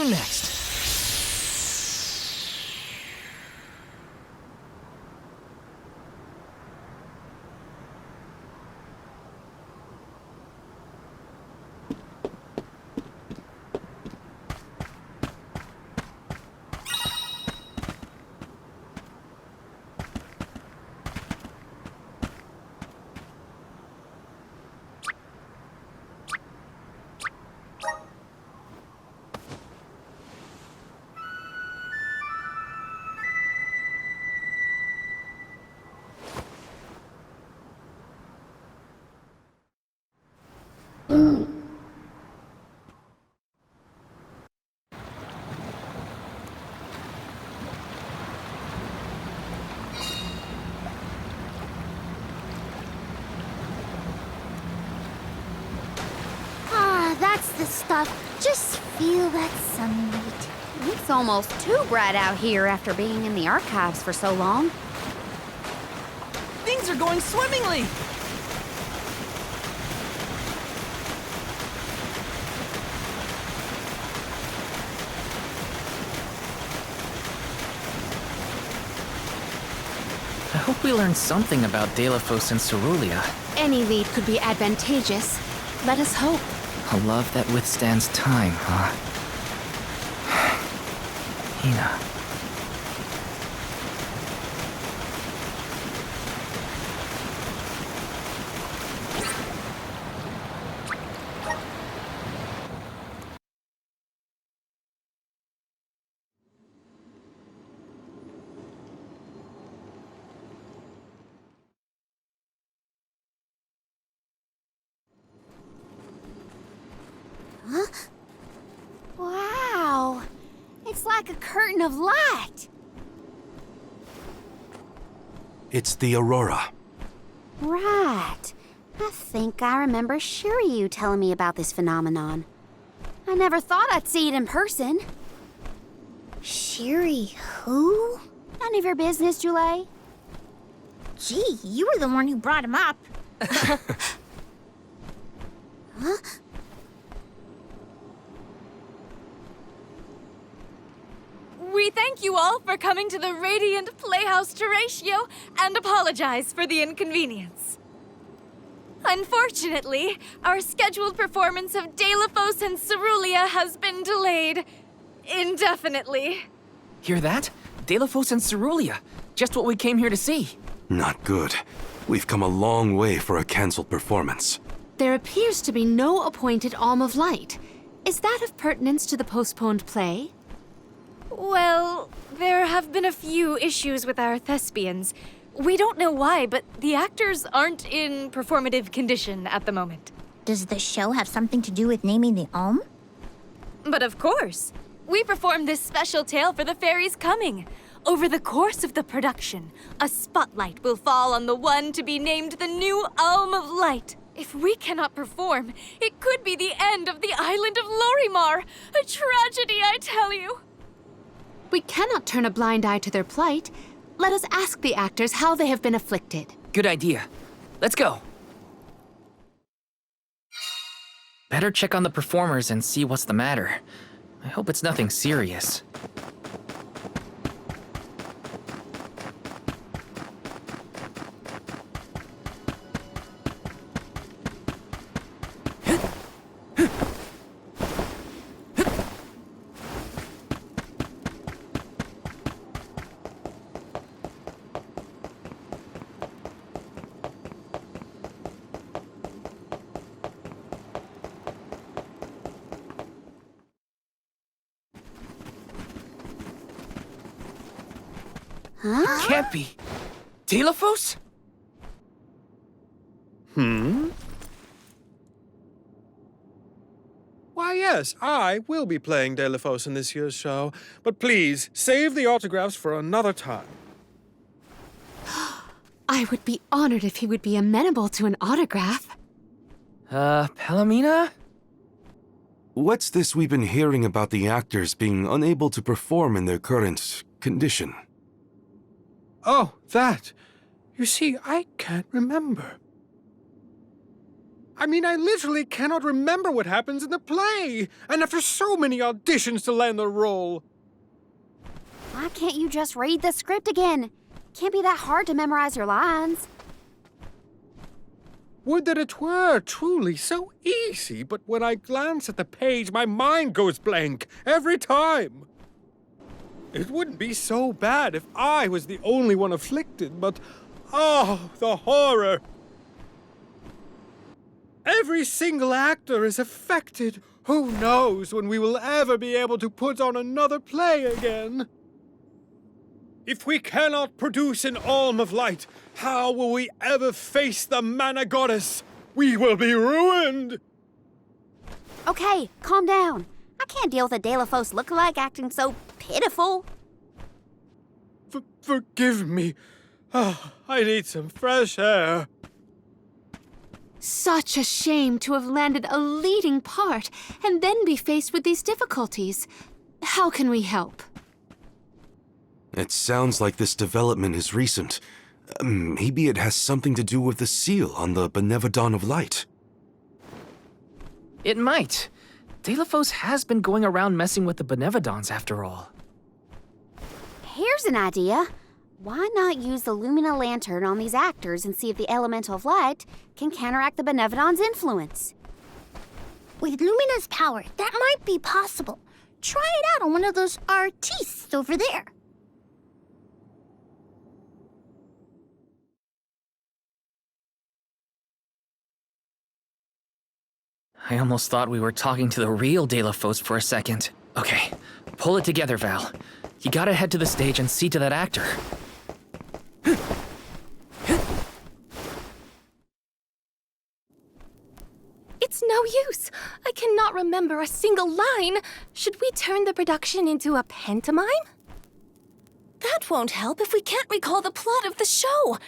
to next? That's the stuff. Just feel that sunlight. It's almost too bright out here after being in the archives for so long. Things are going swimmingly! I hope we learned something about Delafos and Cerulia. Any lead could be advantageous. Let us hope. A love that withstands time, huh? Hina. Huh? Wow! It's like a curtain of light! It's the Aurora. Right. I think I remember Shiryu telling me about this phenomenon. I never thought I'd see it in person. Shiri, who? None of your business, Jule. Gee, you were the one who brought him up. Huh? We thank you all for coming to the Radiant Playhouse Terratio and apologize for the inconvenience. Unfortunately, our scheduled performance of Delafos and Cerulia has been delayed indefinitely. Hear that? Delafos and Cerulia. Just what we came here to see. Not good. We've come a long way for a cancelled performance. There appears to be no appointed Alm of Light. Is that of pertinence to the postponed play? Well, there have been a few issues with our thespians. We don't know why, but the actors aren't in performative condition at the moment. Does the show have something to do with naming the Alm? But of course, we performed this special tale for the fairies coming. Over the course of the production, a spotlight will fall on the one to be named the new Alm of Light. If we cannot perform, it could be the end of the island of Lorimar. A tragedy, I tell you. We cannot turn a blind eye to their plight. Let us ask the actors how they have been afflicted. Good idea. Let's go. Better check on the performers and see what's the matter. I hope it's nothing serious. Huh? Can't be. Delafos? Why, yes, I will be playing Delafos in this year's show, but please, save the autographs for another time. I would be honored if he would be amenable to an autograph. Palomina? What's this we've been hearing about the actors being unable to perform in their current condition? Oh, that. You see, I can't remember. I mean, I literally cannot remember what happens in the play. And after so many auditions to land the role. Why can't you just read the script again? Can't be that hard to memorize your lines. Would that it were truly so easy, but when I glance at the page, my mind goes blank every time. It wouldn't be so bad if I was the only one afflicted, but oh, the horror! Every single actor is affected. Who knows when we will ever be able to put on another play again? If we cannot produce an Alm of Light, how will we ever face the Mana Goddess? We will be ruined! Okay, calm down. I can't deal with a Delafos lookalike acting so pitiful. Forgive me. Ah, I need some fresh air. Such a shame to have landed a leading part and then be faced with these difficulties. How can we help? It sounds like this development is recent. Maybe it has something to do with the seal on the Benevodon of Light. It might. Delafos has been going around messing with the Benevodons after all. Here's an idea. Why not use the Lumina Lantern on these actors and see if the Elemental of Light can counteract the Benevodon's influence? With Lumina's power, that might be possible. Try it out on one of those artistes over there. I almost thought we were talking to the real Delafos for a second. Okay, pull it together, Val. You gotta head to the stage and see to that actor. It's no use. I cannot remember a single line. Should we turn the production into a pantomime? That won't help if we can't recall the plot of the show.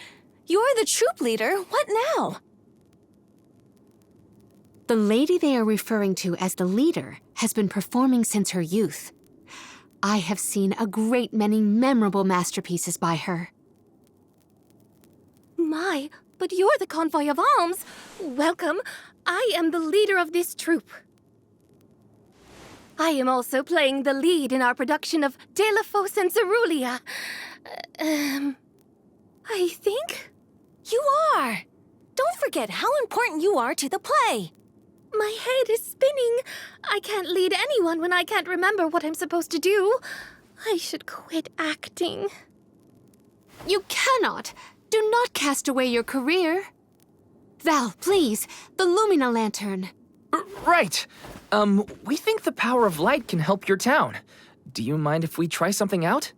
You're the troupe leader. What now? The lady they are referring to as the leader has been performing since her youth. I have seen a great many memorable masterpieces by her. My, but you're the convoy of alms. Welcome. I am the leader of this troupe. I am also playing the lead in our production of Delafos and Cerulia. I think? You are. Don't forget how important you are to the play. My head is spinning. I can't lead anyone when I can't remember what I'm supposed to do. I should quit acting. You cannot! Do not cast away your career. Val, please, the Lumina Lantern. Right. We think the power of light can help your town. Do you mind if we try something out?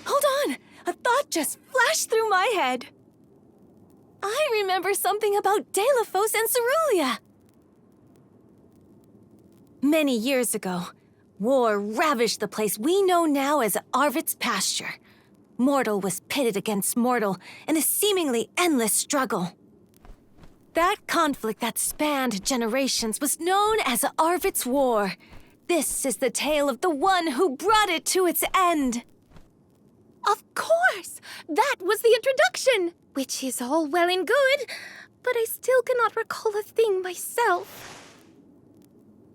Hold on! A thought just flashed through my head. I remember something about Delafos and Cerulia. Many years ago, war ravaged the place we know now as Arvit's pasture. Mortal was pitted against mortal in a seemingly endless struggle. That conflict that spanned generations was known as Arvit's War. This is the tale of the one who brought it to its end. Of course! That was the introduction! Which is all well and good, but I still cannot recall a thing myself.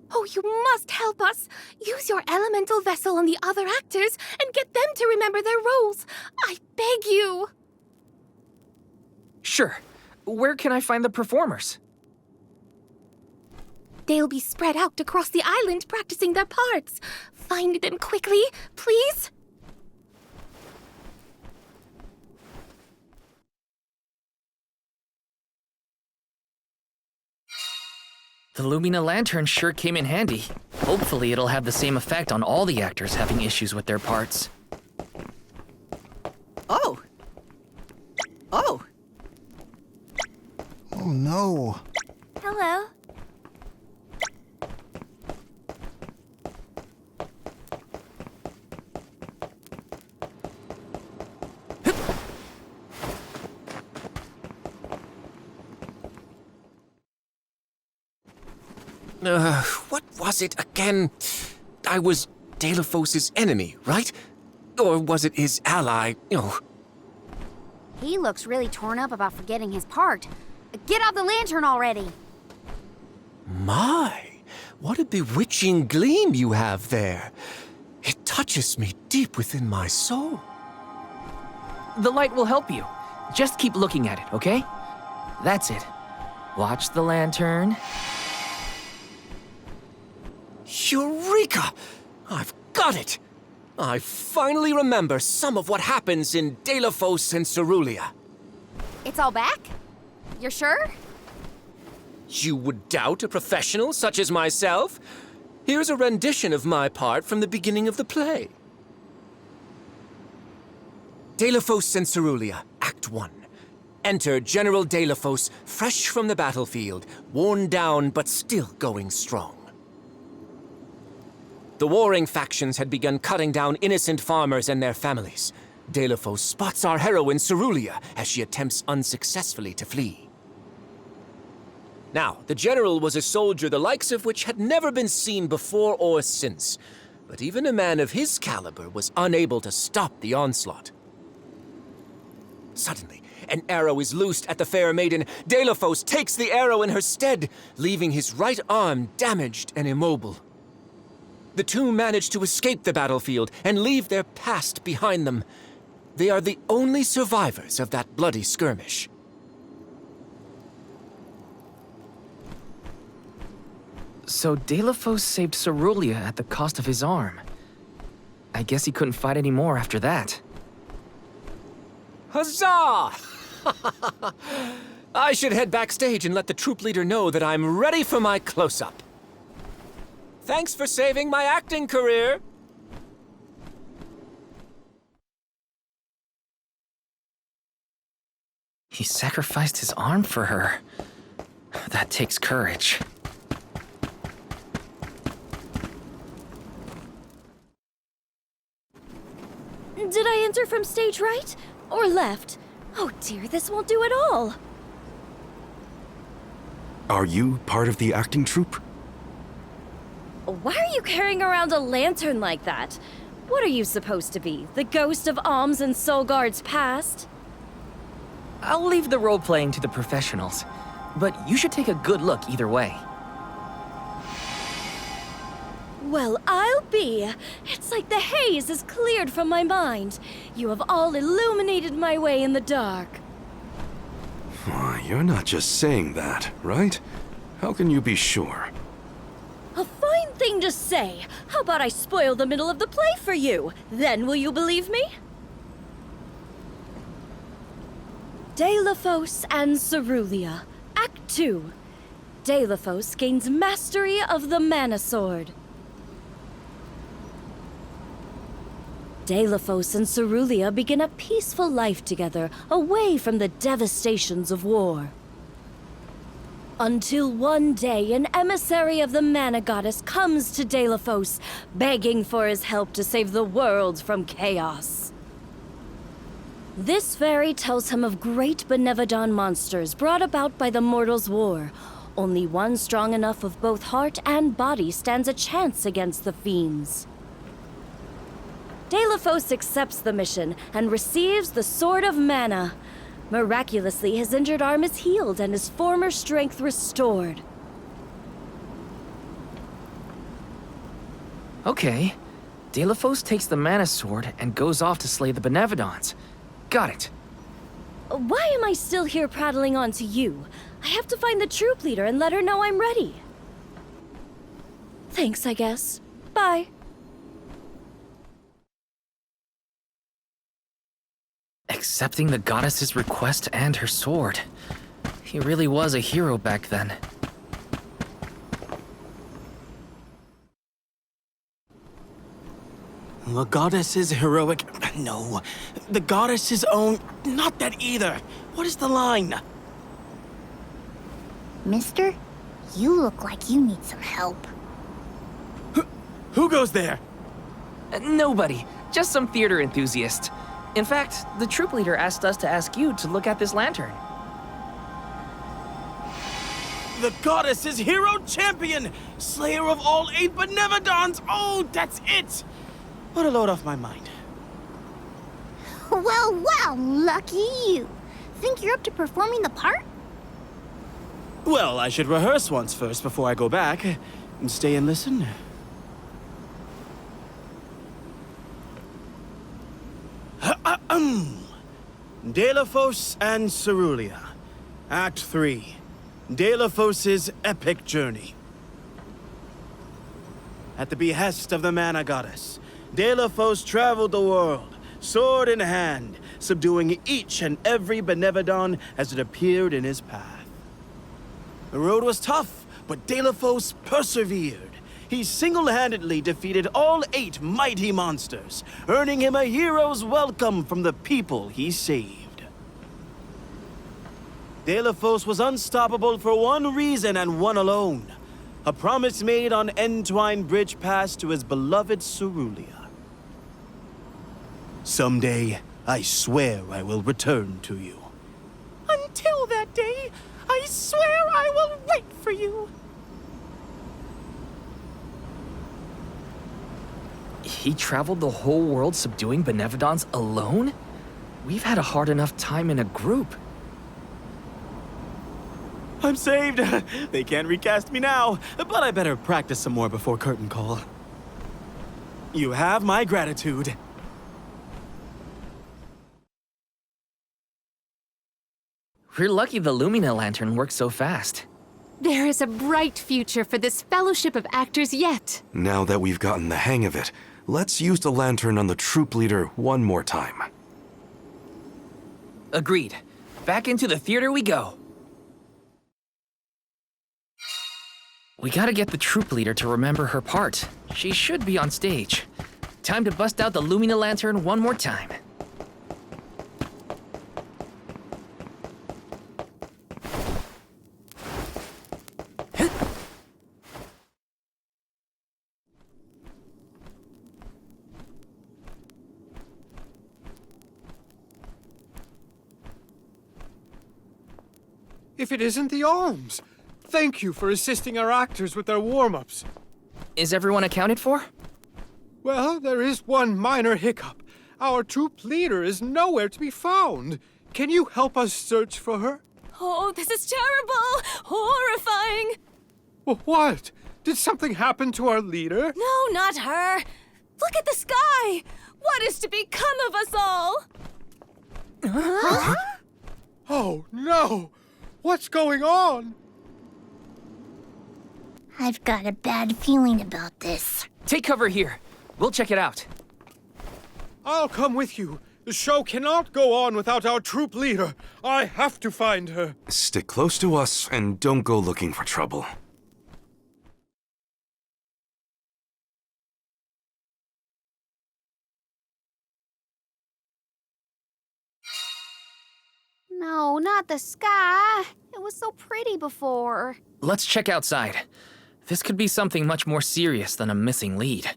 Oh, you must help us! Use your elemental vessel on the other actors and get them to remember their roles! I beg you! Sure. Where can I find the performers? They'll be spread out across the island practicing their parts. Find them quickly, please! The Lumina Lantern sure came in handy. Hopefully it'll have the same effect on all the actors having issues with their parts. Oh! Oh! Oh no. Hello. What was it again? I was Delafos' enemy, right? Or was it his ally? He looks really torn up about forgetting his part. Get out the lantern already! My, what a bewitching gleam you have there. It touches me deep within my soul. The light will help you. Just keep looking at it, okay? That's it. Watch the lantern. Eureka! I've got it! I finally remember some of what happens in Delafos and Cerulia. It's all back? You're sure? You would doubt a professional such as myself? Here's a rendition of my part from the beginning of the play. Delafos and Cerulia, Act 1. Enter General Delafos, fresh from the battlefield, worn down but still going strong. The warring factions had begun cutting down innocent farmers and their families. Delafos spots our heroine Cerulia as she attempts unsuccessfully to flee. Now, the general was a soldier the likes of which had never been seen before or since, but even a man of his caliber was unable to stop the onslaught. Suddenly, an arrow is loosed at the fair maiden. Delafos takes the arrow in her stead, leaving his right arm damaged and immobile. The two manage to escape the battlefield and leave their past behind them. They are the only survivors of that bloody skirmish. So Delafos saved Cerulia at the cost of his arm. I guess he couldn't fight anymore after that. Huzzah! I should head backstage and let the troop leader know that I'm ready for my close-up. Thanks for saving my acting career. He sacrificed his arm for her. That takes courage. Did I enter from stage right? Or left? Oh dear, this won't do at all. Are you part of the acting troupe? Why are you carrying around a lantern like that? What are you supposed to be? The ghost of Alms and Solgard's past? I'll leave the role-playing to the professionals, but you should take a good look either way. Well, I'll be. It's like the haze is cleared from my mind. You have all illuminated my way in the dark. Why, you're not just saying that, right? How can you be sure? A fine thing to say. How about I spoil the middle of the play for you? Then will you believe me? Delafos and Cerulia, Act 2. Delafos gains mastery of the Mana Sword. Delafos and Cerulia begin a peaceful life together, away from the devastations of war. Until one day, an emissary of the Mana Goddess comes to Delafos, begging for his help to save the world from chaos. This fairy tells him of great Benevodon monsters brought about by the Mortals' War. Only one strong enough of both heart and body stands a chance against the fiends. Delafos accepts the mission and receives the Sword of Mana. Miraculously, his injured arm is healed and his former strength restored. Okay. Delafos takes the Mana Sword and goes off to slay the Benevodons. Got it. Why am I still here prattling on to you? I have to find the troop leader and let her know I'm ready. Thanks, I guess. Bye. Accepting the goddess's request and her sword. He really was a hero back then. The goddess's heroic... No. The goddess's own... Not that either. What is the line? Mister, you look like you need some help. Who goes there? Nobody. Just some theater enthusiast. In fact, the troop leader asked us to ask you to look at this lantern. The goddess's hero champion! Slayer of all 8 Benevodons! Oh, that's it! What a load off my mind. Well, lucky you. Think you're up to performing the part? Well, I should rehearse once first before I go back. And stay and listen. Delafos and Cerulia. Act 3. Delafos' epic journey. At the behest of the Mana Goddess, Delafos traveled the world, sword in hand, subduing each and every Benevodon as it appeared in his path. The road was tough, but Delafos persevered. He single-handedly defeated all 8 mighty monsters, earning him a hero's welcome from the people he saved. Delafos was unstoppable for one reason and one alone. A promise made on Entwine Bridge Pass to his beloved Cerulia. Someday, I swear I will return to you. Until that day, I swear I will wait for you. He traveled the whole world subduing Benevodons alone? We've had a hard enough time in a group. I'm saved. They can't recast me now, but I better practice some more before curtain call. You have my gratitude. We're lucky the Lumina lantern works so fast. There is a bright future for this fellowship of actors yet. Now that we've gotten the hang of it, let's use the lantern on the troop leader one more time. Agreed. Back into the theater we go. We gotta get the troop leader to remember her part. She should be on stage. Time to bust out the Lumina lantern one more time. If it isn't the alms! Thank you for assisting our actors with their warm-ups. Is everyone accounted for? Well, there is one minor hiccup. Our troop leader is nowhere to be found. Can you help us search for her? Oh, this is terrible! Horrifying! What? Did something happen to our leader? No, not her! Look at the sky! What is to become of us all? Oh, no! What's going on? I've got a bad feeling about this. Take cover here. We'll check it out. I'll come with you. The show cannot go on without our troop leader. I have to find her. Stick close to us and don't go looking for trouble. No, not the sky. It was so pretty before. Let's check outside. This could be something much more serious than a missing lead.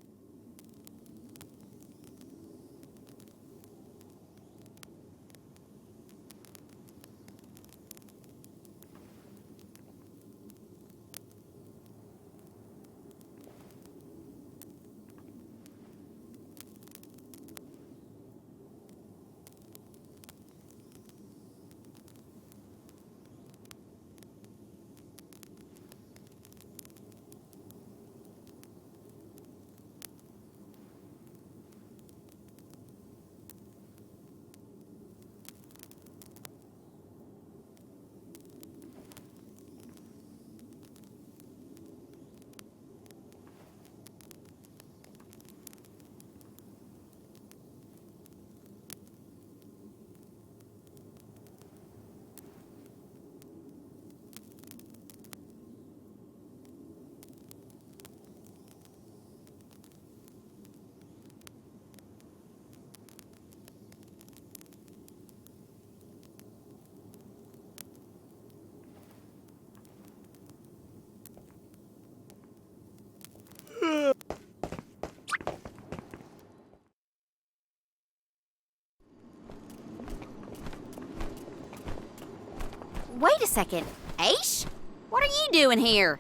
Wait a second. Aish? What are you doing here?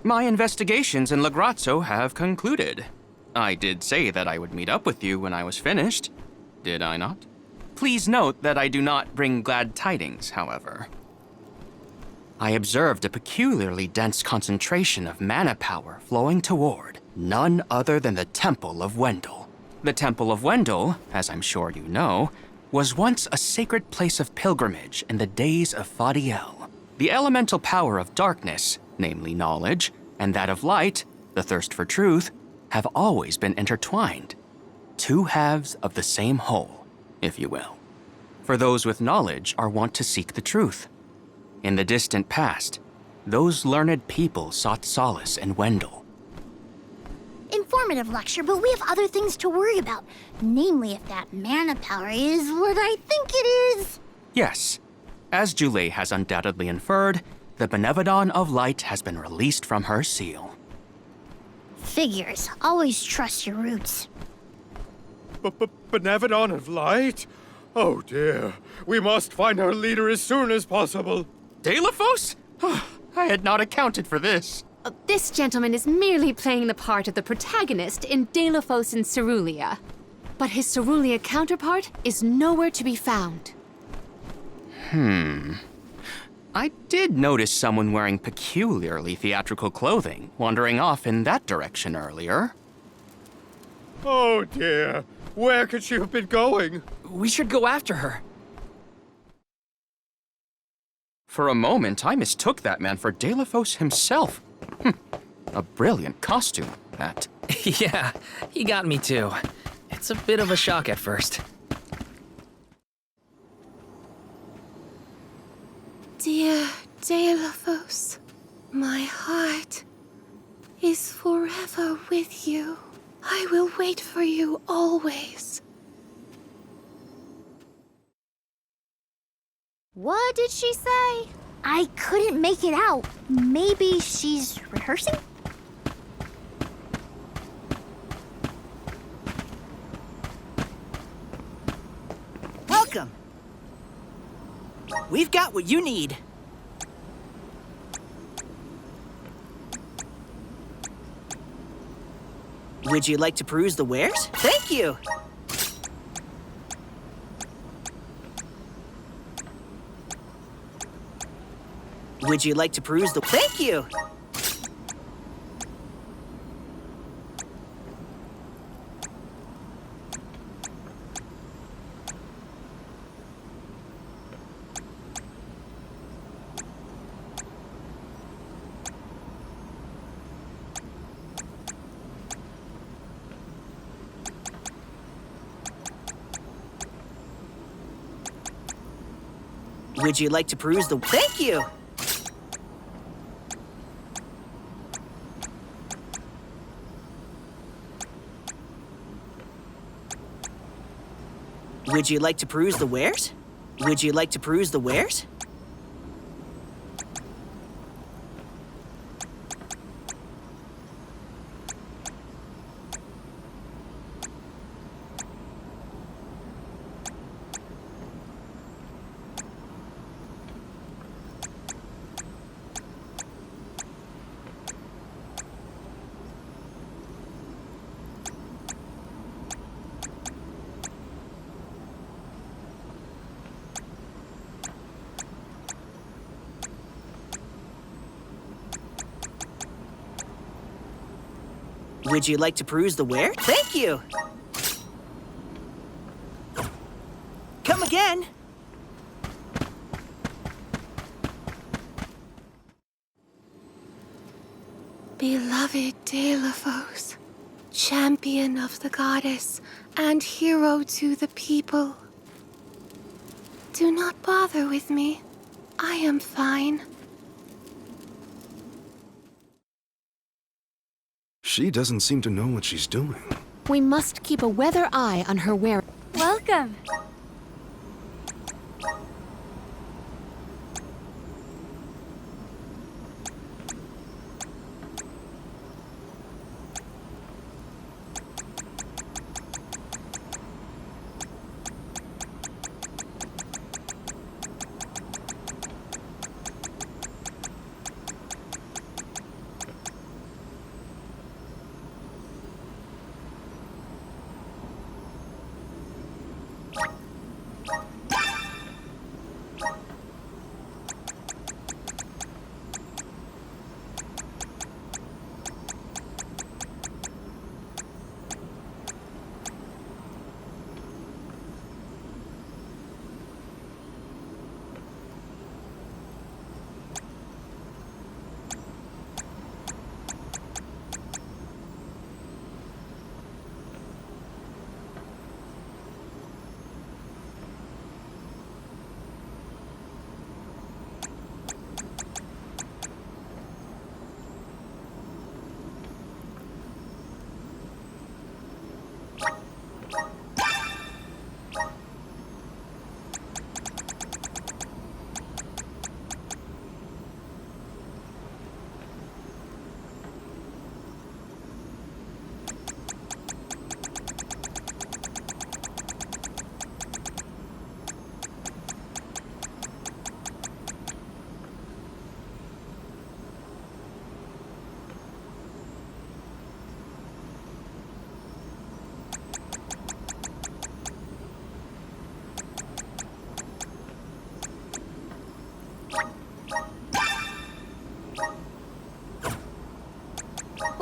My investigations in Lagrazzo have concluded. I did say that I would meet up with you when I was finished, did I not? Please note that I do not bring glad tidings, however. I observed a peculiarly dense concentration of mana power flowing toward none other than the Temple of Wendel. The Temple of Wendel, as I'm sure you know, was once a sacred place of pilgrimage in the days of Fadiel. The elemental power of darkness, namely knowledge, and that of light, the thirst for truth, have always been intertwined. Two halves of the same whole, if you will. For those with knowledge are wont to seek the truth. In the distant past, those learned people sought solace in Wendel. Informative lecture, but we have other things to worry about. Namely, if that mana power is what I think it is. Yes, as Jule has undoubtedly inferred, the Benevodon of Light has been released from her seal. Figures. Always trust your roots. Benevodon of Light? Oh dear. We must find our leader as soon as possible. Deilophos? I had not accounted for this. This gentleman is merely playing the part of the protagonist in Deilophos and Cerulia. But his Cerulia counterpart is nowhere to be found. I did notice someone wearing peculiarly theatrical clothing wandering off in that direction earlier. Oh dear. Where could she have been going? We should go after her. For a moment, I mistook that man for Deilophos himself. A brilliant costume, that. Yeah, he got me too. It's a bit of a shock at first. Dear Deilophos, my heart is forever with you. I will wait for you always. What did she say? I couldn't make it out. Maybe she's rehearsing? Welcome. We've got what you need. Would you like to peruse the wares? Thank you. Would you like to peruse the... Thank you! Would you like to peruse the... Thank you! Would you like to peruse the wares? Would you like to peruse the wares? Would you like to peruse the ware? Thank you! Come again! Beloved Deilophos, champion of the goddess and hero to the people. Do not bother with me. I am fine. She doesn't seem to know what she's doing. We must keep a weather eye on her wear. Welcome.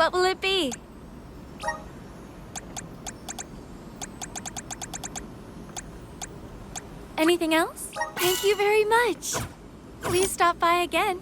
What will it be? Anything else? Thank you very much. Please stop by again.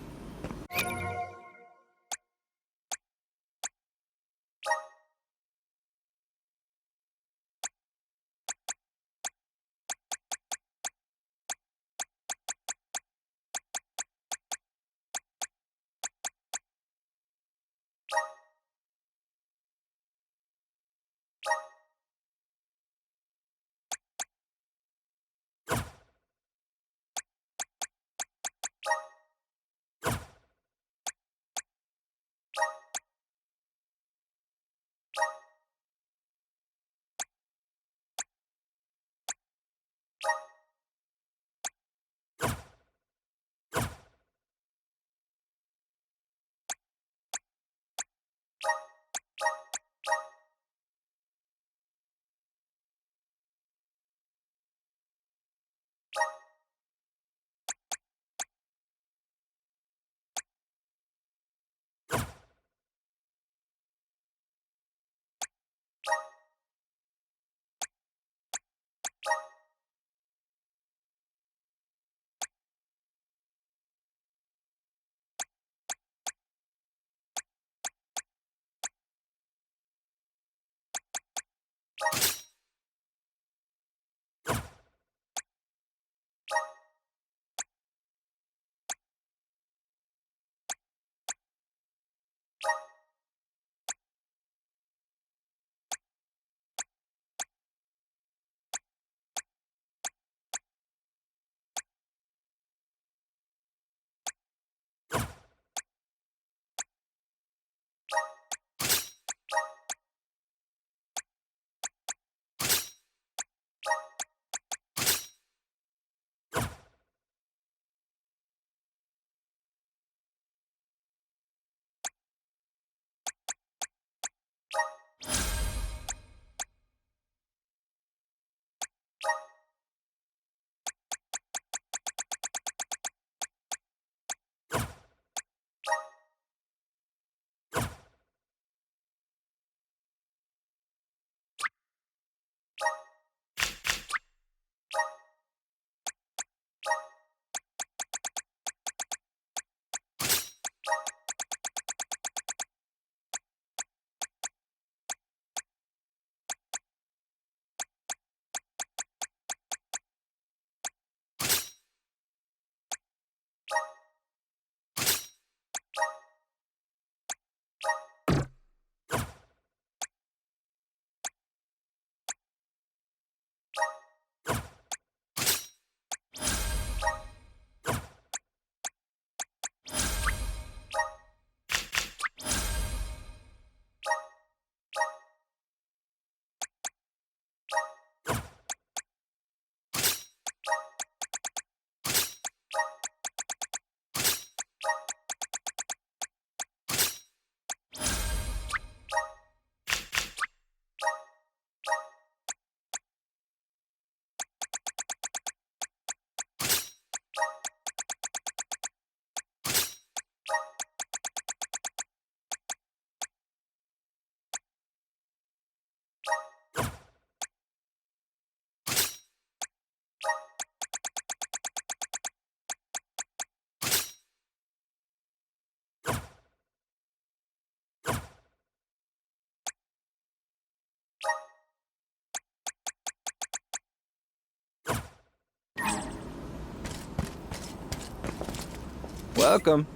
Welcome.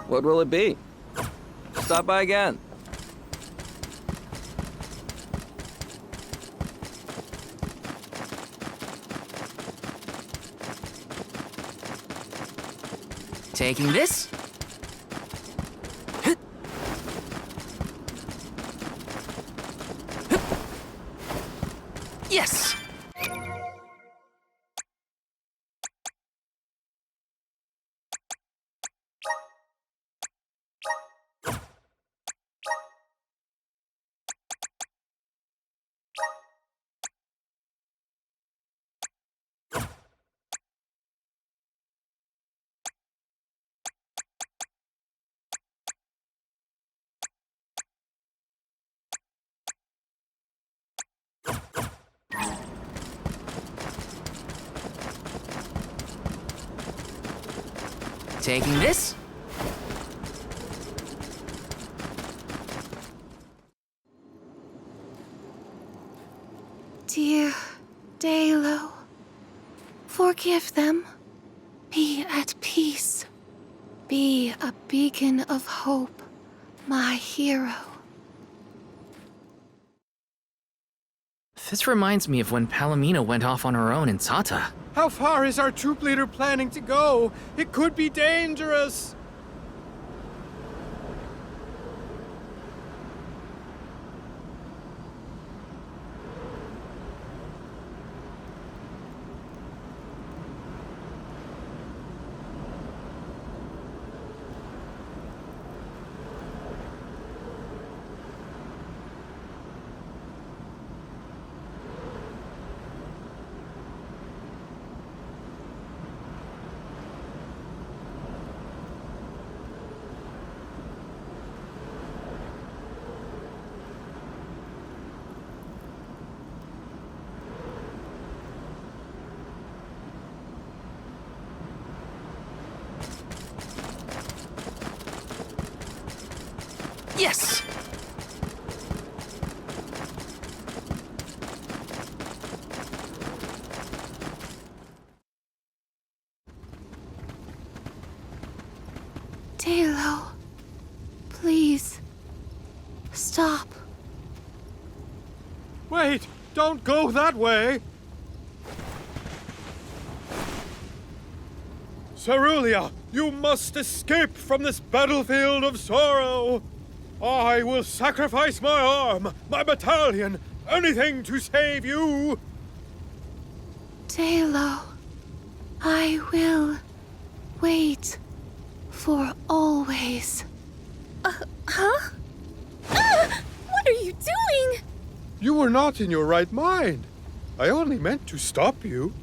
What will it be? Stop by again. Taking this? Yes! Taking this. Dear Dalo, forgive them. Be at peace. Be a beacon of hope, my hero. This reminds me of when Palomino went off on her own in Tata. How far is our troop leader planning to go? It could be dangerous. Yes! Dalo, please, stop. Wait! Don't go that way! Cerulia, you must escape from this battlefield of sorrow! I will sacrifice my arm, my battalion, anything to save you! Dalo, I will wait for always. Huh? What are you doing? You were not in your right mind. I only meant to stop you.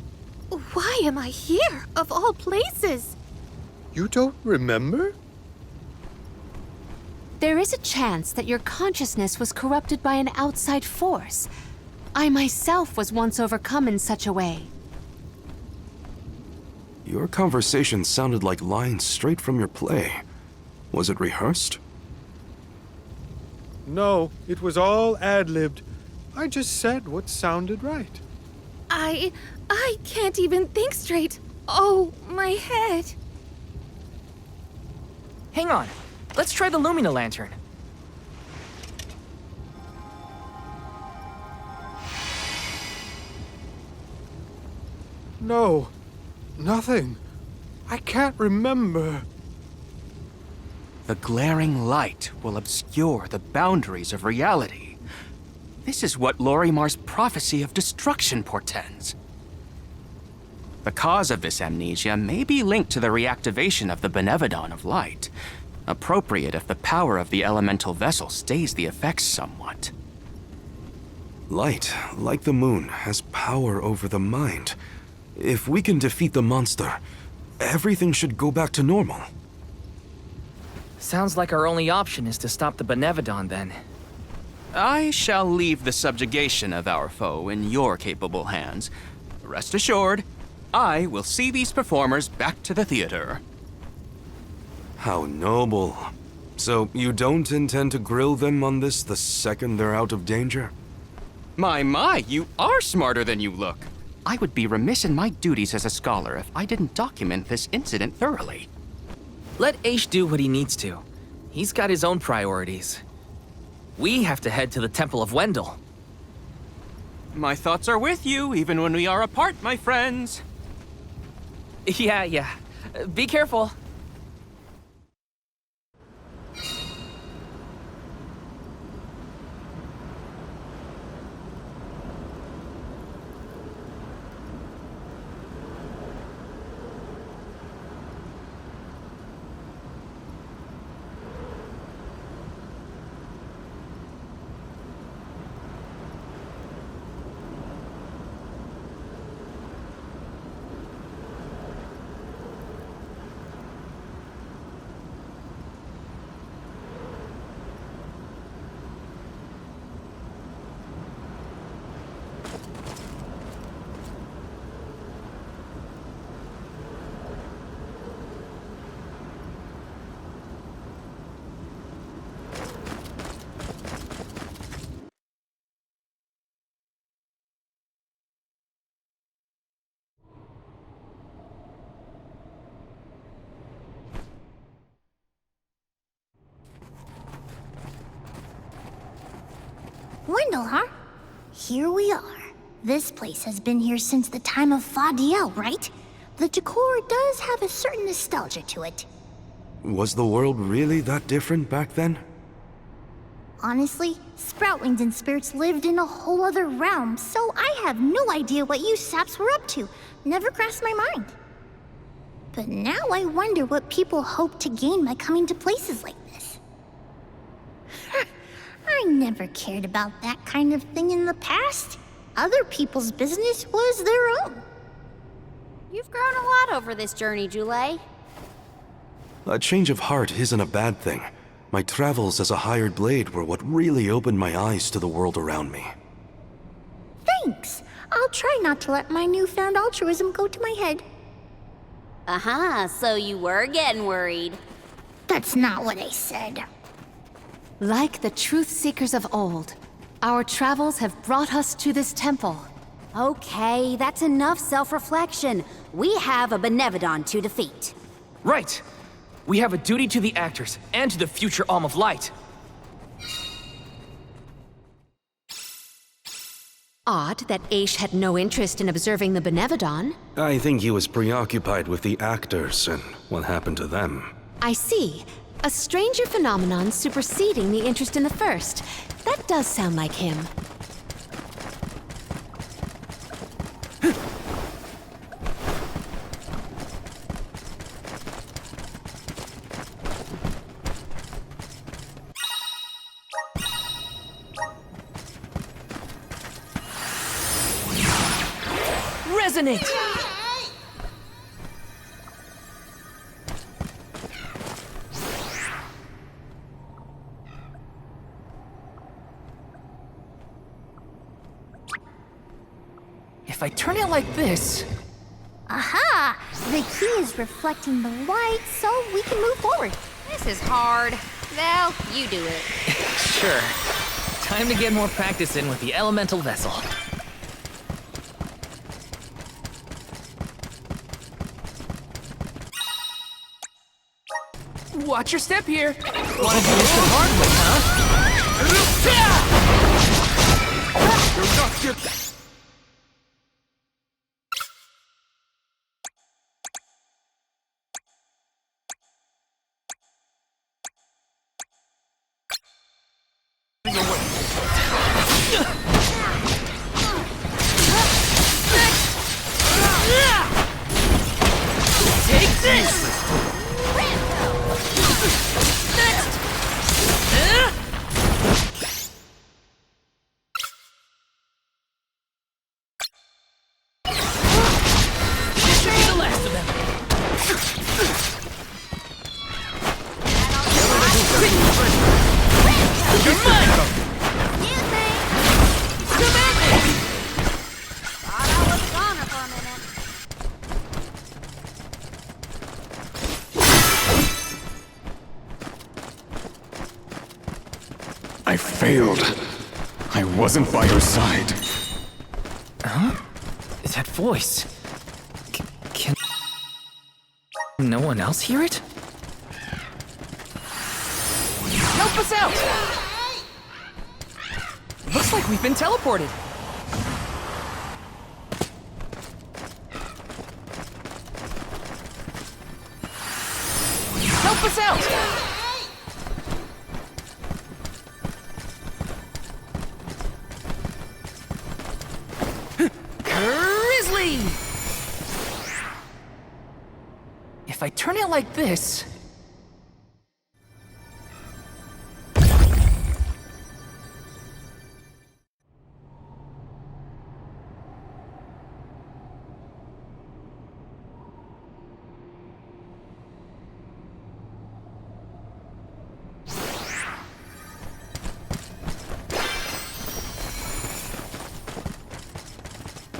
Why am I here, of all places? You don't remember? There is a chance that your consciousness was corrupted by an outside force. I myself was once overcome in such a way. Your conversation sounded like lines straight from your play. Was it rehearsed? No, it was all ad-libbed. I just said what sounded right. I can't even think straight. Oh, my head. Hang on. Let's try the Lumina Lantern. No, nothing. I can't remember. The glaring light will obscure the boundaries of reality. This is what Lorimar's prophecy of destruction portends. The cause of this amnesia may be linked to the reactivation of the Benevodon of Light. Appropriate if the power of the elemental vessel stays the effects somewhat. Light, like the moon, has power over the mind. If we can defeat the monster, everything should go back to normal. Sounds like our only option is to stop the Benevodon then. I shall leave the subjugation of our foe in your capable hands. Rest assured, I will see these performers back to the theater. How noble. So you don't intend to grill them on this the second they're out of danger? My, you are smarter than you look. I would be remiss in my duties as a scholar if I didn't document this incident thoroughly. Let Aish do what he needs to. He's got his own priorities. We have to head to the Temple of Wendell. My thoughts are with you, even when we are apart, my friends. Yeah. Be careful. Wendell, huh? Here we are. This place has been here since the time of Fadiel, right? The decor does have a certain nostalgia to it. Was the world really that different back then? Honestly, Sproutlings and spirits lived in a whole other realm, so I have no idea what you saps were up to. Never crossed my mind. But now I wonder what people hope to gain by coming to places like this. I never cared about that kind of thing in the past. Other people's business was their own. You've grown a lot over this journey, Jule. A change of heart isn't a bad thing. My travels as a hired blade were what really opened my eyes to the world around me. Thanks. I'll try not to let my newfound altruism go to my head. So you were getting worried. That's not what I said. Like the truth seekers of old, our travels have brought us to this temple. Okay, that's enough self-reflection. We have a Benevodon to defeat. Right! We have a duty to the actors and to the future Alm of Light. Odd that Aish had no interest in observing the Benevodon. I think he was preoccupied with the actors and what happened to them. I see. A stranger phenomenon superseding the interest in the first. That does sound like him. Resonate! If I turn it like this... Aha! The key is reflecting the light, so we can move forward. This is hard. Well, you do it. Sure. Time to get more practice in with the elemental vessel. Watch your step here. Want to do this the hard way, huh? You're not get... Take this! This should be the last of them. You're mine! Excuse me! Come at me! Thought I was a goner for a minute. I failed. I wasn't by your side. Huh? That voice... Can... no one else hear it? Help us out! Looks like we've been teleported. Help us out! Grizzly! If I turn it like this...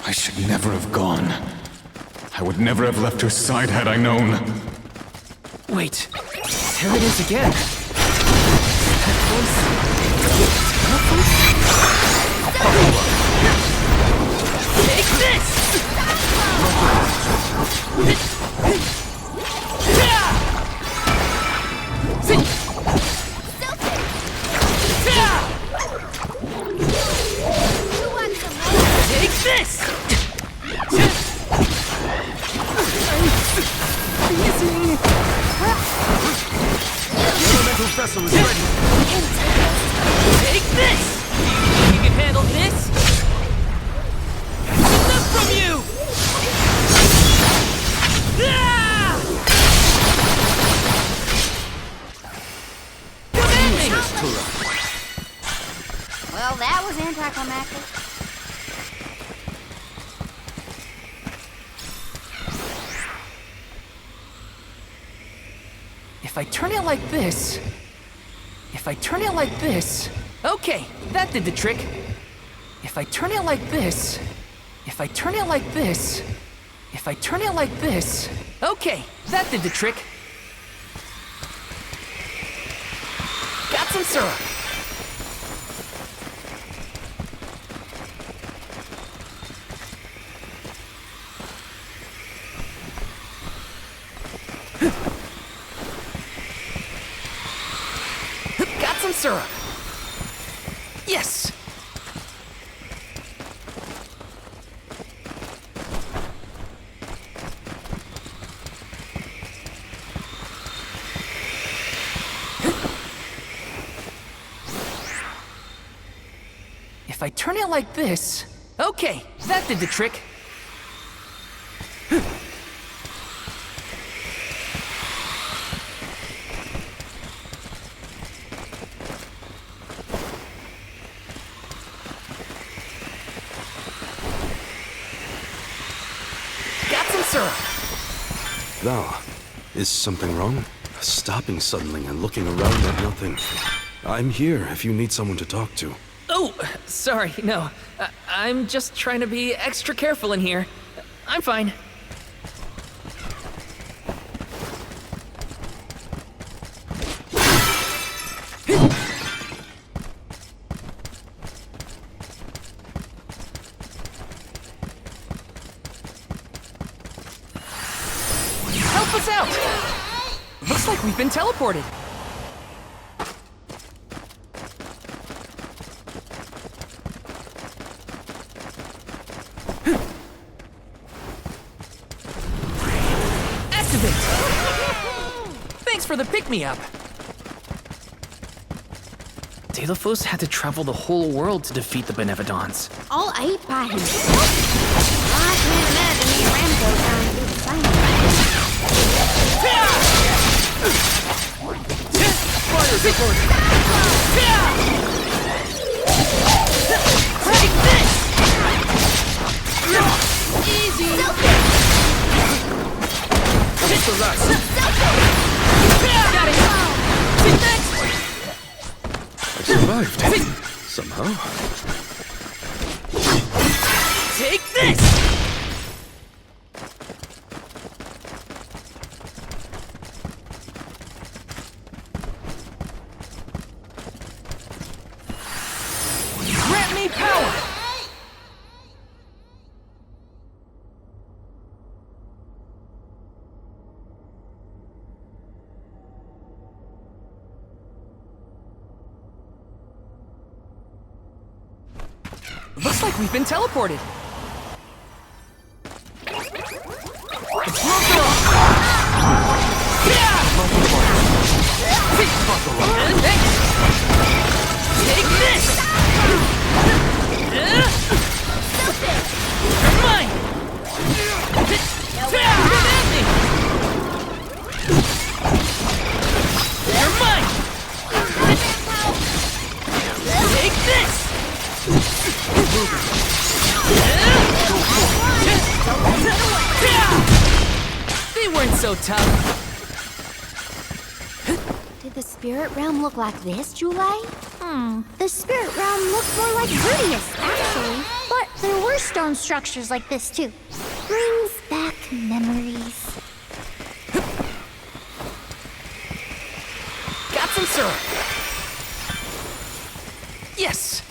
I should never have gone. I would never have left her side had I known. Wait, there it is again. That voice... Take this! vessel is ready. Take this! You can handle this? Enough from you! Ah! Commanding! Well, that was anticlimactic. If I turn it like this... If I turn it like this... Okay, that did the trick. If I turn it like this... If I turn it like this... If I turn it like this... Okay, that did the trick. Got some syrup. Got some syrup. Yes! If I turn it like this... Okay, that did the trick. Got some syrup. Val, is something wrong? Stopping suddenly and looking around at nothing. I'm here if you need someone to talk to. Oh, sorry, no. I'm just trying to be extra careful in here. I'm fine. Help us out! Looks like we've been teleported. Activate! Thanks for the pick-me-up. Delophos had to travel the whole world to defeat the Benevodons. All 8 by himself? I can't imagine me and Rambo trying to do the same. Fire support! Take this! Easy! Hit the rest! Got it! Take that! I survived. Somehow. Take this! Grant me power! Looks like we've been teleported. It's Rotor! Take this! You're mine! Come at me! You're mine! Take this! They weren't so tough. Did the spirit realm look like this, Julie? The spirit realm looked more like Rudius, actually. But there were stone structures like this, too. Brings back memories. Got some syrup. Yes.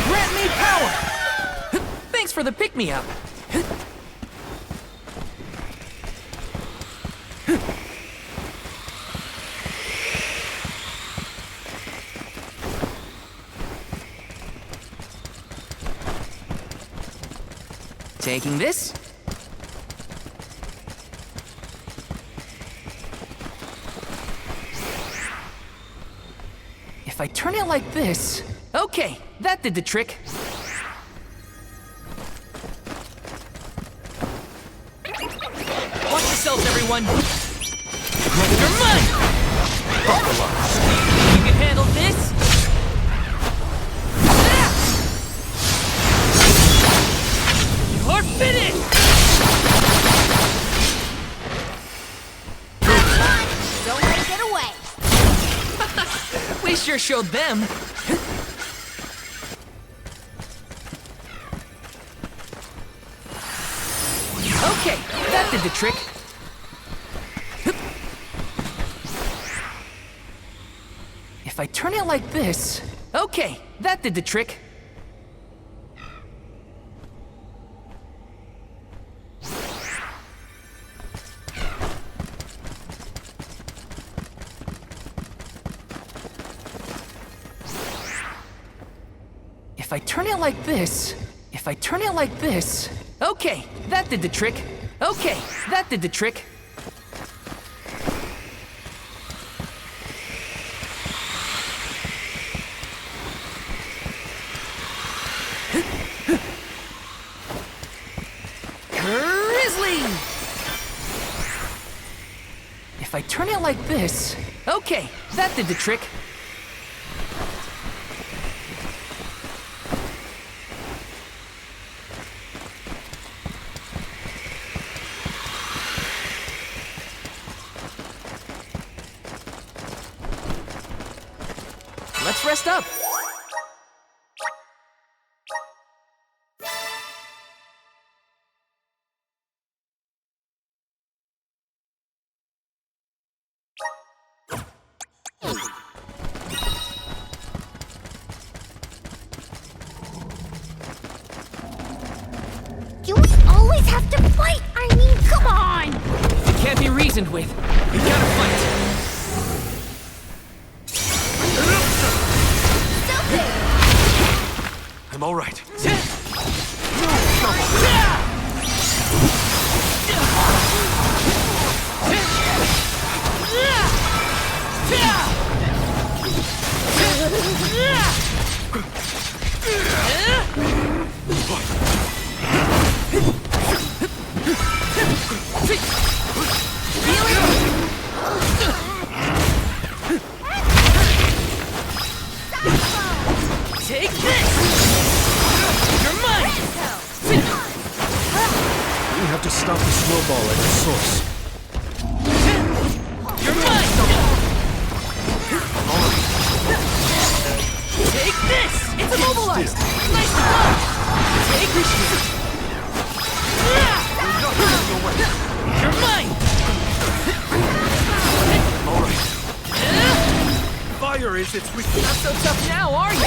Grant me power. Thanks for the pick-me-up. Taking this. If I turn it like this... Okay, that did the trick. Watch yourselves, everyone! You're mine! You can handle this? You're finished! Don't let it get away. We sure showed them. Okay, that did the trick. If I turn it like this... Okay, that did the trick. If I turn it like this... If I turn it like this... Okay, that did the trick. Okay, that did the trick. Grizzly! If I turn it like this... Okay, that did the trick. Let's rest up. Do we always have to fight? I mean, come on! It can't be reasoned with. You gotta fight. I'm all right. Take this! You're mine! We have to stop the snowball at its source. You're mine! Take this! It's immobilized! Nice dodge! Take this! You're mine! All right. Fire is its weakness. Not so tough now, are you?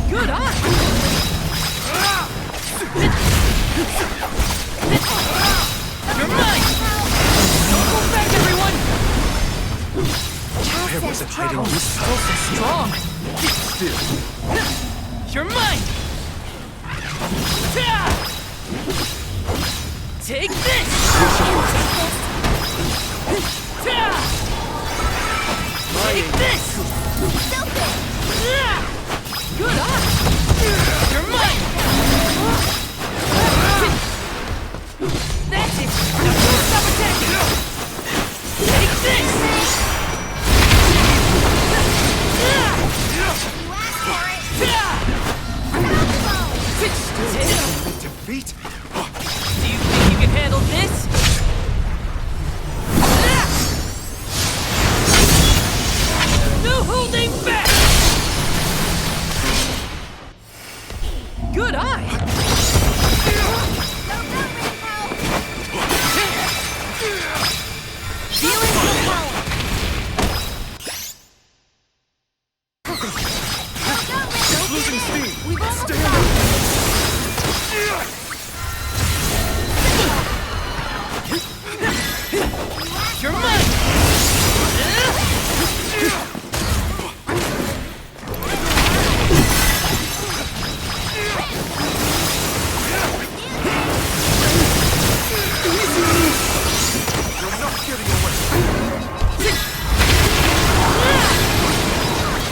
Good eye! You're mine! Don't go back, everyone! There wasn't hiding this Still so strong! still. You're mine! Take this! Take this! Good eye! You're mine! That's it! Now don't stop attacking! Take this! Defeat? Do you think you can handle this? my! Feeling the power! Losing steam. We've almost Stand got up. it. You're mine! You're not getting away.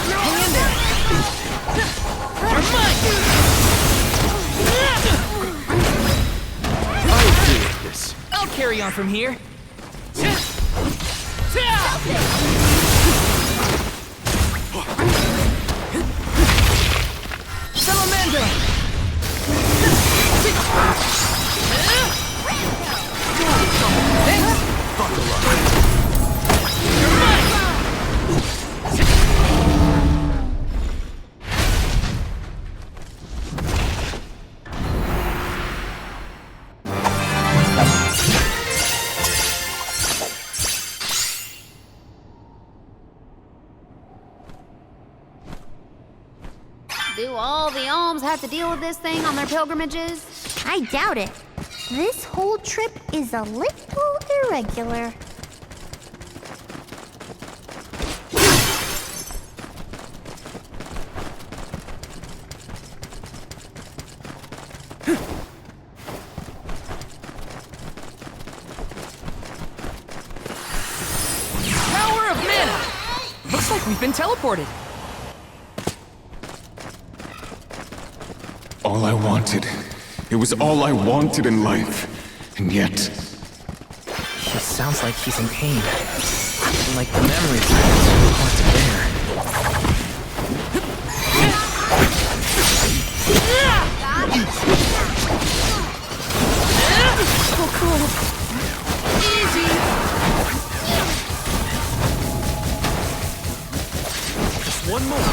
Hang in there! You're mine! I'll deal with this. I'll carry on from here. Salamander! Thanks! You're mine! Do all the alms have to deal with this thing on their pilgrimages? I doubt it. This whole trip is a little irregular. Power of mana! Looks like we've been teleported. All I wanted. It was all I wanted in life. And yet, He sounds like he's in pain. Like the memories want to bear. So cool. Easy. Just one more.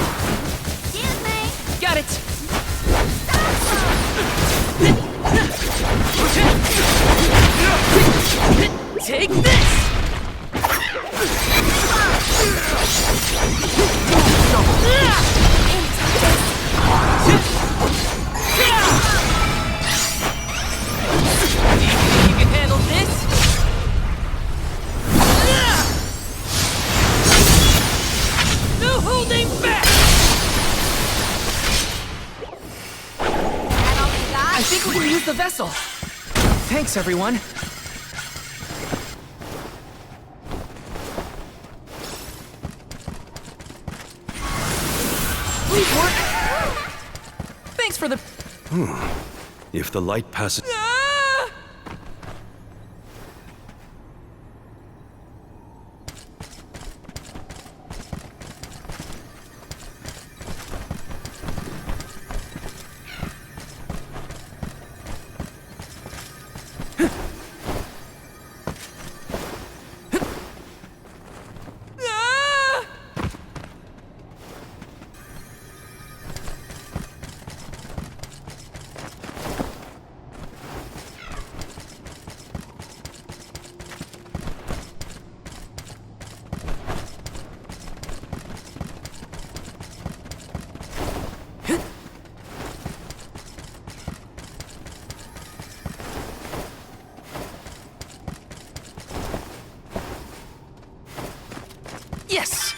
Excuse me. Got it. Take this. You can handle this. No holding back. I think we can use the vessel. Thanks, everyone. Please work. Thanks for the... If the light passes... Yes!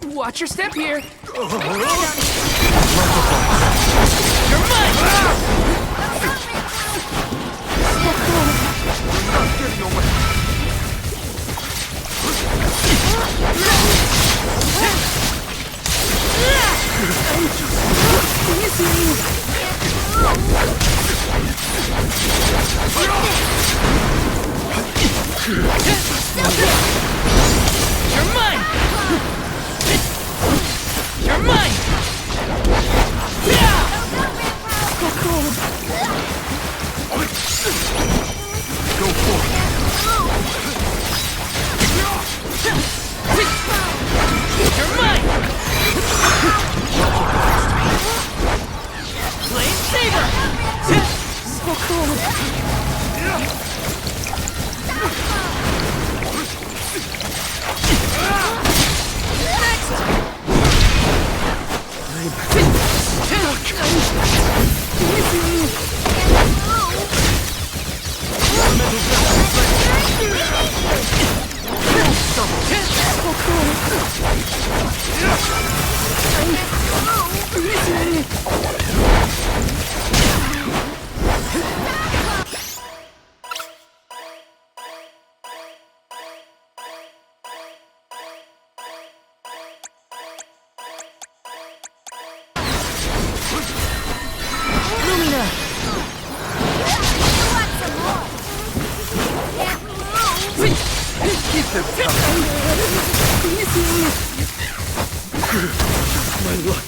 Watch your step here. You're mine! You're mine! So cold. Go for it. My luck.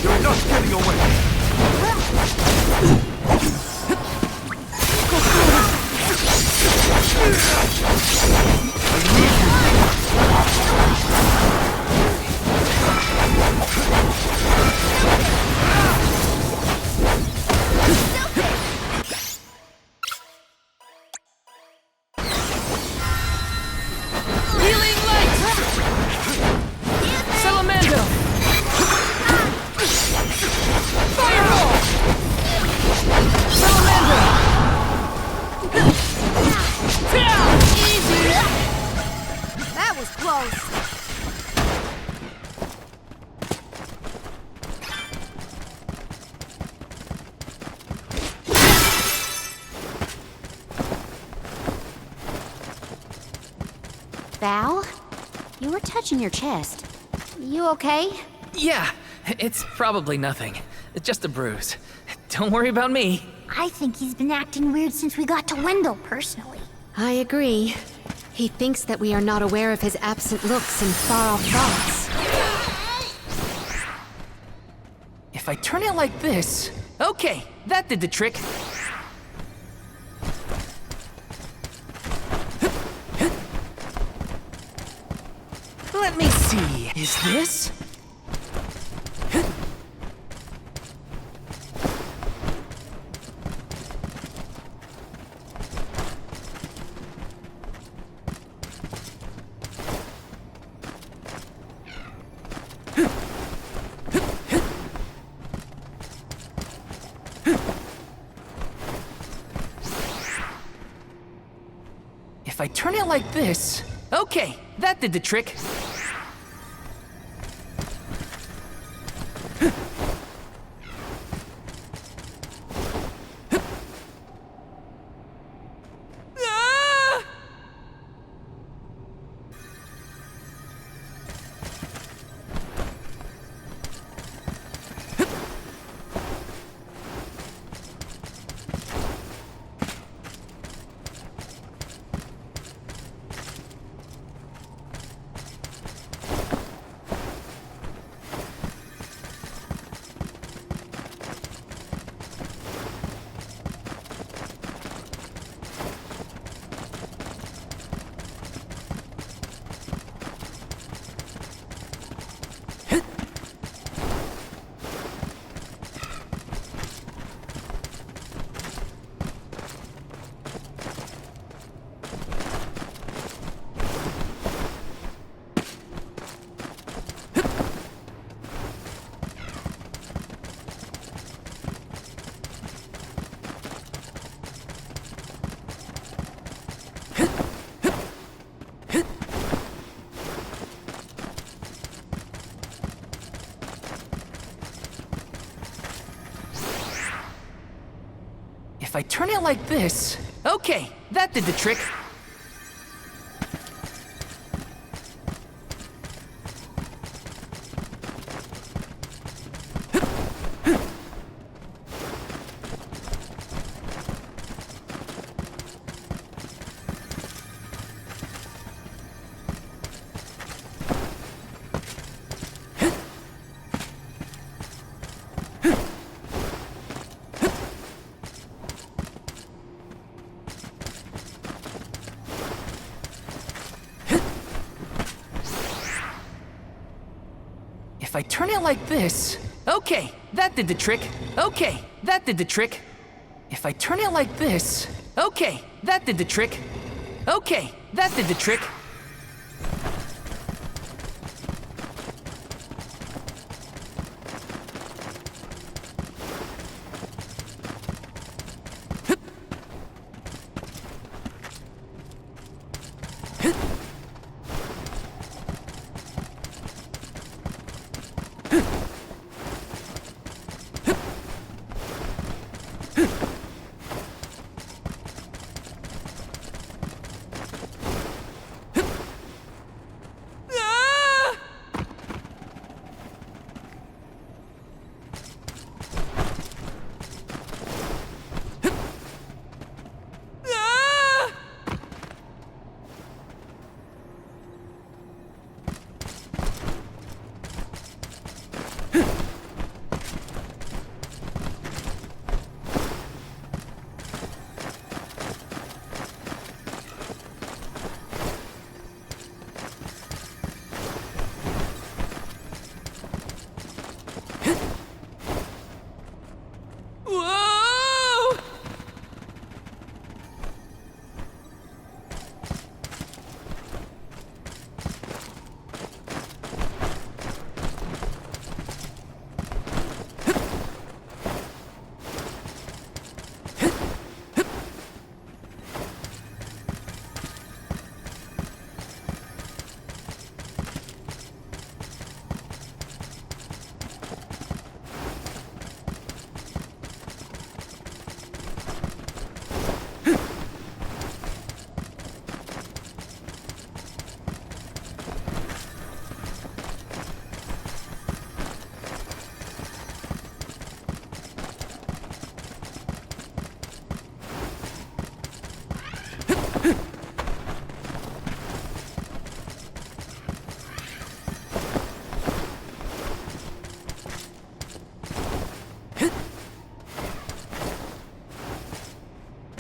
You're not getting away! Healing light! Salamando! Fireball! Salamando! Easy! That was close. Val, you were touching your chest. You okay? Yeah, it's probably nothing. Just a bruise. Don't worry about me. I think he's been acting weird since we got to Wendell, personally. I agree. He thinks that we are not aware of his absent looks and far-off thoughts. If I turn it like this... Okay, that did the trick. Let me see. Is this? If I turn it like this... Okay, that did the trick. If I turn it like this... Okay, that did the trick. If I turn it like this... Okay, that did the trick. Okay, that did the trick. If I turn it like this... Okay, that did the trick. Okay, that did the trick.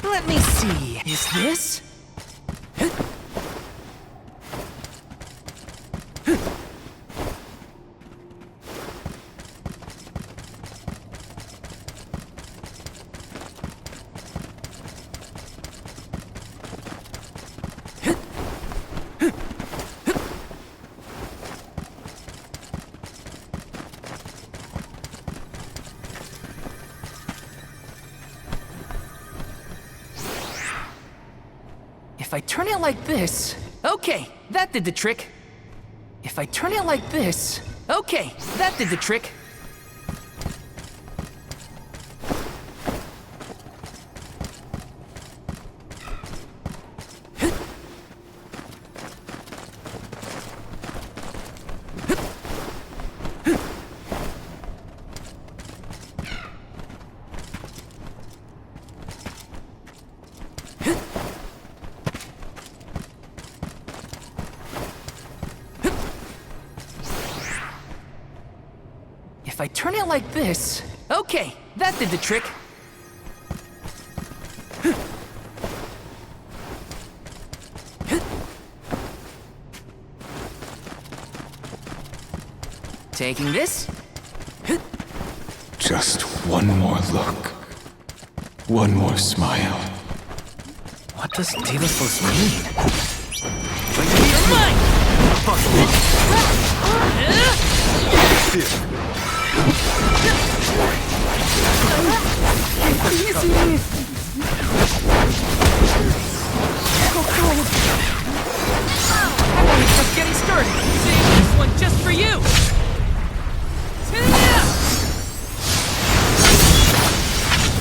Let me see. Is this? If I turn it like this... Okay, that did the trick. If I turn it like this... Okay, that did the trick. If I turn it like this... Okay, that did the trick. Taking this? Just one more look. One more smile. What does Delophos mean? You're mine! Easy! Go cold! I'm only just getting started. Save this one just for you!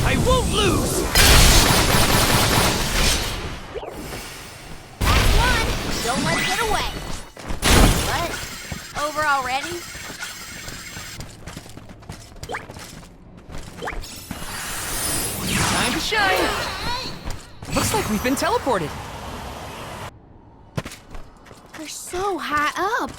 I won't lose! Get away! What? Over already? Time to shine! Looks like we've been teleported. We're so high up.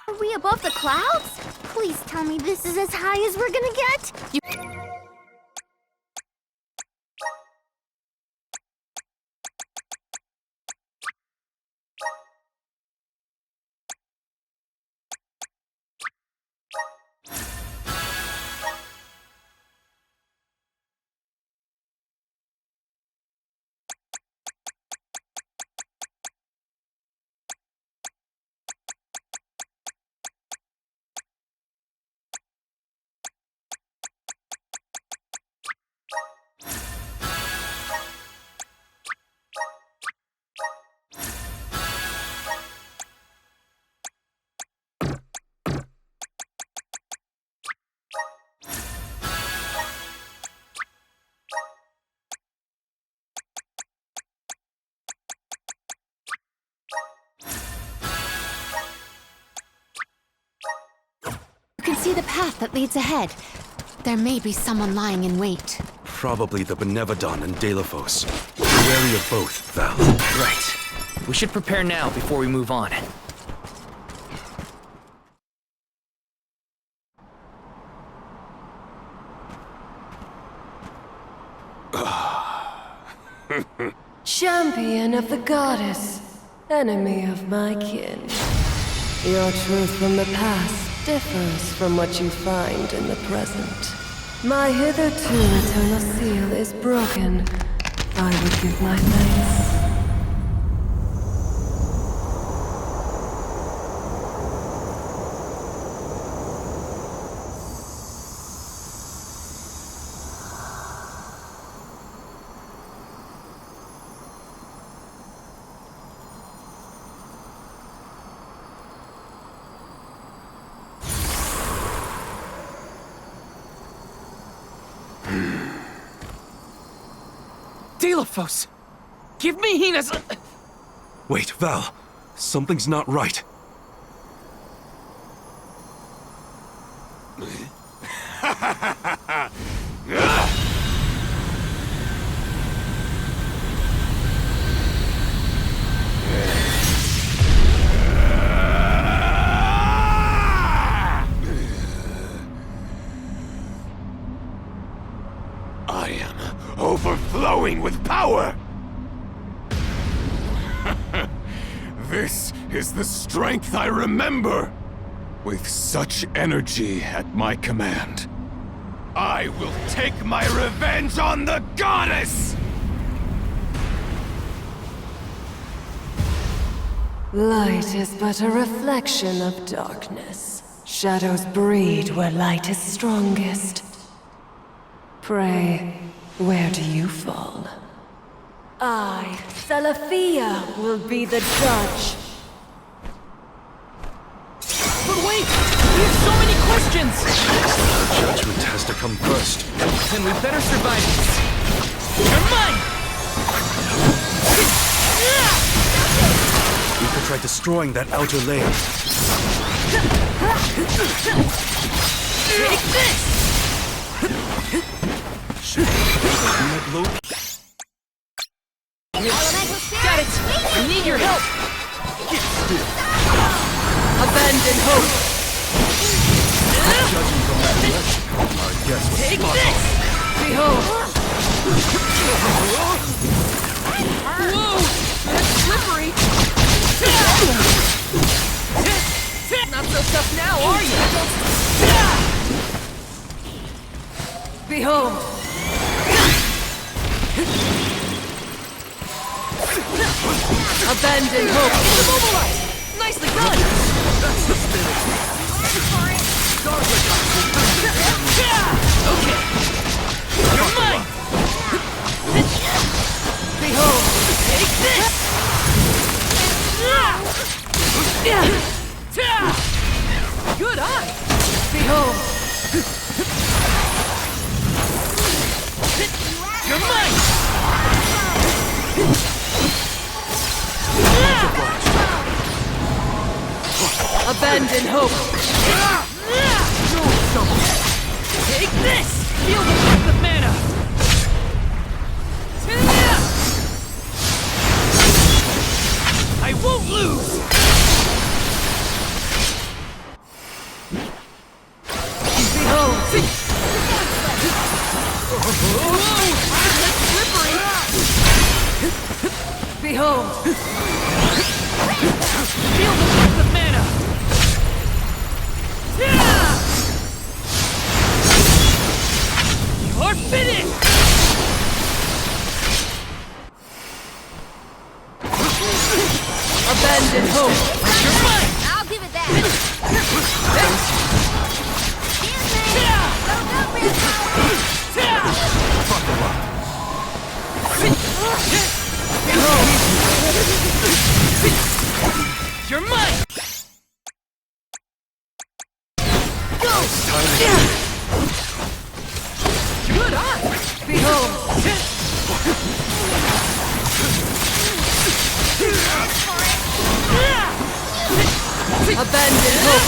Are we above the clouds? Please tell me this is as high as we're gonna get. You can see the path that leads ahead. There may be someone lying in wait. Probably the Benevodon and Delafos. Be wary of both, Val. Right. We should prepare now before we move on. Champion of the goddess, enemy of my kin. Your truth from the past differs from what you find in the present. My hitherto eternal seal is broken. I would give my thanks. Delafos! Give me Hina's... Wait, Val. Something's not right. I am overflowing with power! This is the strength I remember! With such energy at my command, I will take my revenge on the goddess! Light is but a reflection of darkness. Shadows breed where light is strongest. Pray, where do you fall? I, Salafia, will be the judge. But wait! We have so many questions! Judgment has to come first. Then we better survive this. You're mine! We could try destroying that outer layer. Take this! Got it! I need your help! Abandon hope! Take this! Behold! Whoa! That's slippery! Not so tough now, are you? Behold! Abandon hope! Immobilize! Nicely done! That's the spirit! Okay! You're mine! Behold! Take this! Good eye! Behold! You're mine! Abandon hope! Take this! Feel the breath of mana! I won't lose! Behold! That's slippery! Behold! Feel the breath of mana! You're finished! Abandon hope! You're mine! I'll give it that. You're mine! Go! Good eye! Behold! Abandon hope!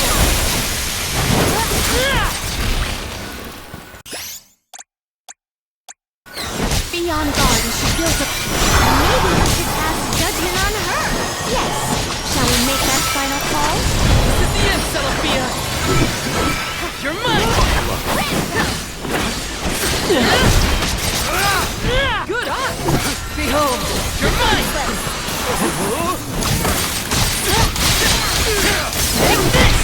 Be on guard as she builds up. Maybe we should cast judgment on her. Yes. Shall we make that final call? This is the end, Celestia! You're mine! Good eye! Behold! You're mine! Take this!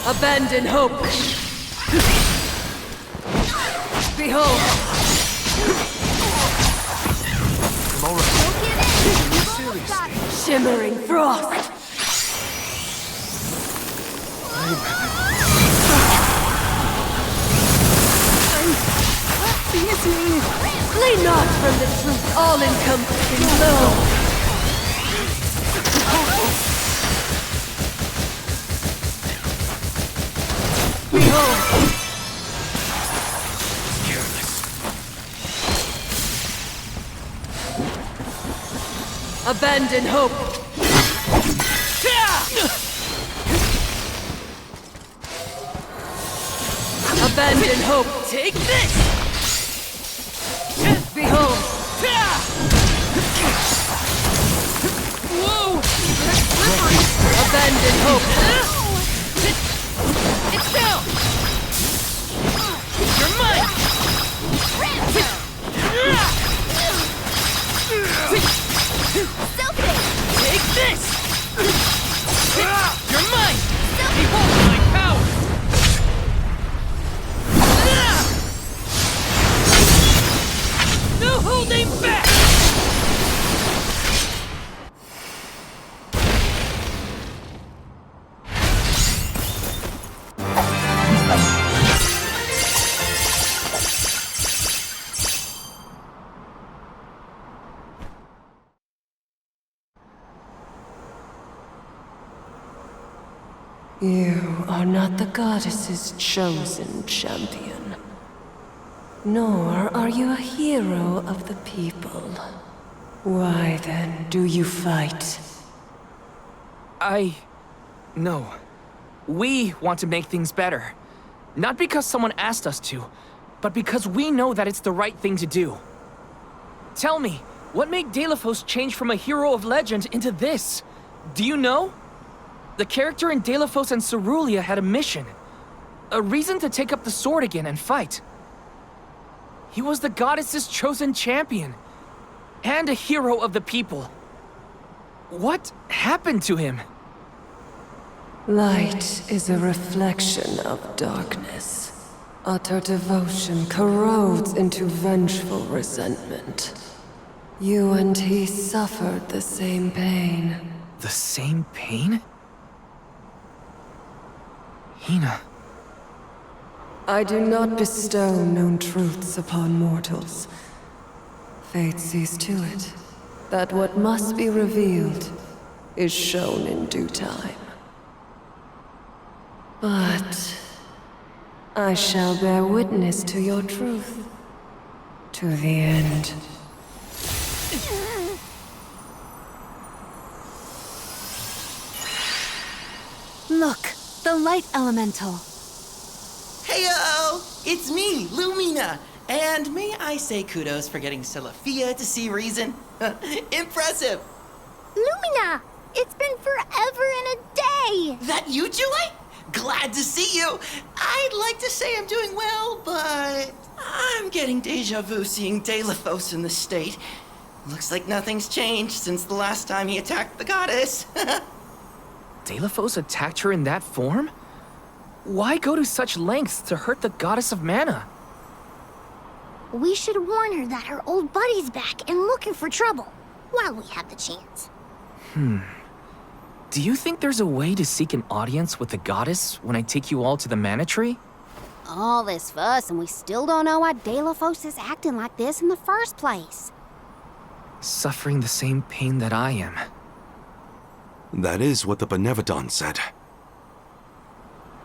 Abandon hope! Behold! I'm alright. Shimmering frost! Flee not from the truth, all-encompassing blow! Behold! Abandon hope! Abandon hope! Take this! Behold! Whoa! That's slippery! Abandon hope! It's down! You're mine! Take this! You're mine! Behold my power! No holding back! You are not the goddess's chosen champion. Nor are you a hero of the people. Why then do you fight? No. We want to make things better. Not because someone asked us to, but because we know that it's the right thing to do. Tell me, what made Delafos change from a hero of legend into this? Do you know? The character in Delafos and Cerulia had a mission. A reason to take up the sword again and fight. He was the goddess's chosen champion. And a hero of the people. What happened to him? Light is a reflection of darkness. Utter devotion corrodes into vengeful resentment. You and he suffered the same pain. The same pain? Hina. I do not bestow known truths upon mortals. Fate sees to it that what must be revealed is shown in due time. But I shall bear witness to your truth to the end. Look, the light elemental. Heyo! It's me, Lumina! And may I say kudos for getting Celafia to see reason? Impressive! Lumina! It's been forever and a day! That you, Julie? Glad to see you! I'd like to say I'm doing well, but I'm getting deja vu seeing Delafos in this state. Looks like nothing's changed since the last time he attacked the goddess. Delafos attacked her in that form? Why go to such lengths to hurt the goddess of mana? We should warn her that her old buddy's back and looking for trouble, while we have the chance. Do you think there's a way to seek an audience with the goddess when I take you all to the Mana Tree? All this fuss, and we still don't know why Delafos is acting like this in the first place. Suffering the same pain that I am. That is what the Benevodon said.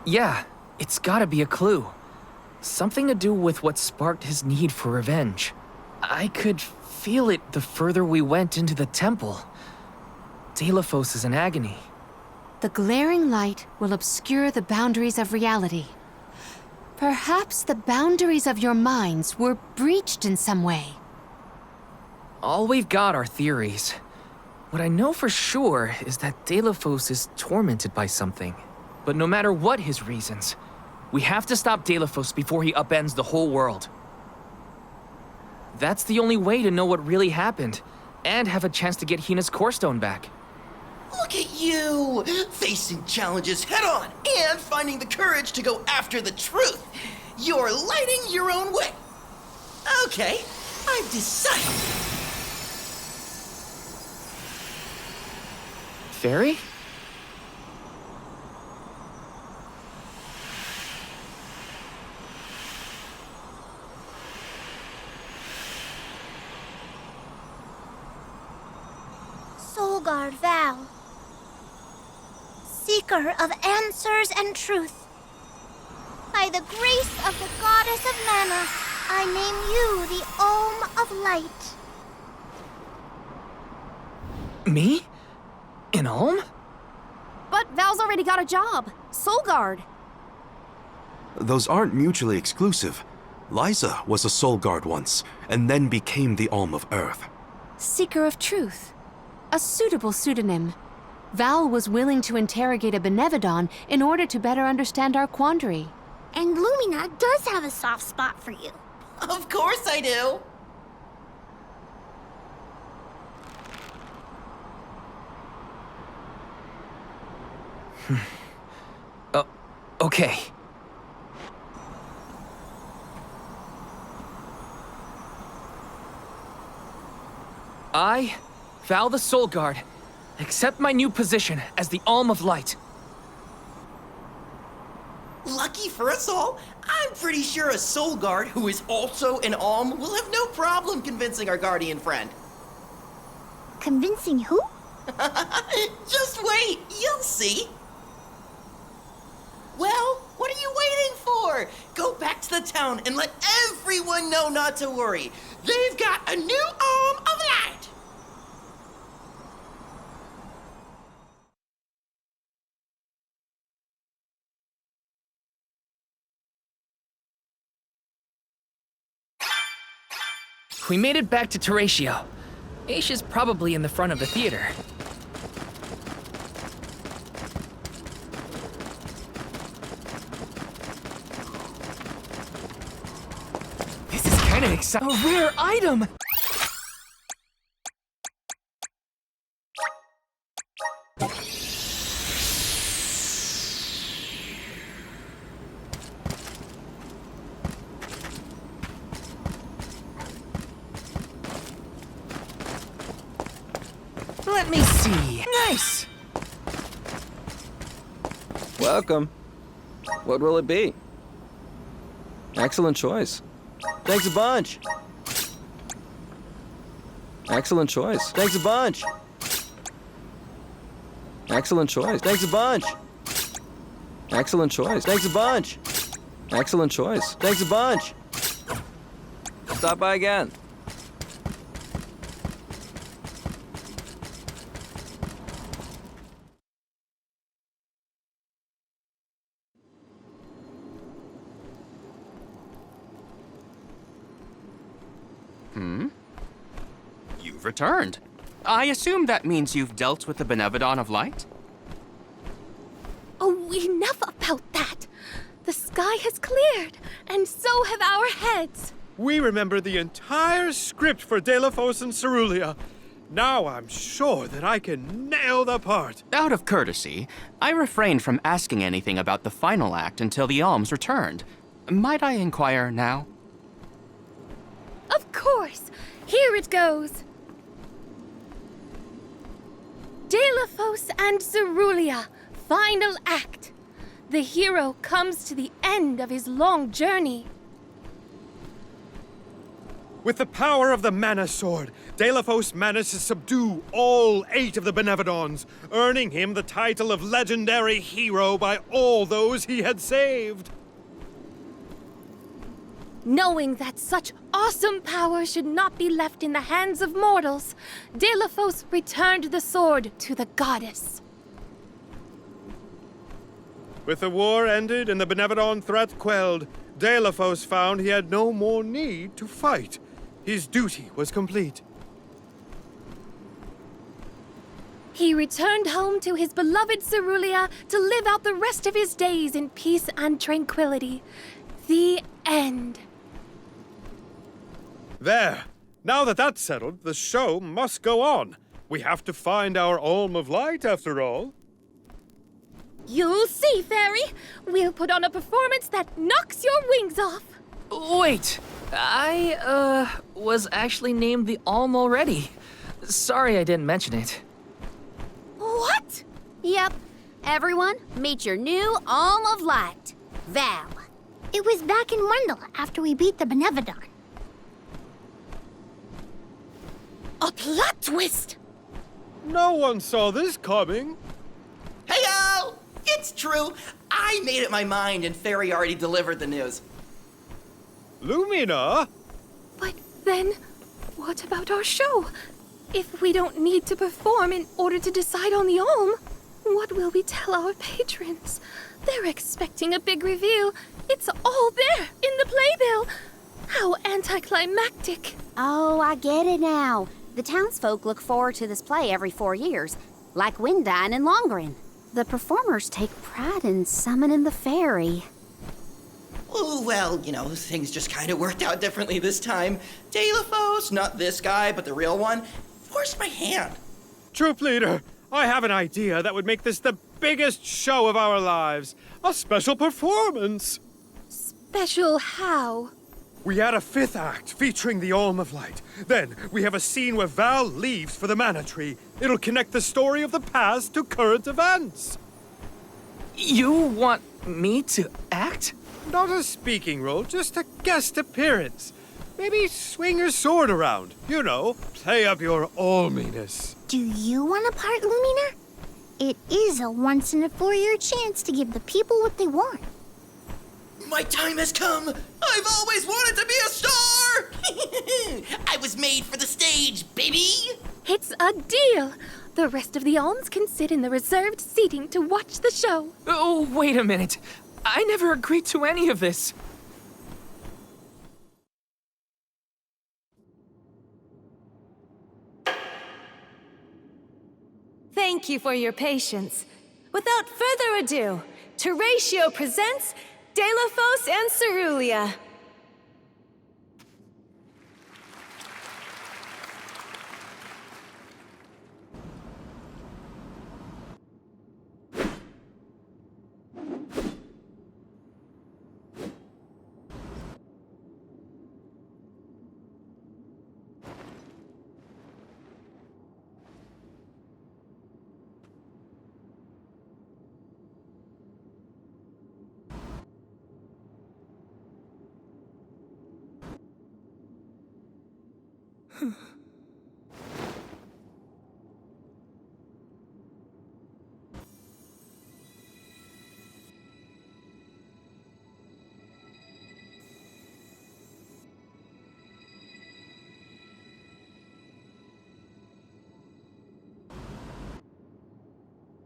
Yeah, it's gotta be a clue. Something to do with what sparked his need for revenge. I could feel it the further we went into the temple. Delafos is in agony. The glaring light will obscure the boundaries of reality. Perhaps the boundaries of your minds were breached in some way. All we've got are theories. What I know for sure is that Delafos is tormented by something. But no matter what his reasons, we have to stop Delafos before he upends the whole world. That's the only way to know what really happened, and have a chance to get Hina's Core Stone back. Look at you! Facing challenges head on and finding the courage to go after the truth. You're lighting your own way. Okay, I've decided. Fairy? Solgard Val, seeker of answers and truth. By the grace of the goddess of mana, I name you the Olm of Light. Me? In Ulm? But Val's already got a job. Solgard. Those aren't mutually exclusive. Liza was a Soul Guard once, and then became the Alm of Earth. Seeker of Truth. A suitable pseudonym. Val was willing to interrogate a Benevodon in order to better understand our quandary. And Lumina does have a soft spot for you. Of course I do. Okay. I, Val the Soul Guard, accept my new position as the Alm of Light. Lucky for us all, I'm pretty sure a Soul Guard who is also an Alm will have no problem convincing our guardian friend. Convincing who? Just wait, you'll see. Well, what are you waiting for? Go back to the town and let everyone know not to worry. They've got a new Alm of Light. We made it back to Teratio. Aisha's probably in the front of the theater. This is kind of exciting. A rare item! Let me see. Nice! Welcome. What will it be? Excellent choice. Thanks a bunch. Excellent choice. Thanks a bunch. Excellent choice. Thanks a bunch. Excellent choice. Thanks a bunch. Excellent choice. Thanks a bunch. Stop by again. You've returned. I assume that means you've dealt with the Benevodon of Light? Oh, enough about that! The sky has cleared, and so have our heads. We remember the entire script for Delafos and Cerulia. Now I'm sure that I can nail the part. Out of courtesy, I refrained from asking anything about the final act until the alms returned. Might I inquire now? Of course! Here it goes! Delafos and Cerulia, final act. The hero comes to the end of his long journey. With the power of the Mana Sword, Delafos managed to subdue all 8 of the Benevodons, earning him the title of legendary hero by all those he had saved. Knowing that such awesome power should not be left in the hands of mortals, Delafos returned the sword to the goddess. With the war ended and the Benevodon threat quelled, Delafos found he had no more need to fight. His duty was complete. He returned home to his beloved Cerulia to live out the rest of his days in peace and tranquility. The end. There. Now that that's settled, the show must go on. We have to find our Alm of Light, after all. You'll see, Fairy. We'll put on a performance that knocks your wings off. Wait, I, was actually named the Alm already. Sorry I didn't mention it. What? Yep. Everyone, meet your new Alm of Light, Val. It was back in Wendell after we beat the Benevodon. A plot twist! No one saw this coming. Heyo! It's true. I made up my mind and Fairy already delivered the news. Lumina? But then, what about our show? If we don't need to perform in order to decide on the Alm, what will we tell our patrons? They're expecting a big reveal. It's all there in the playbill. How anticlimactic. Oh, I get it now. The townsfolk look forward to this play every 4 years, like Windine and Longren. The performers take pride in summoning the fairy. Oh, well, things just kind of worked out differently this time. Delafos, not this guy, but the real one, forced my hand. Troop leader, I have an idea that would make this the biggest show of our lives. A special performance. Special how? We add a 5th act featuring the Alm of Light. Then we have a scene where Val leaves for the Mana Tree. It'll connect the story of the past to current events. You want me to act? Not a speaking role, just a guest appearance. Maybe swing your sword around. Play up your alminess. Do you want a part, Lumina? It is a once-in-a-4-year chance to give the people what they want. My time has come! I've always wanted to be a star! I was made for the stage, baby! It's a deal! The rest of the alms can sit in the reserved seating to watch the show. Oh, wait a minute. I never agreed to any of this. Thank you for your patience. Without further ado, Teratio presents Delafos and Cerulia.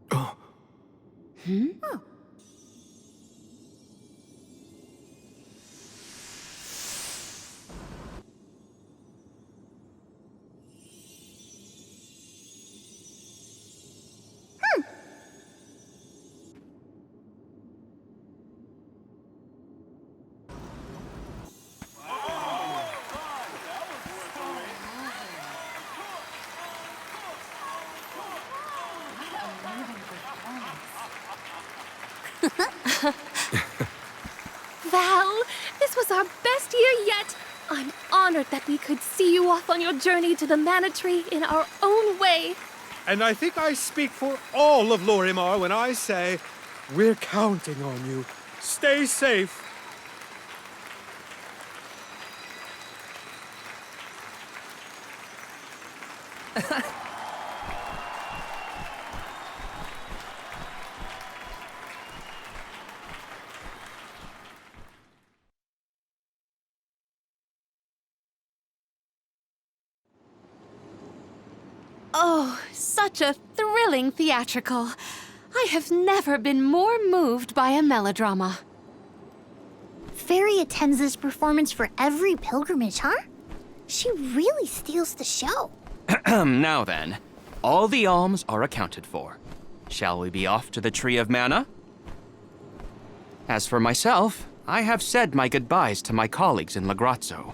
Oh. Val, this was our best year yet. I'm honored that we could see you off on your journey to the Mana Tree in our own way. And I think I speak for all of Lorimar when I say, we're counting on you. Stay safe. Oh, such a thrilling theatrical. I have never been more moved by a melodrama. Fairy attends this performance for every pilgrimage, huh? She really steals the show. Now then, all the alms are accounted for. Shall we be off to the Tree of Mana? As for myself, I have said my goodbyes to my colleagues in Lagrazzo.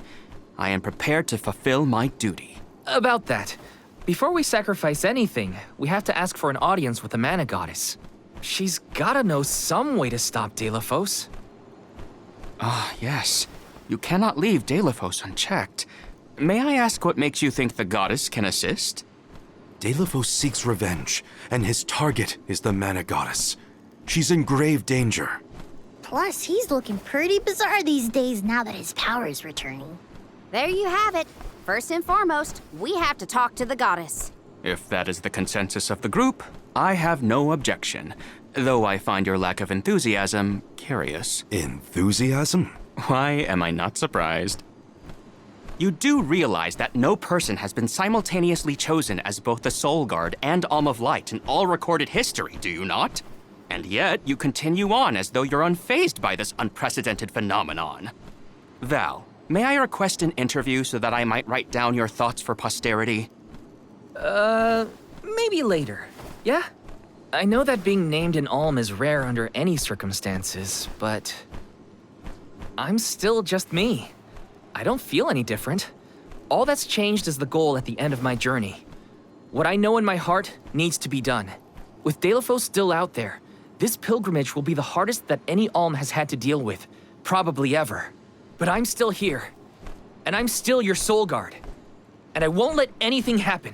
I am prepared to fulfill my duty. About that, before we sacrifice anything, we have to ask for an audience with the Mana Goddess. She's gotta know some way to stop Delafos. Ah, yes. You cannot leave Delafos unchecked. May I ask what makes you think the goddess can assist? Delafos seeks revenge, and his target is the Mana Goddess. She's in grave danger. Plus, he's looking pretty bizarre these days now that his power is returning. There you have it. First and foremost, we have to talk to the goddess. If that is the consensus of the group, I have no objection. Though I find your lack of enthusiasm curious. Enthusiasm? Why am I not surprised? You do realize that no person has been simultaneously chosen as both the Soul Guard and Alm of Light in all recorded history, do you not? And yet, you continue on as though you're unfazed by this unprecedented phenomenon. Val, may I request an interview so that I might write down your thoughts for posterity? Maybe later. Yeah? I know that being named an Alm is rare under any circumstances, but I'm still just me. I don't feel any different. All that's changed is the goal at the end of my journey. What I know in my heart needs to be done. With Delafos still out there, this pilgrimage will be the hardest that any Alm has had to deal with, probably ever. But I'm still here, and I'm still your Soul Guard. And I won't let anything happen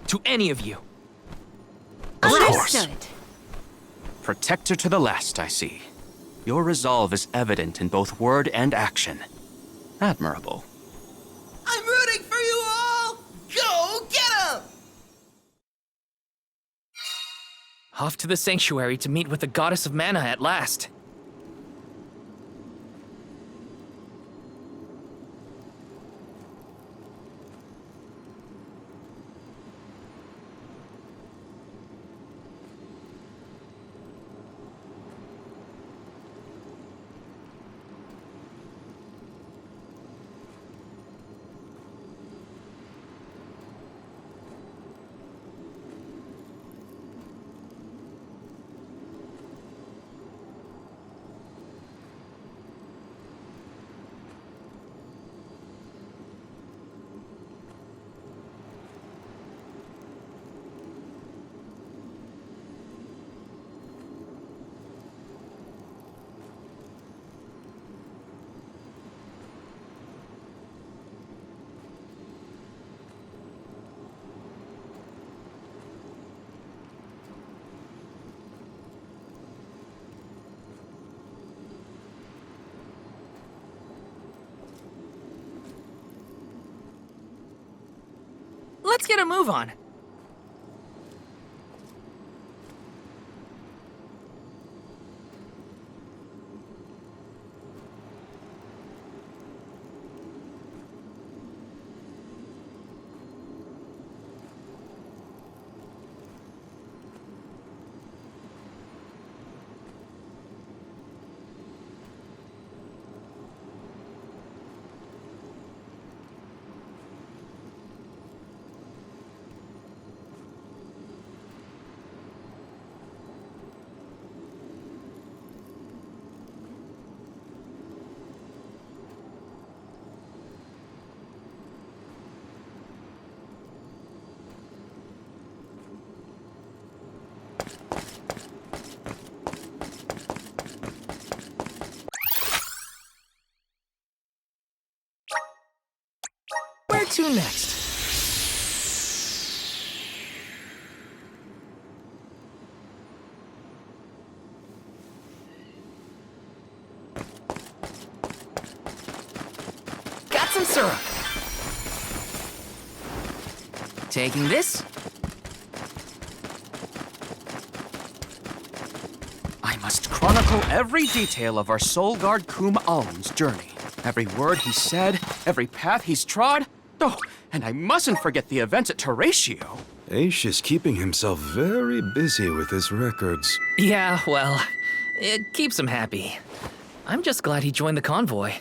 to any of you. Of Understood. course. Protector to the last, I see. Your resolve is evident in both word and action. Admirable. I'm rooting for you all! Go get 'em! Off to the sanctuary to meet with the Goddess of Mana at last. let's get a move on. Where to next? Got some syrup. Taking this. I must chronicle every detail of our Soul Guard Kum Alm's journey. Every word he said, every path he's trod. Oh, and I mustn't forget the events at Teratio. Aish is keeping himself very busy with his records. Yeah, well, it keeps him happy. I'm just glad he joined the convoy.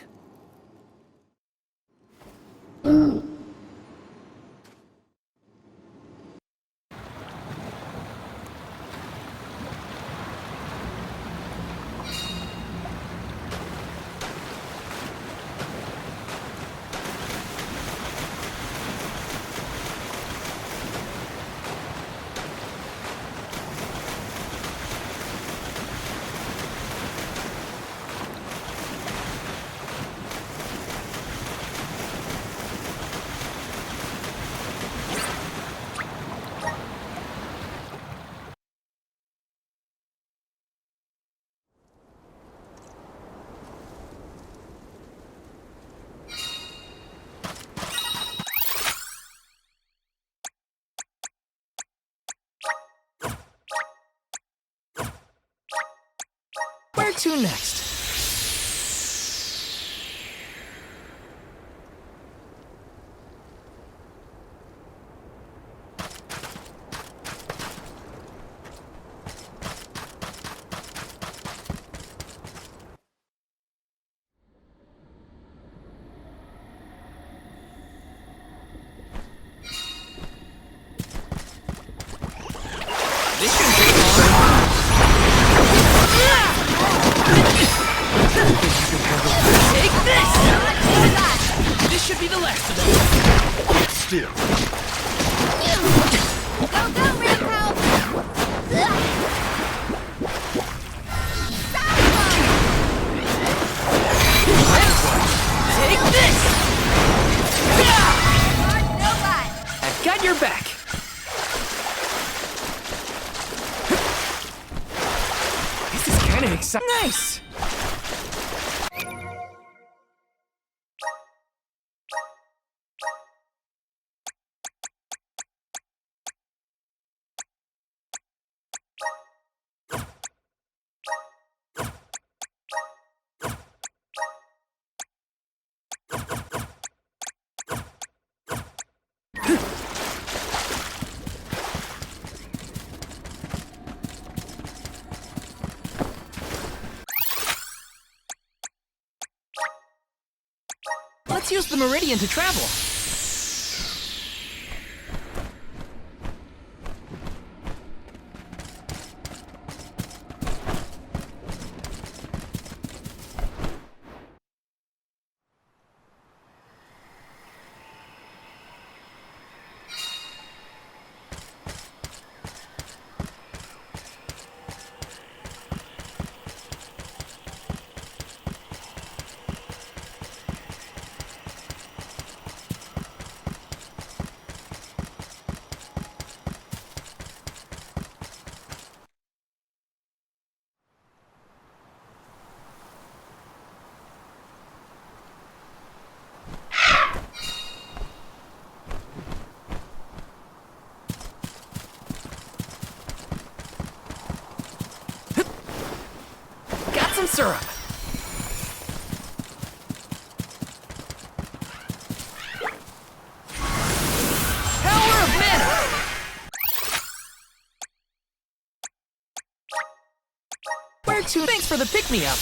Where to next? This shouldn't take long. Take this! This should be the last of them. Still. Go, go, Rainbow! Take this! I've got your back. This is kind of exciting. Nice! Let's use the Meridian to travel. syrup. Power of mana! Where to? Thanks for the pick-me-up.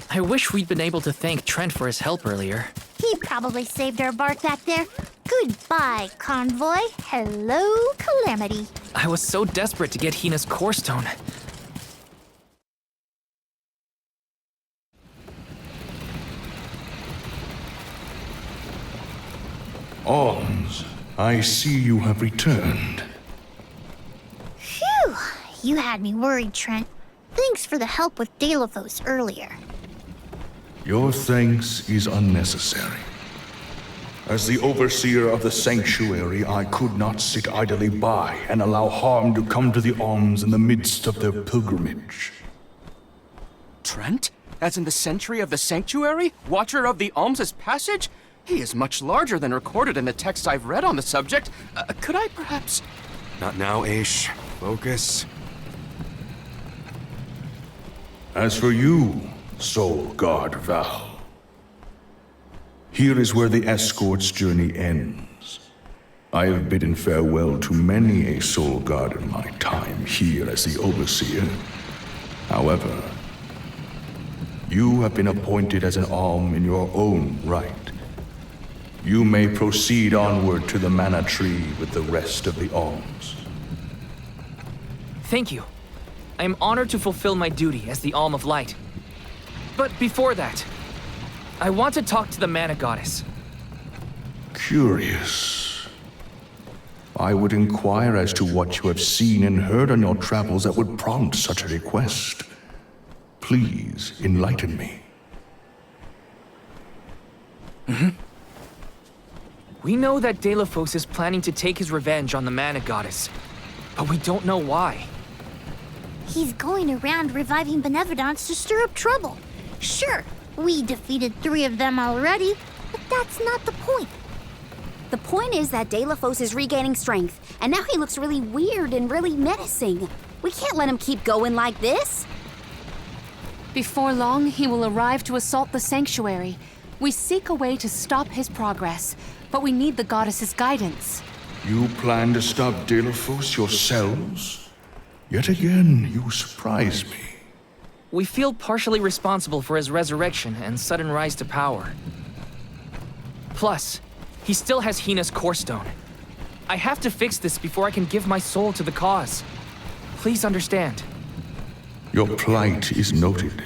I wish we'd been able to thank Trent for his help earlier. He probably saved our bark back there. Goodbye, Convoy. Hello, Calamity. I was so desperate to get Hina's core stone. Alms, I see you have returned. Phew! You had me worried, Trent. Thanks for the help with Deilophos earlier. Your thanks is unnecessary. As the overseer of the sanctuary, I could not sit idly by and allow harm to come to the Alms in the midst of their pilgrimage. Trent? As in the sentry of the sanctuary? Watcher of the Alms' passage? He is much larger than recorded in the texts I've read on the subject. Could I perhaps... Not now, Aish. Focus. As for you, Soul Guard Val, here is where the escort's journey ends. I have bidden farewell to many a Soul Guard in my time here as the Overseer. However, you have been appointed as an Alm in your own right. You may proceed onward to the Mana Tree with the rest of the Alms. Thank you. I am honored to fulfill my duty as the Alm of Light. But before that, I want to talk to the Mana Goddess. Curious. I would inquire as to what you have seen and heard on your travels that would prompt such a request. Please enlighten me. We know that Deilophos is planning to take his revenge on the Mana Goddess, but we don't know why. He's going around reviving Benevodons to stir up trouble. Sure, we defeated 3 of them already, but that's not the point. The point is that Deilophos is regaining strength, and now he looks really weird and really menacing. We can't let him keep going like this. Before long, he will arrive to assault the sanctuary. We seek a way to stop his progress, but we need the goddess's guidance. You plan to stop Deilophos yourselves? Yet again, you surprise me. We feel partially responsible for his resurrection and sudden rise to power. Plus, he still has Hina's core stone. I have to fix this before I can give my soul to the cause. Please understand. Your plight is noted.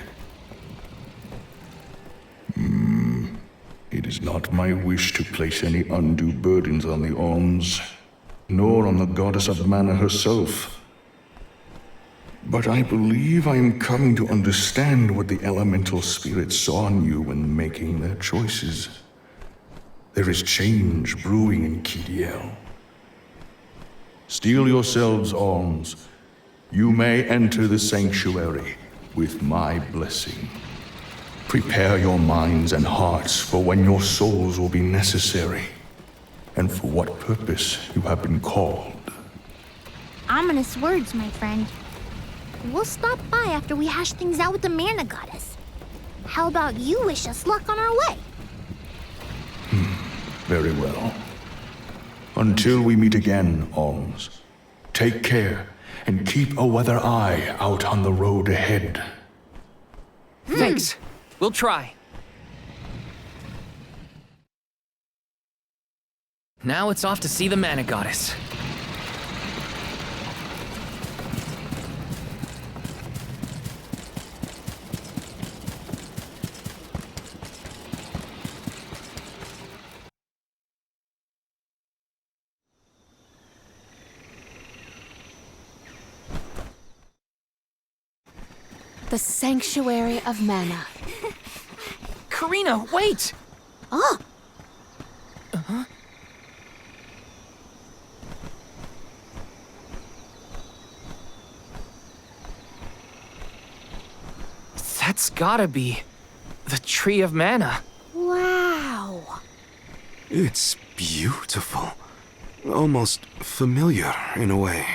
It is not my wish to place any undue burdens on the Alms, nor on the goddess of mana herself. But I believe I am coming to understand what the elemental spirits saw in you when making their choices. There is change brewing in Kidiel. Steel yourselves, Alms. You may enter the sanctuary with my blessing. Prepare your minds and hearts for when your souls will be necessary, and for what purpose you have been called. Ominous words, my friend. We'll stop by after we hash things out with the Mana Goddess. How about you wish us luck on our way? Very well. Until we meet again, Alms, take care and keep a weather eye out on the road ahead. Thanks. We'll try. Now it's off to see the Mana Goddess. The Sanctuary of Mana. Karina, wait! Oh, That's gotta be the Tree of Mana. Wow. It's beautiful. Almost familiar in a way.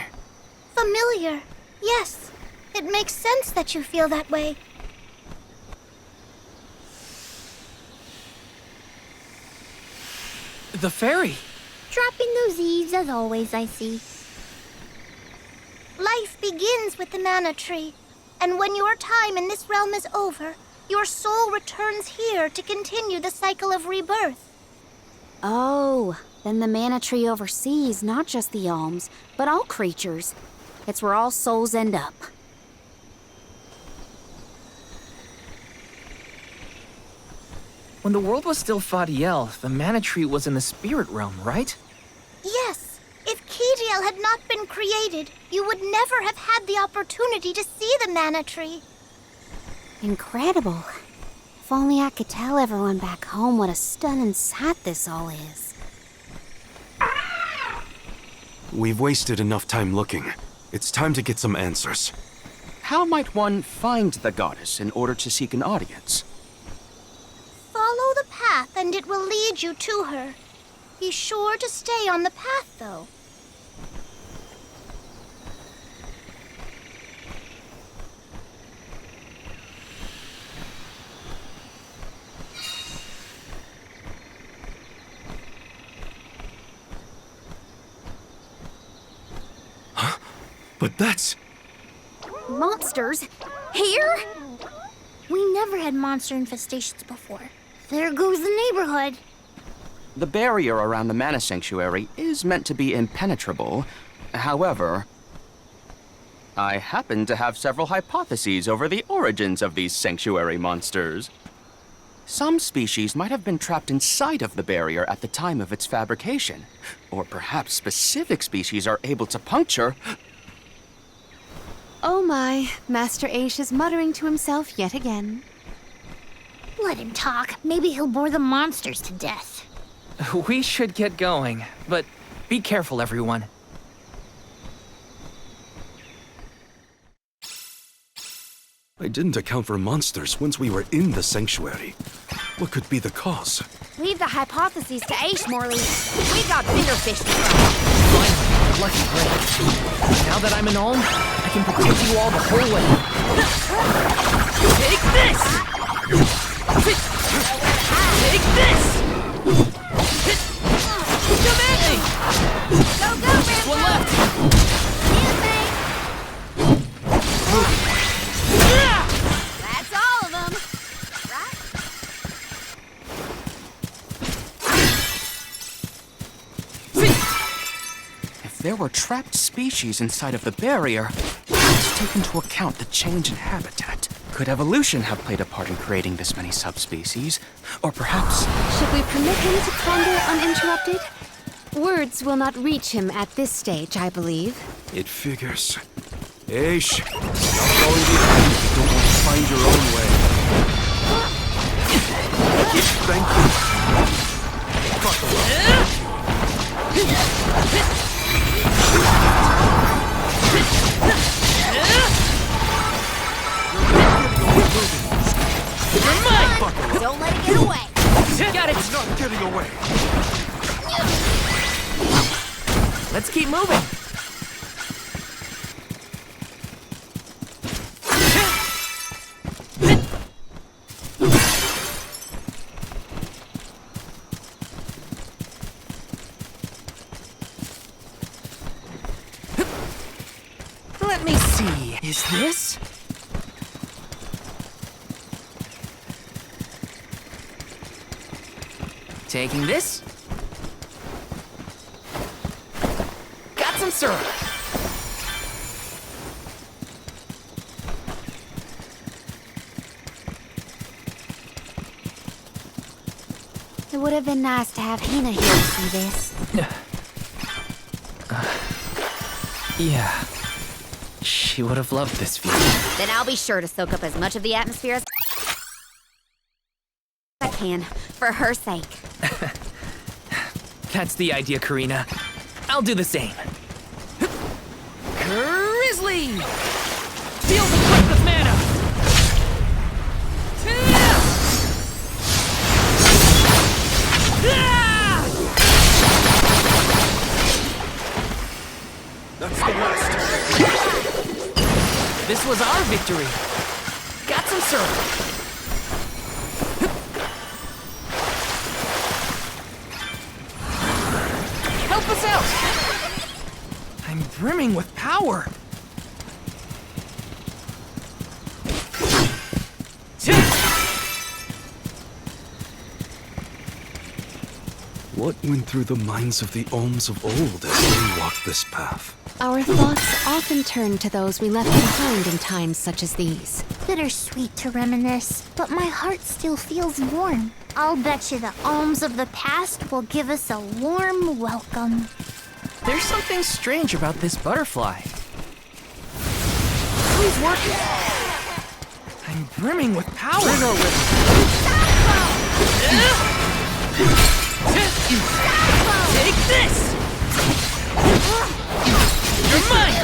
Familiar. Yes. It makes sense that you feel that way. The fairy. Dropping those eaves as always, I see. Life begins with the mana tree, and when your time in this realm is over, your soul returns here to continue the cycle of rebirth. Oh, then the mana tree oversees not just the Alms, but all creatures. It's where all souls end up. When the world was still Fadiel, the mana tree was in the spirit realm, right? Yes. If Kiriel had not been created, you would never have had the opportunity to see the mana tree. Incredible. If only I could tell everyone back home what a stunning sight this all is. We've wasted enough time looking. It's time to get some answers. How might one find the goddess in order to seek an audience? Follow the path and it will lead you to her. Be sure to stay on the path, though. But that's... Monsters? Here? We never had monster infestations before. There goes the neighborhood. The barrier around the Mana Sanctuary is meant to be impenetrable. However, I happen to have several hypotheses over the origins of these sanctuary monsters. Some species might have been trapped inside of the barrier at the time of its fabrication. Or perhaps specific species are able to puncture... Oh my, Master Aish is muttering to himself yet again. Let him talk. Maybe he'll bore the monsters to death. We should get going, but be careful, everyone. I didn't account for monsters once we were in the sanctuary. What could be the cause? Leave the hypotheses to Aish, Morley. We got bigger fish to fry. Finally, lucky break. Now that I'm an Alm, I can protect you all the whole way. Take this! Take this! Come at me! Go, go, Just one left! That's all of them, right? If there were trapped species inside of the barrier, let's take into account the change in habitat. Could evolution have played a part in creating this many subspecies? Or perhaps... Should we permit him to ponder uninterrupted? Words will not reach him at this stage, I believe. It figures. Aish, stop falling behind if you don't want to find your own way. Thank you. Buckle You're mine! Don't let it get away. Got it! It's not getting away. Let's keep moving. Let me see. Is this? Taking this. Got some syrup. It would have been nice to have Hina here to see this. Yeah. She would have loved this view. Then I'll be sure to soak up as much of the atmosphere as I can, for her sake. That's the idea, Karina. I'll do the same. Grizzly! Feel the grip of mana! This was our victory. Got some syrup. Help us out! I'm brimming with power. What went through the minds of the Olms of old as they walked this path? Our thoughts often turn to those we left behind in times such as these. Bittersweet to reminisce, but my heart still feels warm. I'll bet you the Olms of the past will give us a warm welcome. There's something strange about this butterfly. Who's working? I'm brimming with power. Bring her with Take this! You're mine!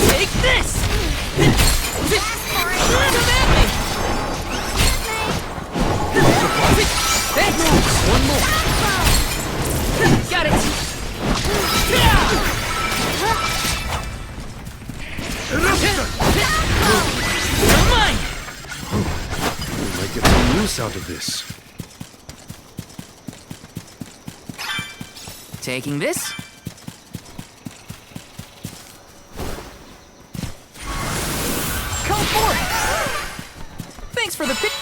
Take this! Come at me! Thanks! One more! Got it! You're mine! We might get some use out of this. Taking this? Come for it! Thanks for the pick.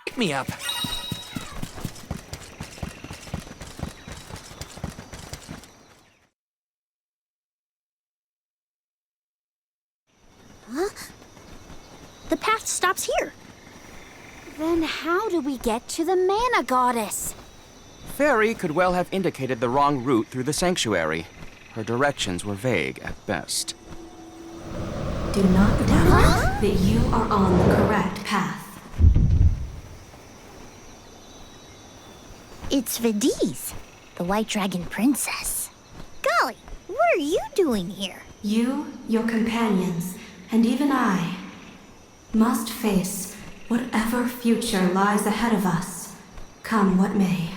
Pick me up. Huh? The path stops here. Then how do we get to the Mana Goddess? Fairy could well have indicated the wrong route through the sanctuary. Her directions were vague at best. Do not doubt that you are on the correct path. It's Vidiz, the White Dragon Princess. Golly, what are you doing here? You, your companions, and even I must face whatever future lies ahead of us, come what may.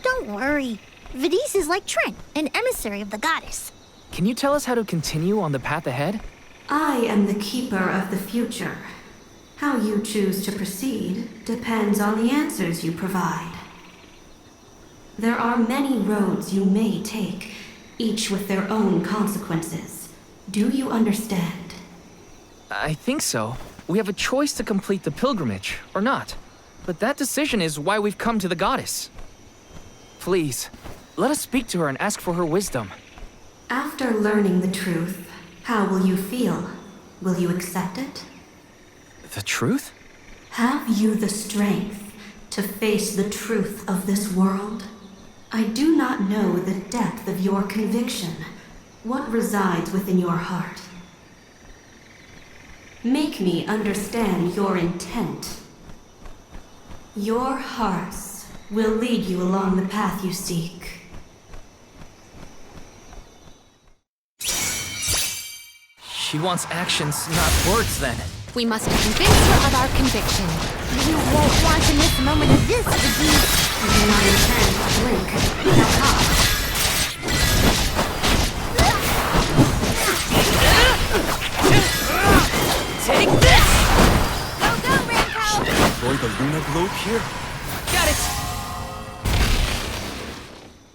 Don't worry. Vidiz is like Trent, an emissary of the goddess. Can you tell us how to continue on the path ahead? I am the keeper of the future. How you choose to proceed depends on the answers you provide. There are many roads you may take, each with their own consequences. Do you understand? I think so. We have a choice to complete the pilgrimage, or not. But that decision is why we've come to the goddess. Please, let us speak to her and ask for her wisdom. After learning the truth, how will you feel? Will you accept it? The truth? Have you the strength to face the truth of this world? I do not know the depth of your conviction, what resides within your heart. Make me understand your intent. Your hearts will lead you along the path you seek. She wants actions, not words, then. We must convince her of our conviction. You won't want to miss a moment of this, Vidiz. I do not intend to blink. Now come. Take this! Go, go, Ramco! Deploy the Luna Globe here? Got it!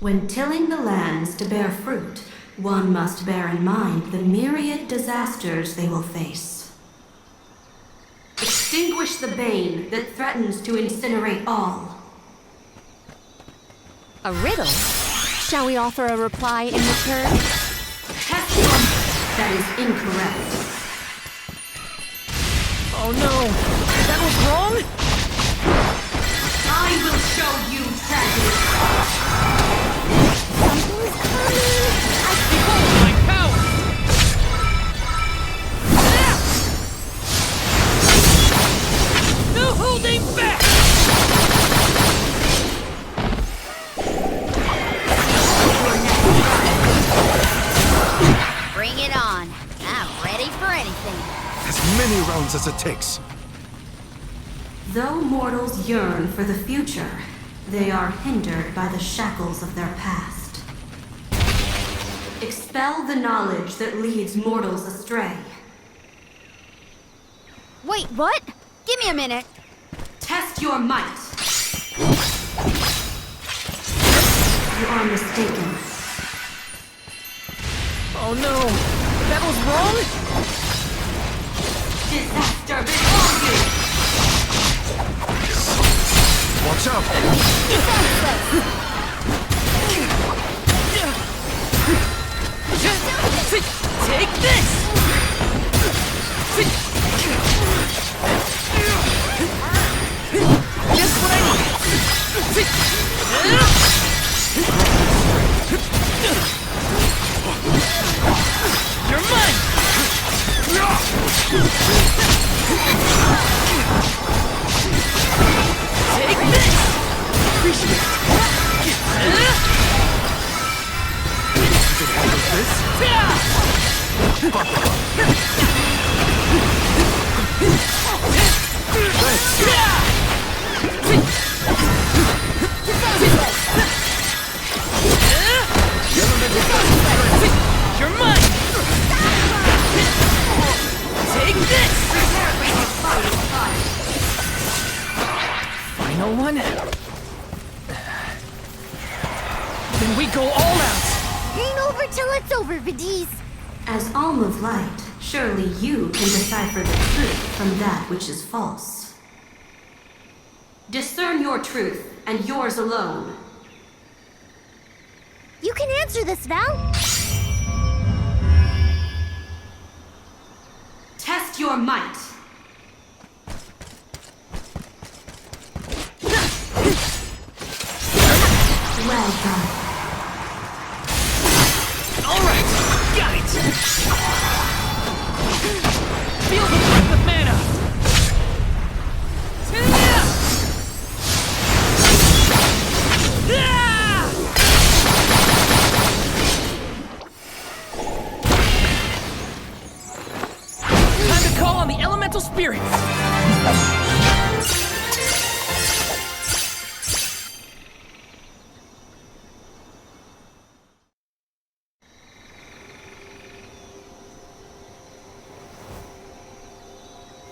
When tilling the lands to bear fruit, one must bear in mind the myriad disasters they will face. Extinguish the bane that threatens to incinerate all. A riddle? Shall we offer a reply in return? That is incorrect. Oh no! That was wrong? I will show you tragedy. Something's coming! I Behold my power! No holding back! Bring it on. I'm ready ready for anything. As many rounds as it takes. Though mortals yearn for the future, they are hindered by the shackles of their past. Expel the knowledge that leads mortals astray. Wait, what? Give me a minute. Test your might. You are mistaken. Oh no! That was wrong? Disaster before you! Watch out! Take this! Just what I need! You're mine! Take this! Appreciate it! You can handle this? You're mine! Take this! Final one? Then we go all out! Ain't over till it's over, Vidiz. As Alm of Light, surely you can decipher the truth from that which is false. Discern your truth, and yours alone. You can answer this, Val. Test your might. Well done. All right, got it. Feel the breath of mana. Time to call on the elemental spirits.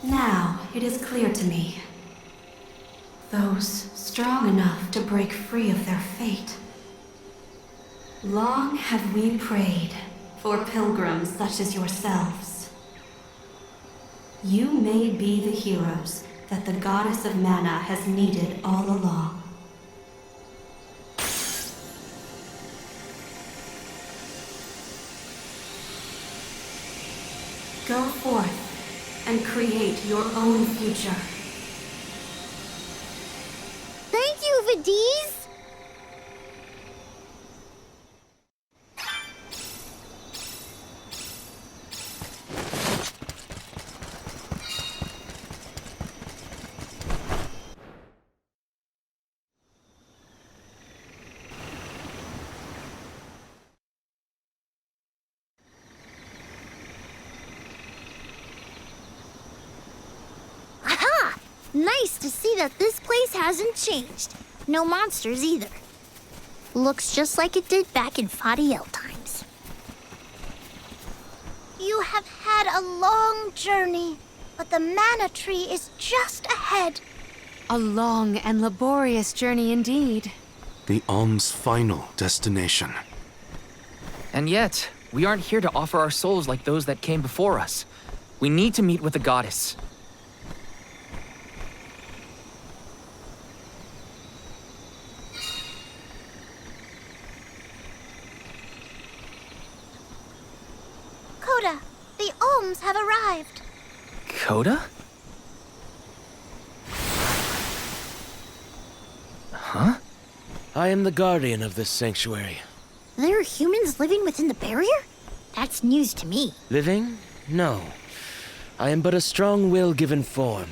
Now it is clear to me. Those strong enough to break free of their fate. Long have we prayed for pilgrims such as yourselves. You may be the heroes that the goddess of mana has needed all along. Go forth and create your own future. Thank you, Vidiz. Nice to see that this place hasn't changed. No monsters either. Looks just like it did back in Fadiel times. You have had a long journey, but the mana tree is just ahead. A long and laborious journey indeed. The Alm's final destination. And yet, we aren't here to offer our souls like those that came before us. We need to meet with the goddess. Coda, the Alms have arrived. Coda? Huh? I am the guardian of this sanctuary. There are humans living within the barrier? That's news to me. Living? No. I am but a strong will given form.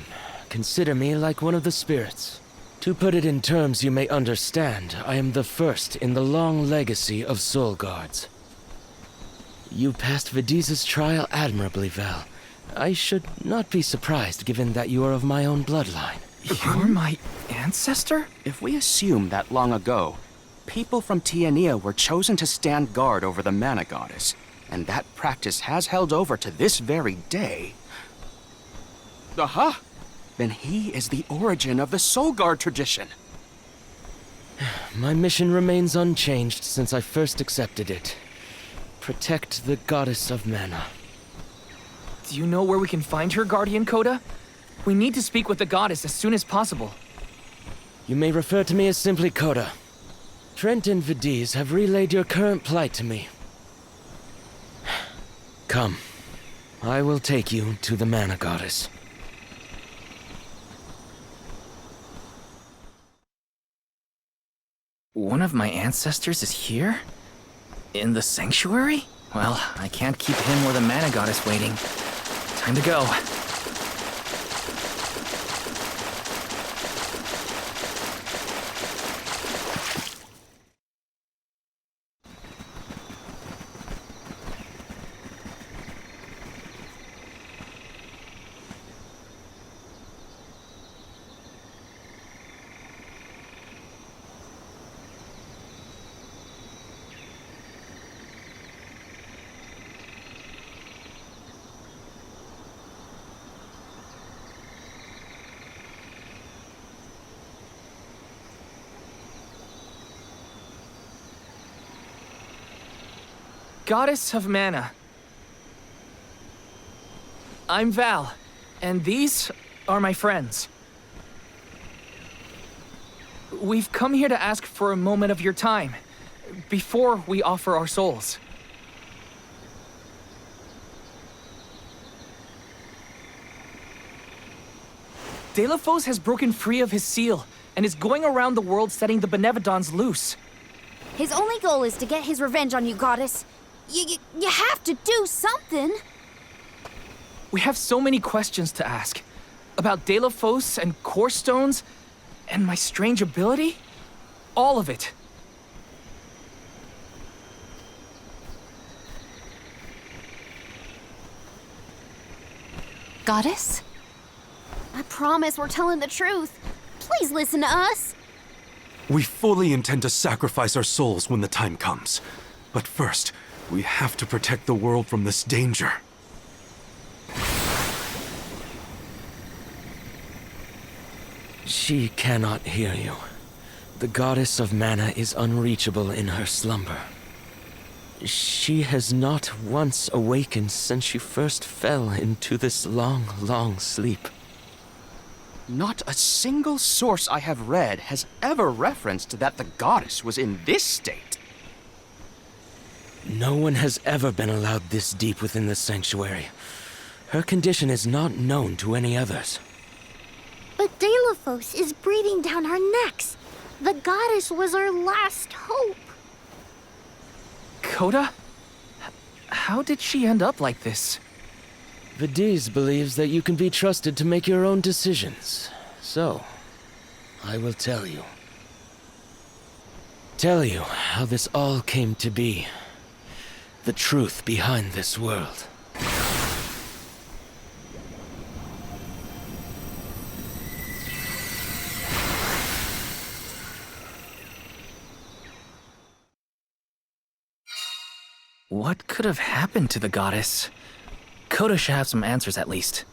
Consider me like one of the spirits. To put it in terms you may understand, I am the first in the long legacy of soul guards. You passed Vidiz's trial admirably, Val. I should not be surprised given that you are of my own bloodline. You're my ancestor? If we assume that long ago, people from Tiania were chosen to stand guard over the Mana Goddess, and that practice has held over to this very day. Aha! Then he is the origin of the Soul Guard tradition. My mission remains unchanged since I first accepted it. Protect the Goddess of Mana. Do you know where we can find her, Guardian Coda? We need to speak with the goddess as soon as possible. You may refer to me as simply Coda. Trent and Vidiz have relayed your current plight to me. Come. I will take you to the Mana Goddess. One of my ancestors is here? In the sanctuary? Well, I can't keep him or the Mana Goddess waiting. Time to go. Goddess of Mana. I'm Val, and these are my friends. We've come here to ask for a moment of your time, before we offer our souls. Delafos has broken free of his seal, and is going around the world setting the Benevodons loose. His only goal is to get his revenge on you, Goddess. You have to do something. We have so many questions to ask. About Delafos and Core Stones, and my strange ability. All of it. Goddess? I promise we're telling the truth. Please listen to us. We fully intend to sacrifice our souls when the time comes. But first, we have to protect the world from this danger. She cannot hear you. The Goddess of Mana is unreachable in her slumber. She has not once awakened since she first fell into this long, long sleep. Not a single source I have read has ever referenced that the goddess was in this state. No one has ever been allowed this deep within the sanctuary. Her condition is not known to any others. But Delafos is breathing down our necks. The goddess was our last hope. Coda? How did she end up like this? Vidiz believes that you can be trusted to make your own decisions. So, I will tell you. Tell you how this all came to be. The truth behind this world. What could have happened to the goddess? Coda should have some answers at least.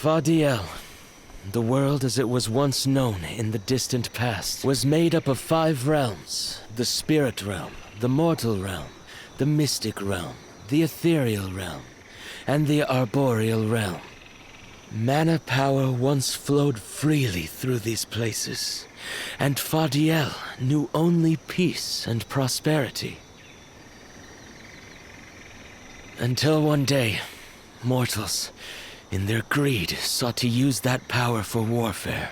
Fadiel, the world as it was once known in the distant past, was made up of 5 realms: the spirit realm, the mortal realm, the mystic realm, the ethereal realm, and the arboreal realm. Mana power once flowed freely through these places, and Fadiel knew only peace and prosperity. Until one day, mortals, in their greed, sought to use that power for warfare.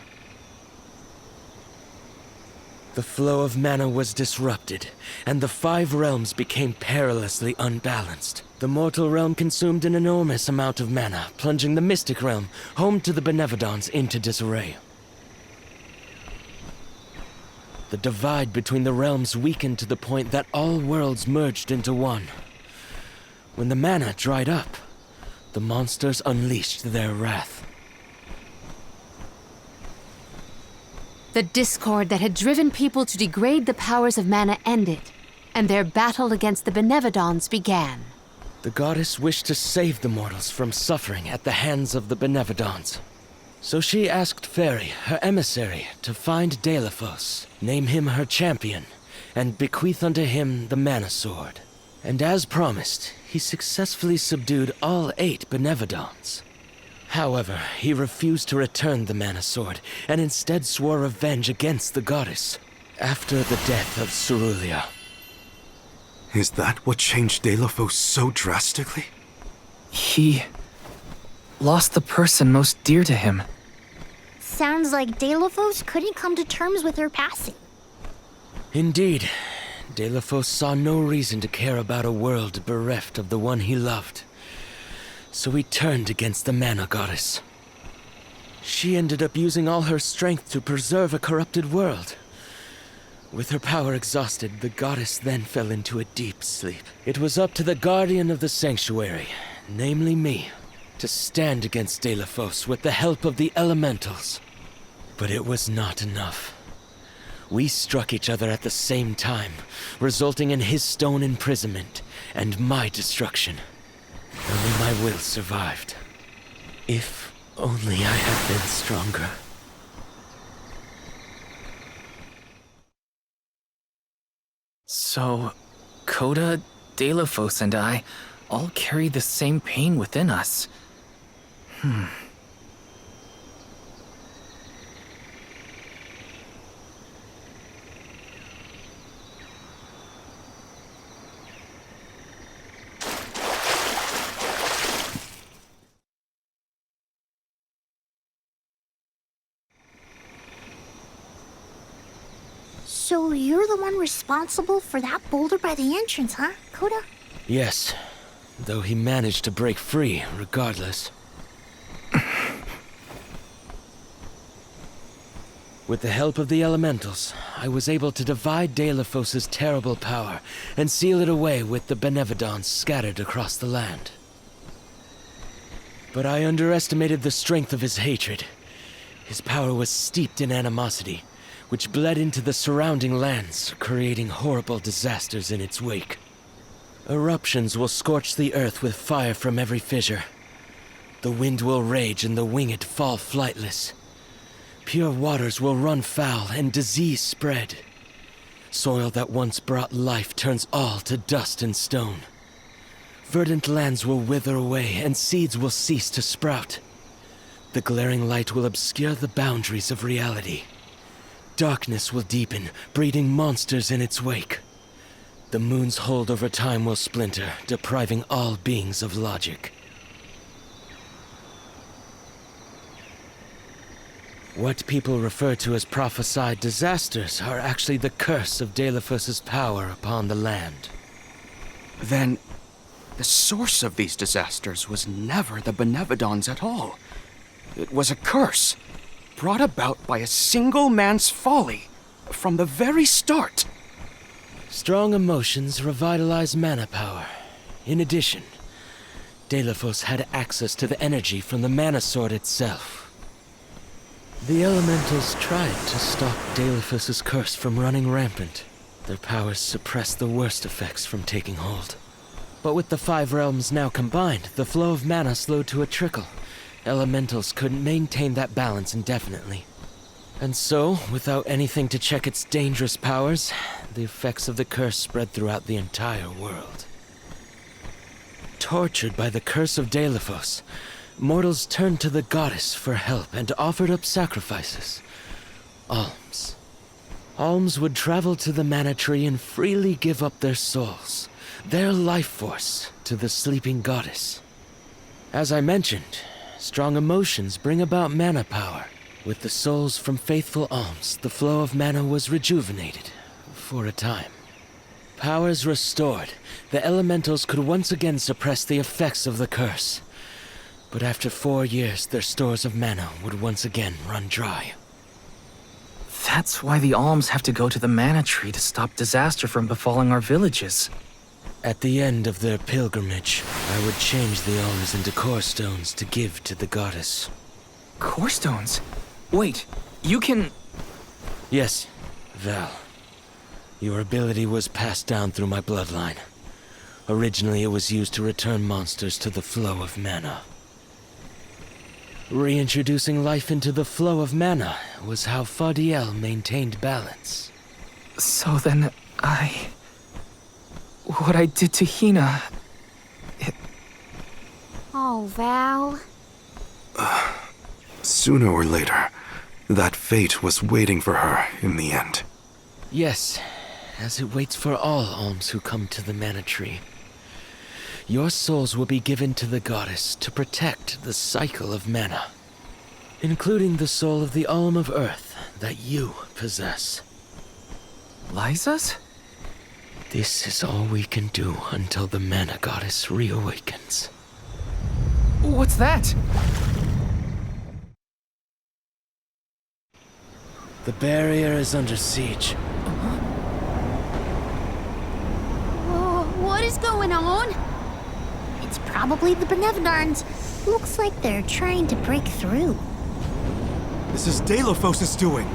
The flow of mana was disrupted, and the 5 realms became perilously unbalanced. The mortal realm consumed an enormous amount of mana, plunging the mystic realm, home to the Benevodons, into disarray. The divide between the realms weakened to the point that all worlds merged into one. When the mana dried up, the monsters unleashed their wrath. The discord that had driven people to degrade the powers of mana ended, and their battle against the Benevodons began. The goddess wished to save the mortals from suffering at the hands of the Benevodons. So she asked Fairy, her emissary, to find Deilophos, name him her champion, and bequeath unto him the Mana Sword. And as promised, he successfully subdued all 8 Benevodons. However, he refused to return the Mana Sword, and instead swore revenge against the goddess, after the death of Cerulia. Is that what changed Deilophos so drastically? He lost the person most dear to him. Sounds like Deilophos couldn't come to terms with her passing. Indeed, Deilophos saw no reason to care about a world bereft of the one he loved. So he turned against the Mana Goddess. She ended up using all her strength to preserve a corrupted world. With her power exhausted, the goddess then fell into a deep sleep. It was up to the guardian of the sanctuary, namely me, to stand against Deilophos with the help of the elementals. But it was not enough. We struck each other at the same time, resulting in his stone imprisonment and my destruction. Only my will survived. If only I had been stronger. So, Coda, Deilophos, and I all carry the same pain within us. So you're the one responsible for that boulder by the entrance, huh, Coda? Yes, though he managed to break free regardless. With the help of the elementals, I was able to divide Deilophos' terrible power and seal it away with the Benevodons scattered across the land. But I underestimated the strength of his hatred. His power was steeped in animosity, which bled into the surrounding lands, creating horrible disasters in its wake. Eruptions will scorch the earth with fire from every fissure. The wind will rage and the winged fall flightless. Pure waters will run foul and disease spread. Soil that once brought life turns all to dust and stone. Verdant lands will wither away and seeds will cease to sprout. The glaring light will obscure the boundaries of reality. Darkness will deepen, breeding monsters in its wake. The moon's hold over time will splinter, depriving all beings of logic. What people refer to as prophesied disasters are actually the curse of Deilophos' power upon the land. Then, the source of these disasters was never the Benevodons at all. It was a curse, brought about by a single man's folly, from the very start. Strong emotions revitalize mana power. In addition, Deilophos had access to the energy from the Mana Sword itself. The elementals tried to stop Deilophos' curse from running rampant. Their powers suppressed the worst effects from taking hold. But with the 5 realms now combined, the flow of mana slowed to a trickle. Elementals couldn't maintain that balance indefinitely. And so, without anything to check its dangerous powers, the effects of the curse spread throughout the entire world. Tortured by the curse of Deilophos, mortals turned to the goddess for help and offered up sacrifices. Alms. Alms would travel to the mana tree and freely give up their souls, their life force, to the sleeping goddess. As I mentioned, strong emotions bring about mana power. With the souls from faithful alms, the flow of mana was rejuvenated, for a time. Powers restored, the elementals could once again suppress the effects of the curse. But after 4 years, their stores of mana would once again run dry. That's why the alms have to go to the mana tree to stop disaster from befalling our villages. At the end of their pilgrimage, I would change the alms into core stones to give to the goddess. Core stones? Wait, you can... Yes, Val. Your ability was passed down through my bloodline. Originally, it was used to return monsters to the flow of mana. Reintroducing life into the flow of mana was how Fadiel maintained balance. So then, what I did to Hina... Oh, Val. Sooner or later, that fate was waiting for her in the end. Yes, as it waits for all alms who come to the mana tree. Your souls will be given to the goddess to protect the cycle of mana, including the soul of the Alm of Earth that you possess. Liza's? This is all we can do until the mana goddess reawakens. What's that? The barrier is under siege. Whoa, what is going on? It's probably the Benevodons. Looks like they're trying to break through. This is Delafos' doing.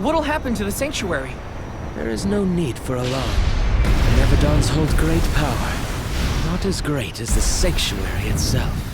What'll happen to the sanctuary? There is no need for alarm. Benevodons hold great power, not as great as the sanctuary itself.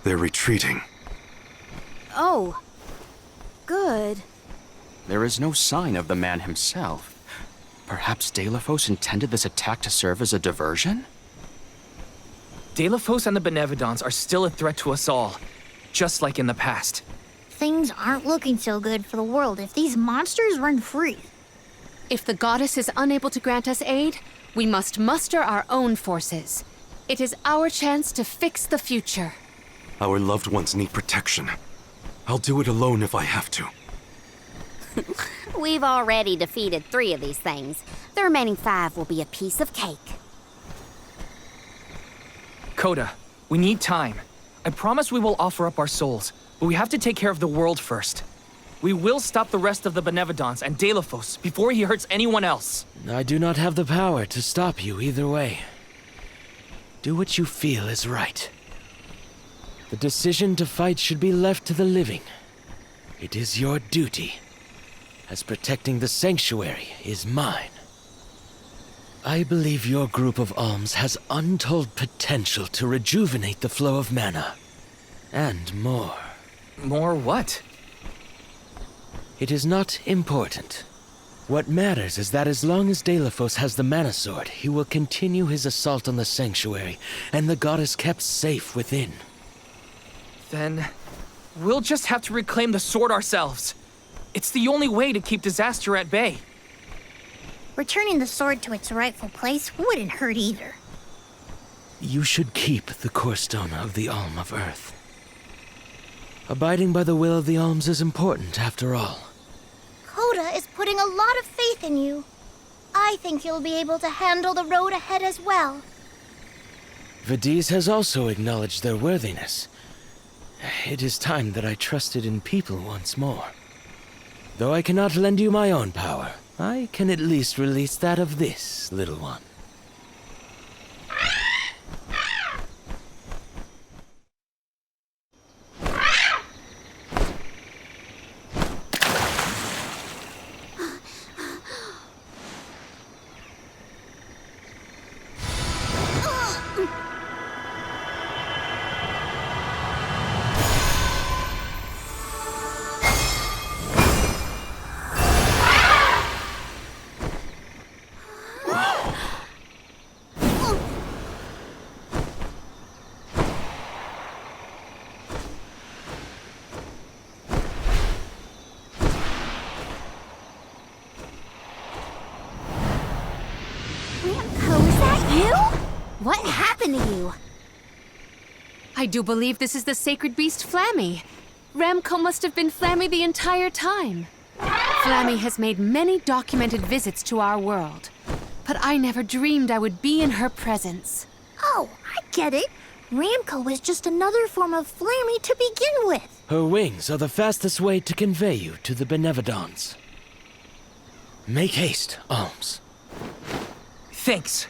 They're retreating. Oh. Good. There is no sign of the man himself. Perhaps Delafos intended this attack to serve as a diversion? Delafos and the Benevodons are still a threat to us all, just like in the past. Things aren't looking so good for the world if these monsters run free. If the goddess is unable to grant us aid, we must muster our own forces. It is our chance to fix the future. Our loved ones need protection. I'll do it alone if I have to. We've already defeated 3 of these things. The remaining 5 will be a piece of cake. Coda, we need time. I promise we will offer up our souls, but we have to take care of the world first. We will stop the rest of the Benevodons and Delafos before he hurts anyone else. I do not have the power to stop you either way. Do what you feel is right. The decision to fight should be left to the living. It is your duty, as protecting the sanctuary is mine. I believe your group of alms has untold potential to rejuvenate the flow of mana. And more. More what? It is not important. What matters is that as long as Delafos has the mana sword, he will continue his assault on the sanctuary, and the goddess kept safe within. Then, we'll just have to reclaim the sword ourselves. It's the only way to keep disaster at bay. Returning the sword to its rightful place wouldn't hurt either. You should keep the core stone of the Alm of Earth. Abiding by the will of the alms is important, after all. putting a lot of faith in you. I think you'll be able to handle the road ahead as well. Vadis has also acknowledged their worthiness. It is time that I trusted in people once more. Though I cannot lend you my own power, I can at least release that of this little one. What happened to you? I do believe this is the sacred beast Flammy. Ramco must have been Flammy the entire time. Flammy has made many documented visits to our world, but I never dreamed I would be in her presence. Oh, I get it. Ramco was just another form of Flammy to begin with. Her wings are the fastest way to convey you to the Benevodons. Make haste, Alms. Thanks.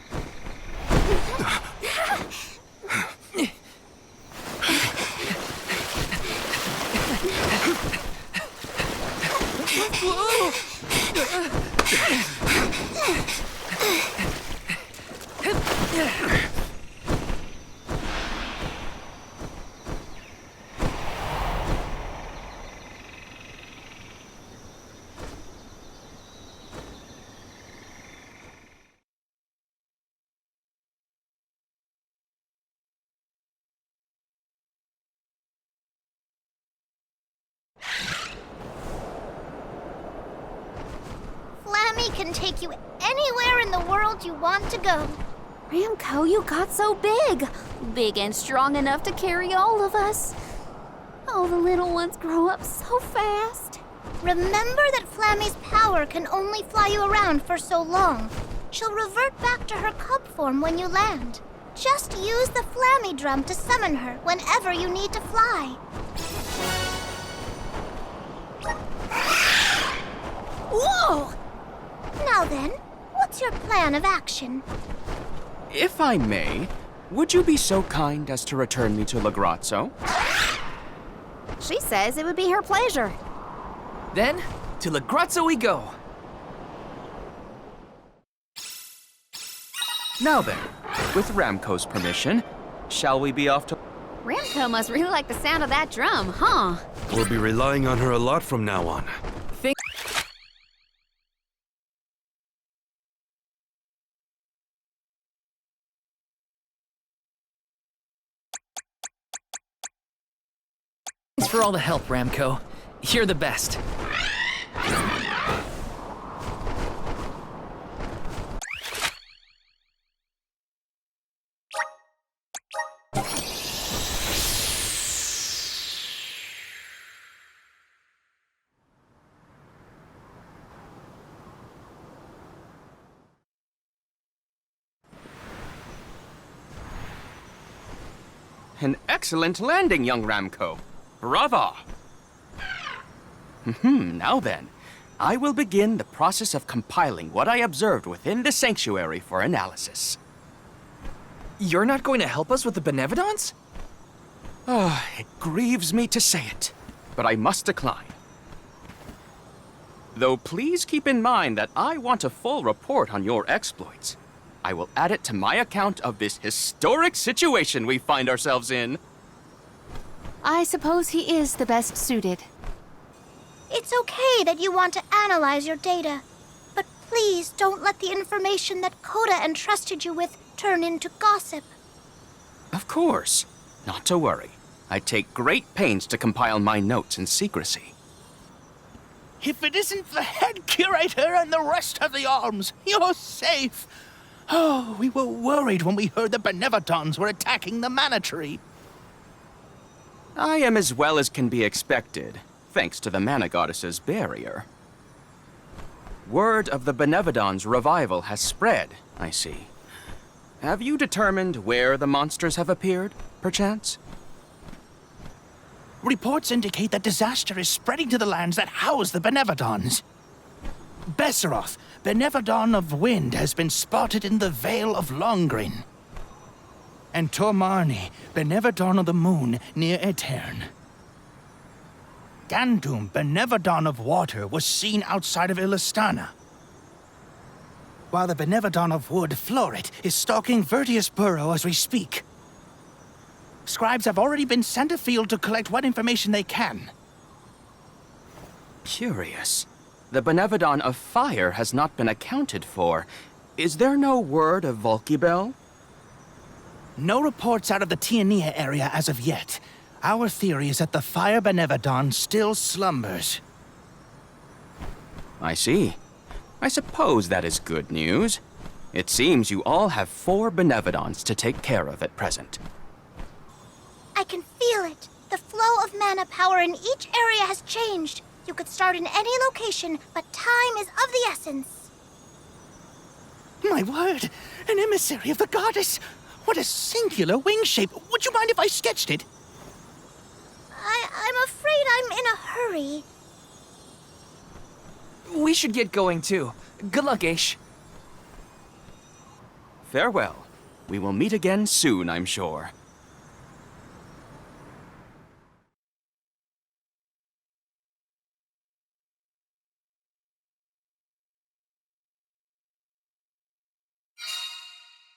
Flammy can take you anywhere in the world you want to go. Ramco, you got so big. Big and strong enough to carry all of us. All the little ones grow up so fast. Remember that Flammy's power can only fly you around for so long. She'll revert back to her cub form when you land. Just use the Flammy drum to summon her whenever you need to fly. Whoa! Now then, what's your plan of action? If I may, would you be so kind as to return me to Lagrazzo? She says it would be her pleasure. Then, to Lagrazzo we go. Now then, with Ramco's permission, shall we be off to... Ramco must really like the sound of that drum, huh? We'll be relying on her a lot from now on. Thanks for all the help, Ramco. You're the best. An excellent landing, young Ramco. Brava! Now then, I will begin the process of compiling what I observed within the sanctuary for analysis. You're not going to help us with the Benevodons? It grieves me to say it, but I must decline. Though please keep in mind that I want a full report on your exploits. I will add it to my account of this historic situation we find ourselves in. I suppose he is the best suited. It's okay that you want to analyze your data, but please don't let the information that Coda entrusted you with turn into gossip. Of course. Not to worry. I take great pains to compile my notes in secrecy. If it isn't the head curator and the rest of the Alms, you're safe. Oh, we were worried when we heard the Benevodons were attacking the Mana Tree. I am as well as can be expected, thanks to the Mana Goddess's barrier. Word of the Benevodon's revival has spread, I see. Have you determined where the monsters have appeared, perchance? Reports indicate that disaster is spreading to the lands that house the Benevodons. Besseroth, Benevodon of Wind, has been spotted in the Vale of Longrin. And Tormarni, Benevodon of the Moon, near Aetern. Gandum, Benevodon of Water, was seen outside of Illistana. While the Benevodon of Wood, Florit, is stalking Vertius Burrow as we speak. Scribes have already been sent afield to collect what information they can. Curious. The Benevodon of Fire has not been accounted for. Is there no word of Volkibel? No reports out of the Tiania area as of yet. Our theory is that the Fire Benevodon still slumbers. I see. I suppose that is good news. It seems you all have 4 Benevodons to take care of at present. I can feel it. The flow of mana power in each area has changed. You could start in any location, but time is of the essence. My word! An emissary of the goddess! What a singular wing shape! Would you mind if I sketched it? I'm afraid I'm in a hurry. We should get going too. Good luck, Aish. Farewell. We will meet again soon, I'm sure.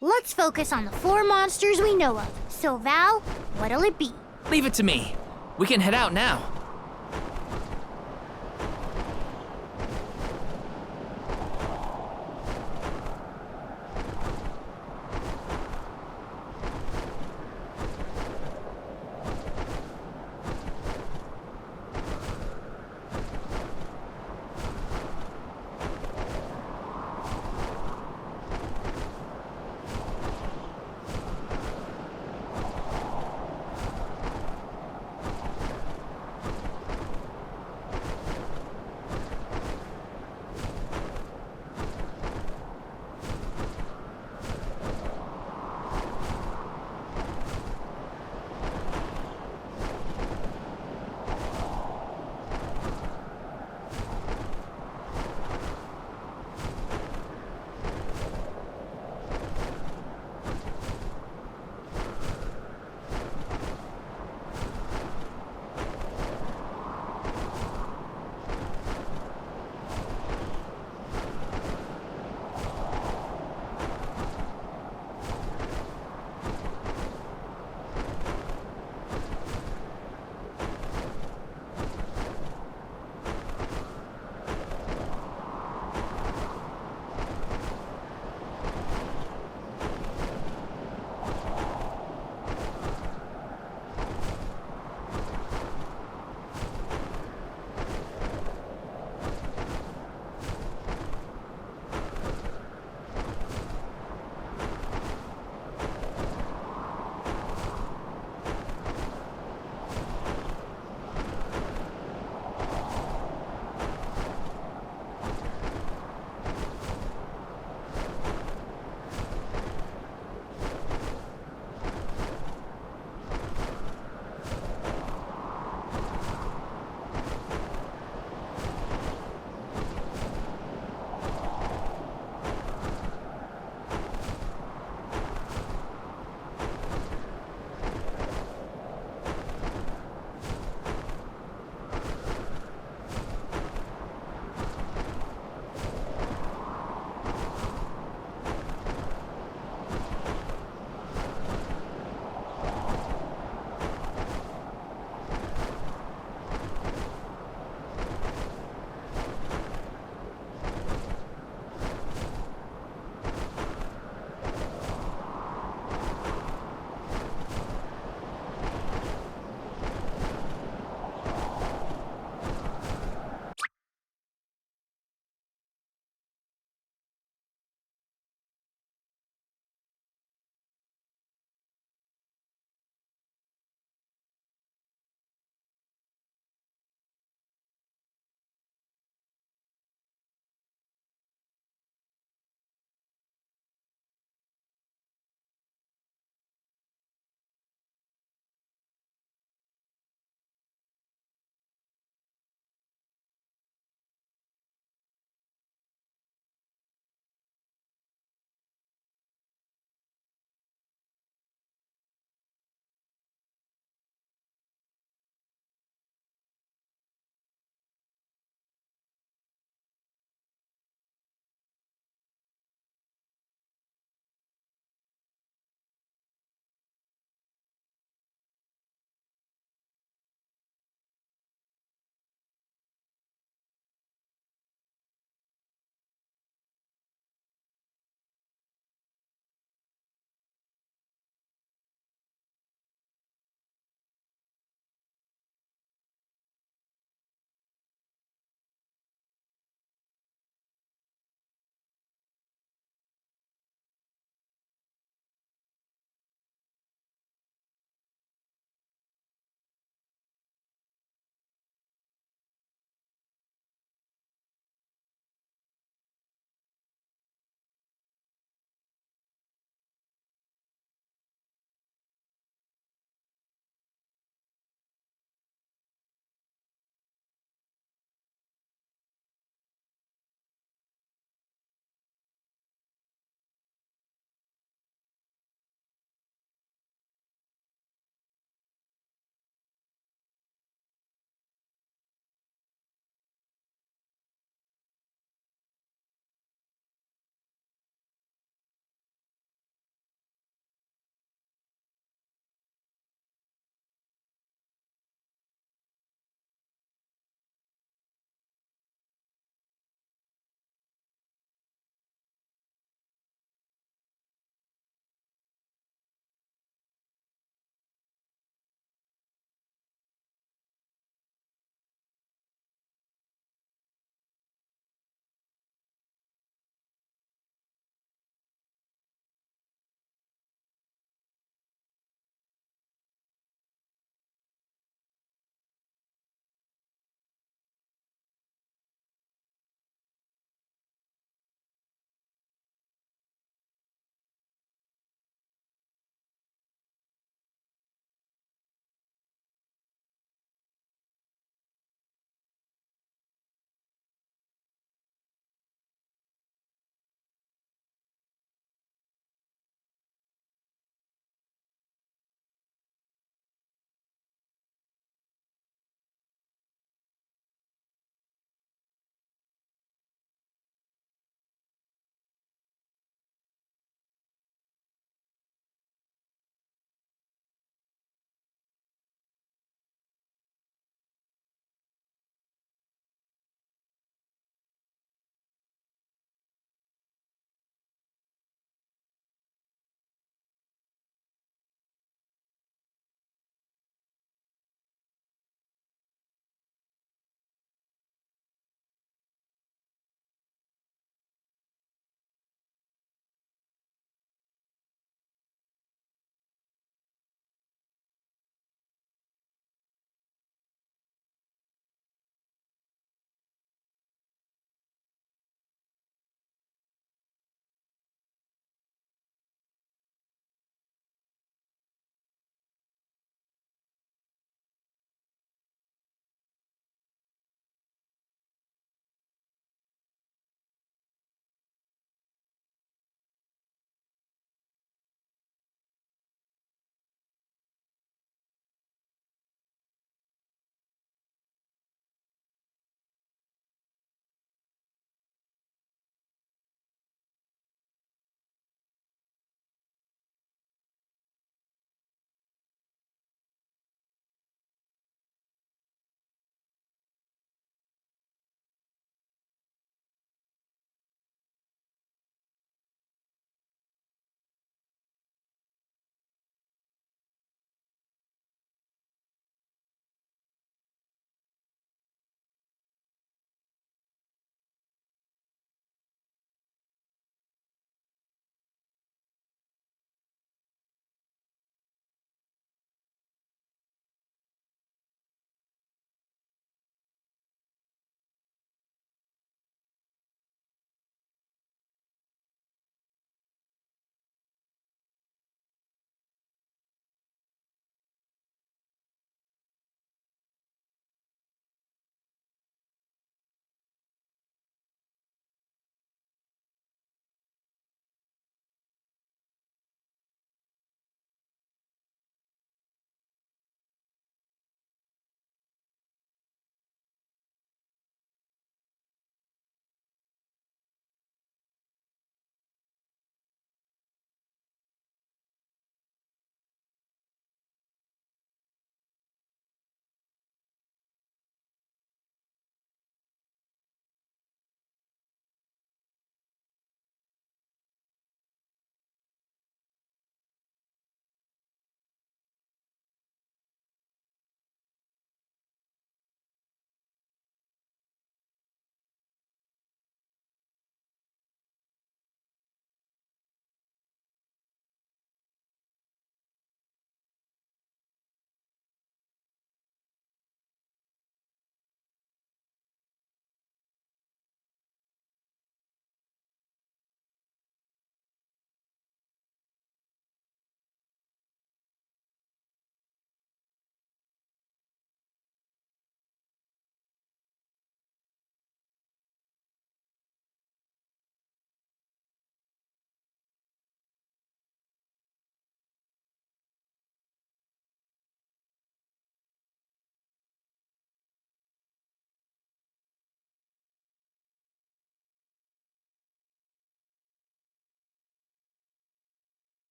Let's focus on the 4 monsters we know of. So, Val, what'll it be? Leave it to me. We can head out now.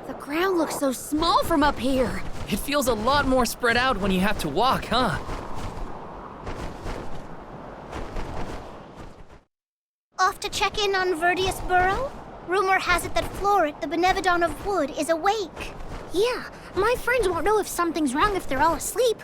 The ground looks so small from up here. It feels a lot more spread out when you have to walk, huh? Off to check in on Verdius Burrow? Rumor has it that Floret, the Benevodon of Wood, is awake. Yeah, my friends won't know if something's wrong if they're all asleep.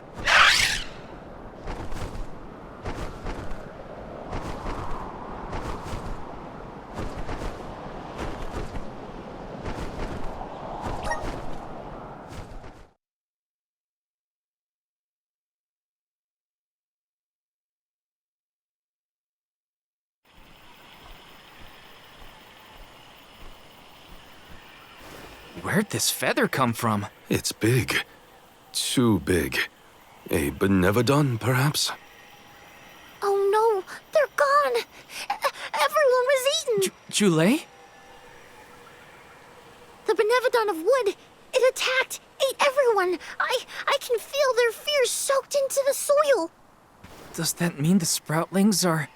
Where'd this feather come from? It's big. Too big. A Benevodon, perhaps? Oh no, they're gone! Everyone was eaten! Jule? The Benevodon of Wood, it attacked, ate everyone! I can feel their fear soaked into the soil! Does that mean the Sproutlings are...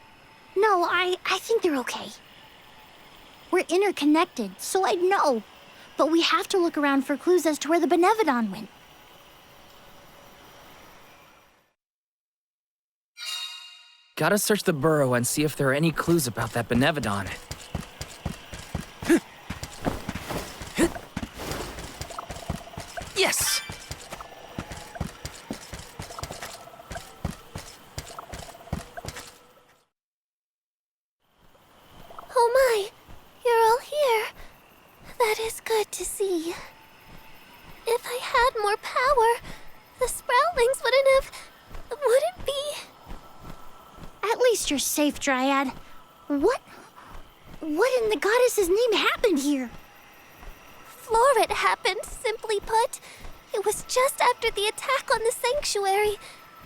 No, I think they're okay. We're interconnected, so I'd know. But we have to look around for clues as to where the Benevodon went. Gotta search the burrow and see if there are any clues about that Benevodon. Yes! Oh my, you're all here. That is good to see. If I had more power, the Sproutlings wouldn't be... At least you're safe, Dryad. What in the goddess's name happened here? Floret happened, simply put. It was just after the attack on the sanctuary.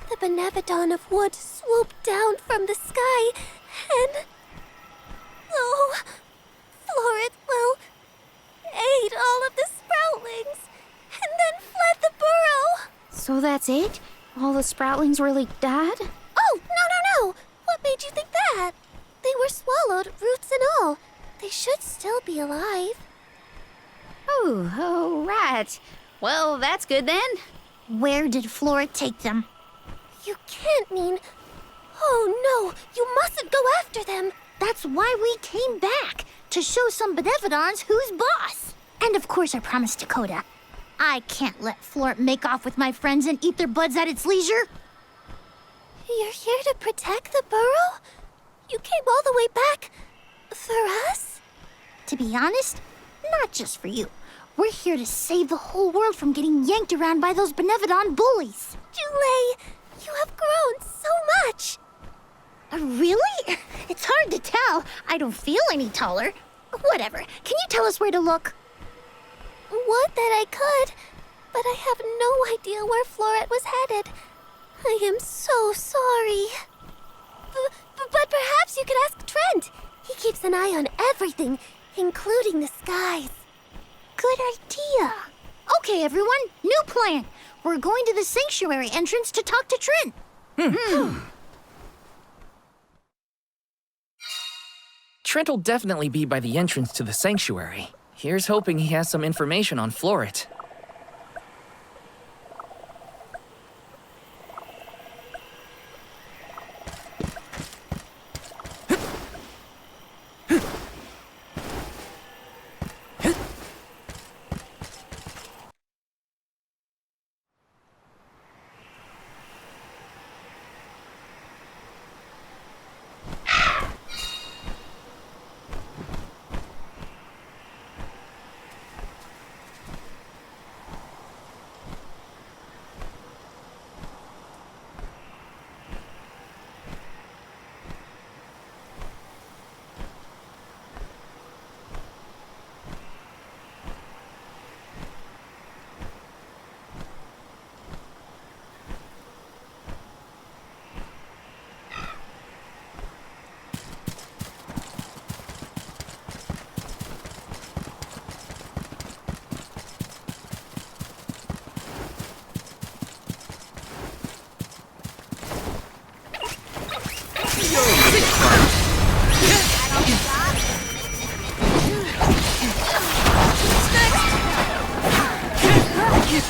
The Benevodon of Wood swooped down from the sky, and... Oh, Floret, well, ate all of the Sproutlings, and then fled the burrow. So that's it? All the Sproutlings really died? Oh, no! What made you think that? They were swallowed, roots and all. They should still be alive. Oh, right. Well, that's good then. Where did Floret take them? You can't mean... Oh no, you mustn't go after them. That's why we came back, to show some Benevodons who's boss. And of course I promised Dakota. I can't let Floret make off with my friends and eat their buds at its leisure. You're here to protect the burrow? You came all the way back for us? To be honest, not just for you. We're here to save the whole world from getting yanked around by those Benevodon bullies. Jule, you have grown so much. Really? It's hard to tell. I don't feel any taller. Whatever. Can you tell us where to look? Would that I could, but I have no idea where Floret was headed. I am so sorry. But perhaps you could ask Trent. He keeps an eye on everything, including the skies. Good idea. Okay, everyone, new plan. We're going to the sanctuary entrance to talk to Trent. Trent will definitely be by the entrance to the sanctuary. Here's hoping he has some information on Floret.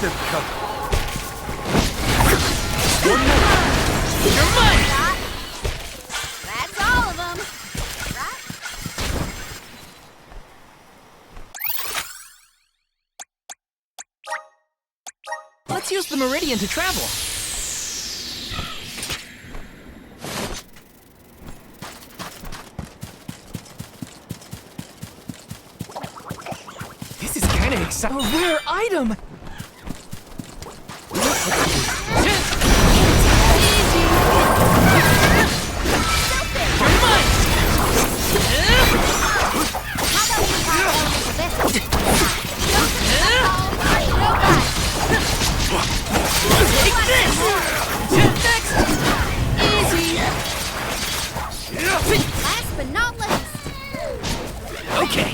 them coming. One more. You're mine! That's all of them. Let's use the Meridian to travel. This is kind of exciting. A rare item! Take this! Next! Easy! Last but not least. Okay.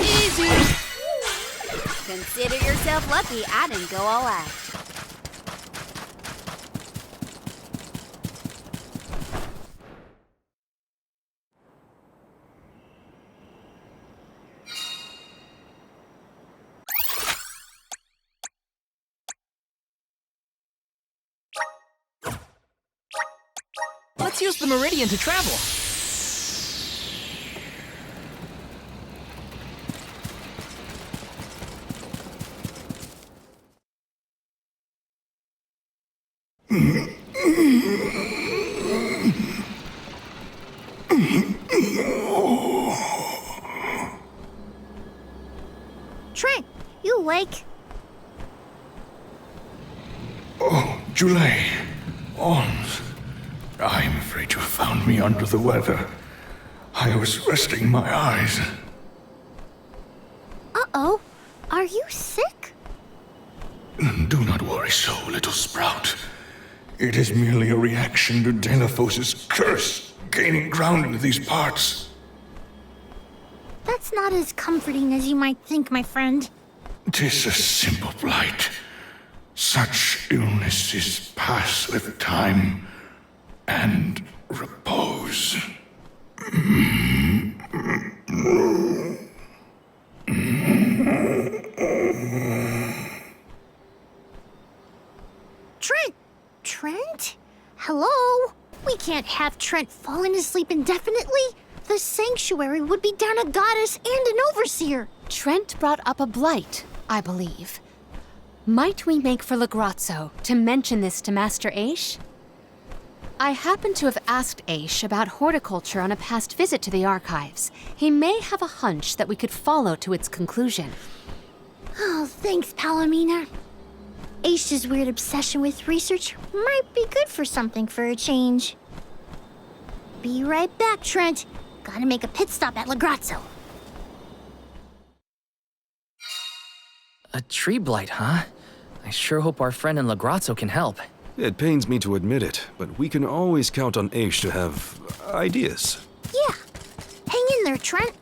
Easy! Consider yourself lucky I didn't go all out. Let's use the Meridian to travel. Trent, you awake? Oh, Julie. Ons. I'm afraid you found me under the weather. I was resting my eyes. Uh-oh. Are you sick? Do not worry so, little sprout. It is merely a reaction to Delafos' curse gaining ground in these parts. That's not as comforting as you might think, my friend. 'Tis a simple blight. Such illnesses pass with time and repose. Trent? Hello? We can't have Trent falling asleep indefinitely. The sanctuary would be down a goddess and an overseer. Trent brought up a blight, I believe. Might we make for Legrazzo to mention this to Master Aish? I happen to have asked Aish about horticulture on a past visit to the archives. He may have a hunch that we could follow to its conclusion. Oh, thanks, Palomina. Aish's weird obsession with research might be good for something for a change. Be right back, Trent. Gotta make a pit stop at Legrazzo. A tree blight, huh? I sure hope our friend in Legrazzo can help. It pains me to admit it, but we can always count on Aish to have ideas. Yeah. Hang in there, Trent.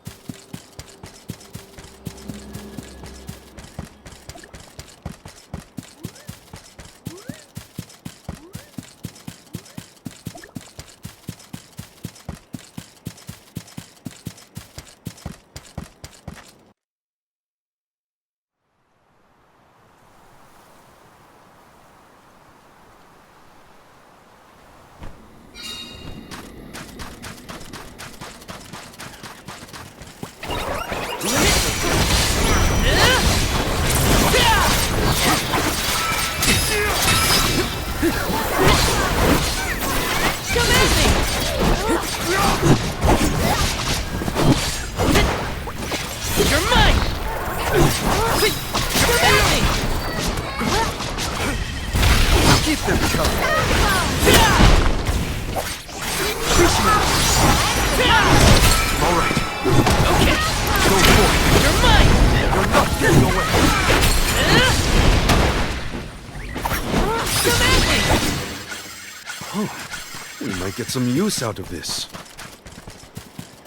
We might get some use out of this.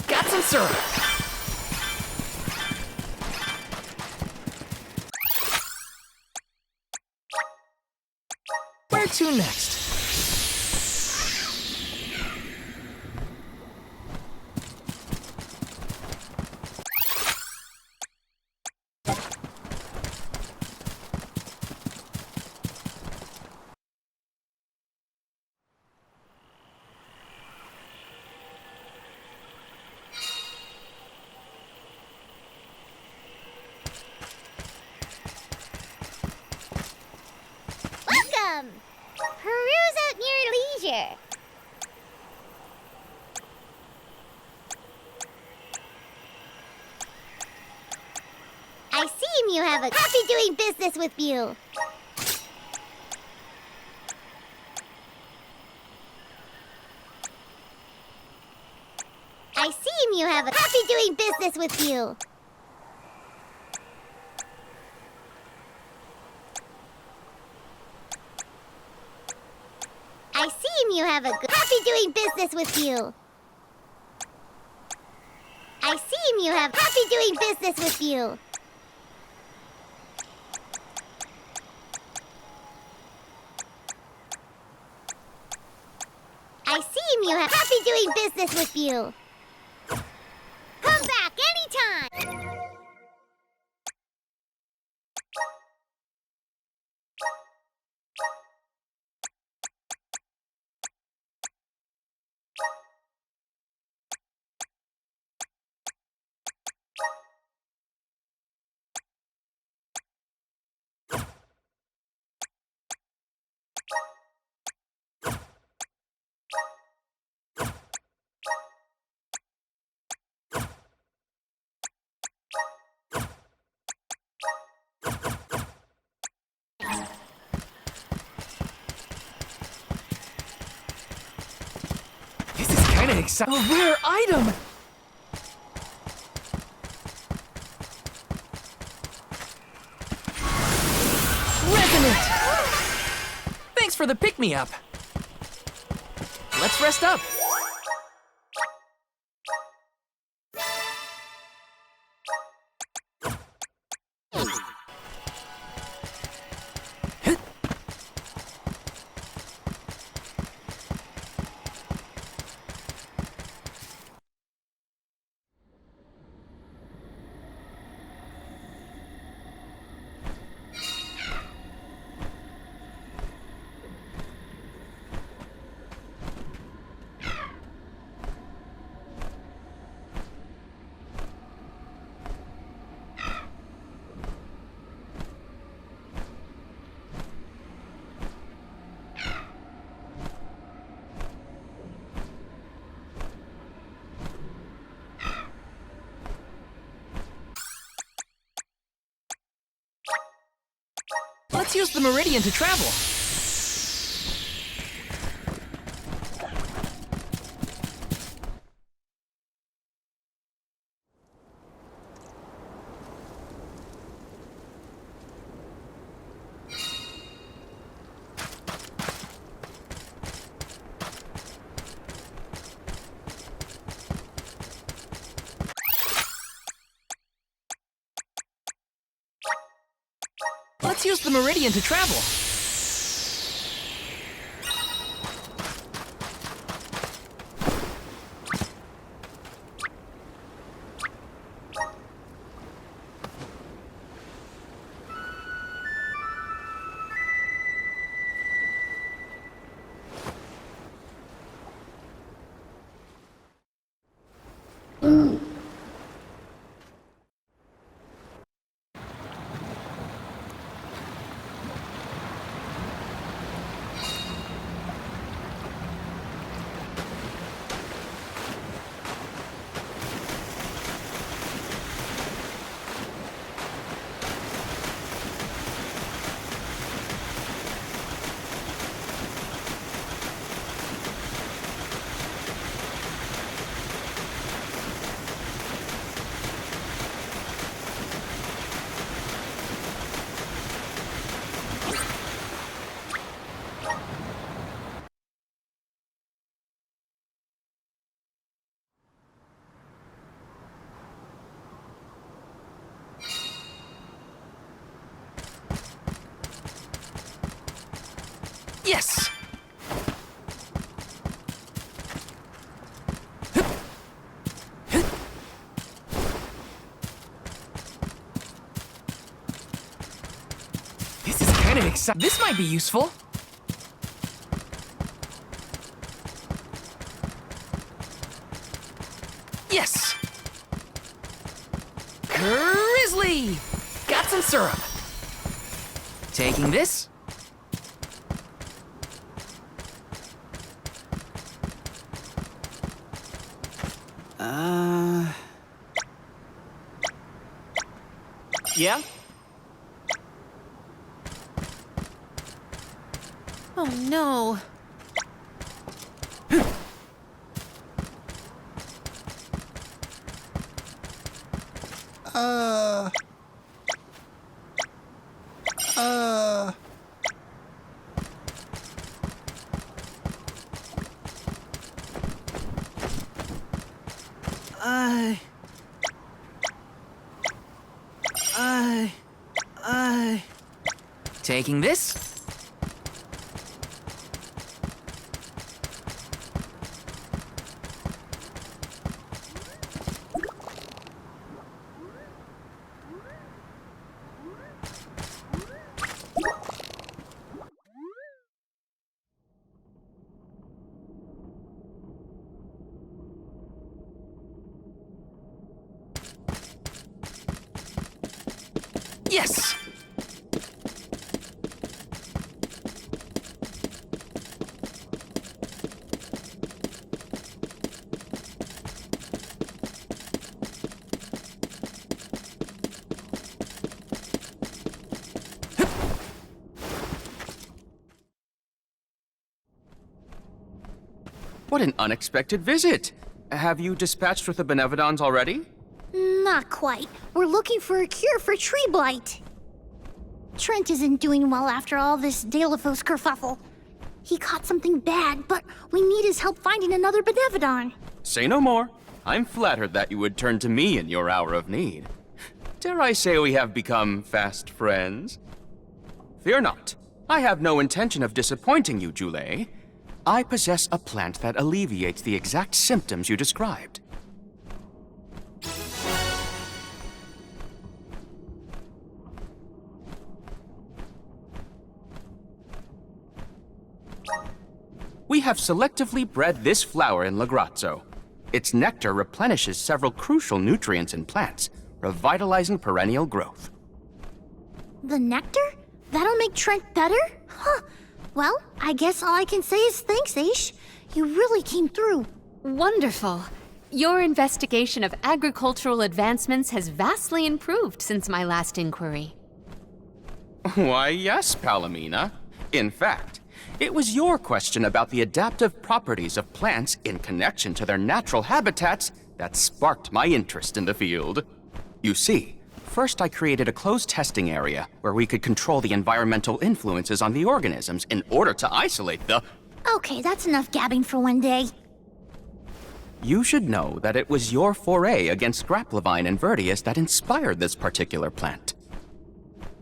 Got some syrup. Where to next? seem you have a happy doing business with you. I seem you have a happy doing business with you. I seem you have a happy doing business with you. I seem you have happy doing business with you. I seem you have happy doing business with you. Come back anytime! This is kind of exciting. A rare item! Resonant! Thanks for the pick-me-up. Let's rest up. Let's use the Meridian to travel. Let's use the Meridian to travel. Yes! This is kind of exciting. This might be useful. Yes! Grizzly! Got some syrup. Taking this. Yeah? Oh no. Taking this. Yes! What an unexpected visit! Have you dispatched with the Benevodons already? Not quite. We're looking for a cure for tree blight. Trent isn't doing well after all this Dalephos kerfuffle. He caught something bad, but we need his help finding another Benevodon. Say no more. I'm flattered that you would turn to me in your hour of need. Dare I say we have become fast friends? Fear not. I have no intention of disappointing you, Jule. I possess a plant that alleviates the exact symptoms you described. We have selectively bred this flower in Lagrazzo. Its nectar replenishes several crucial nutrients in plants, revitalizing perennial growth. The nectar? That'll make Trent better? Huh. Well, I guess all I can say is thanks, Aish. You really came through. Wonderful. Your investigation of agricultural advancements has vastly improved since my last inquiry. Why, yes, Palomina. In fact, it was your question about the adaptive properties of plants in connection to their natural habitats that sparked my interest in the field. You see, first I created a closed testing area where we could control the environmental influences on the organisms in order to isolate the... Okay, that's enough gabbing for one day. You should know that it was your foray against Grapplevine and Vertius that inspired this particular plant.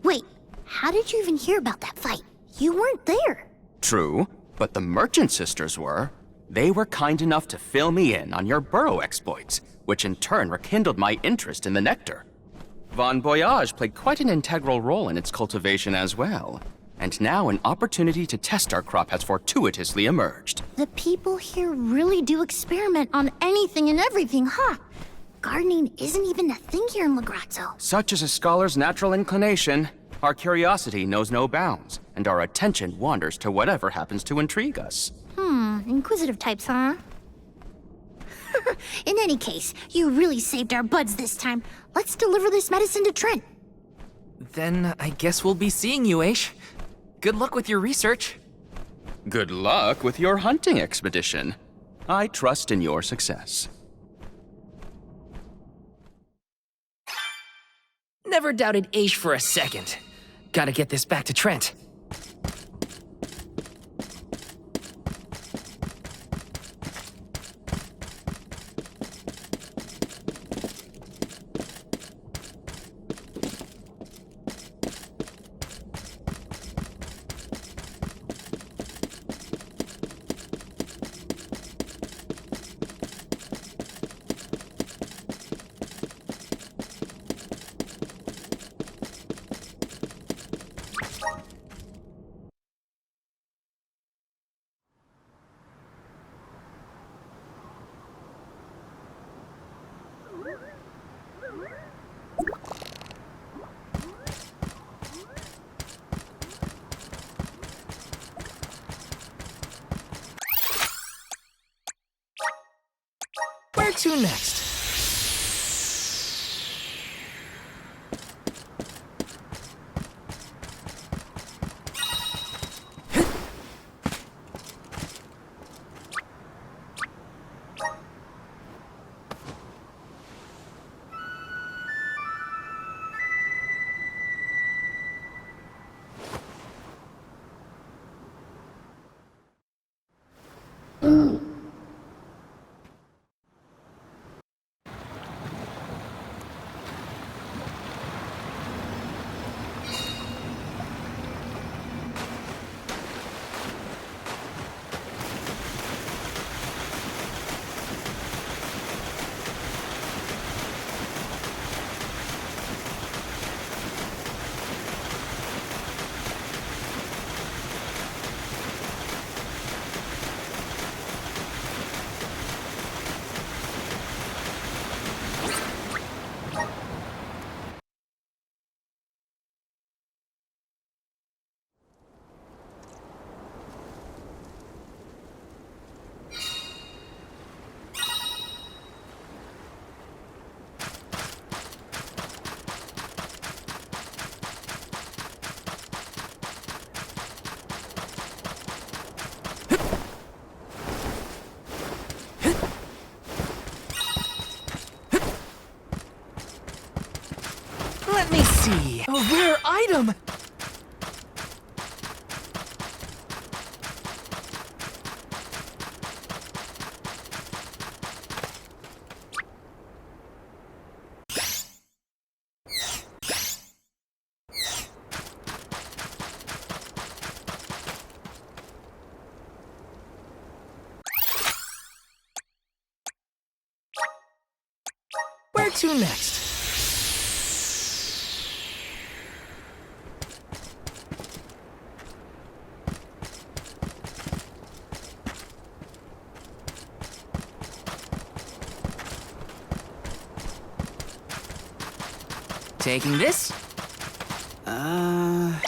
Wait, how did you even hear about that fight? You weren't there. True, but the Merchant Sisters were. They were kind enough to fill me in on your burrow exploits, which in turn rekindled my interest in the nectar. Von Boyage played quite an integral role in its cultivation as well. And now an opportunity to test our crop has fortuitously emerged. The people here really do experiment on anything and everything, huh? Gardening isn't even a thing here in Lagrazzo. Such is a scholar's natural inclination. Our curiosity knows no bounds, and our attention wanders to whatever happens to intrigue us. Inquisitive types, huh? In any case, you really saved our buds this time. Let's deliver this medicine to Trent. Then I guess we'll be seeing you, Aish. Good luck with your research. Good luck with your hunting expedition. I trust in your success. Never doubted Aish for a second. Gotta get this back to Trent. Where to next? A rare item! Where to next? Taking this? Oh.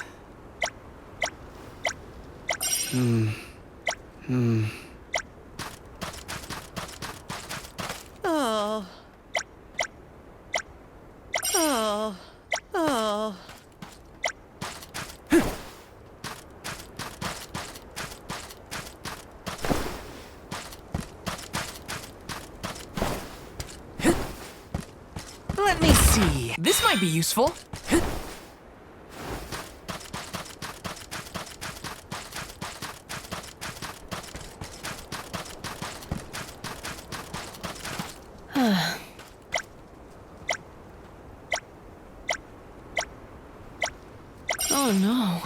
Oh. Oh. Let me see. This might be useful. Oh no.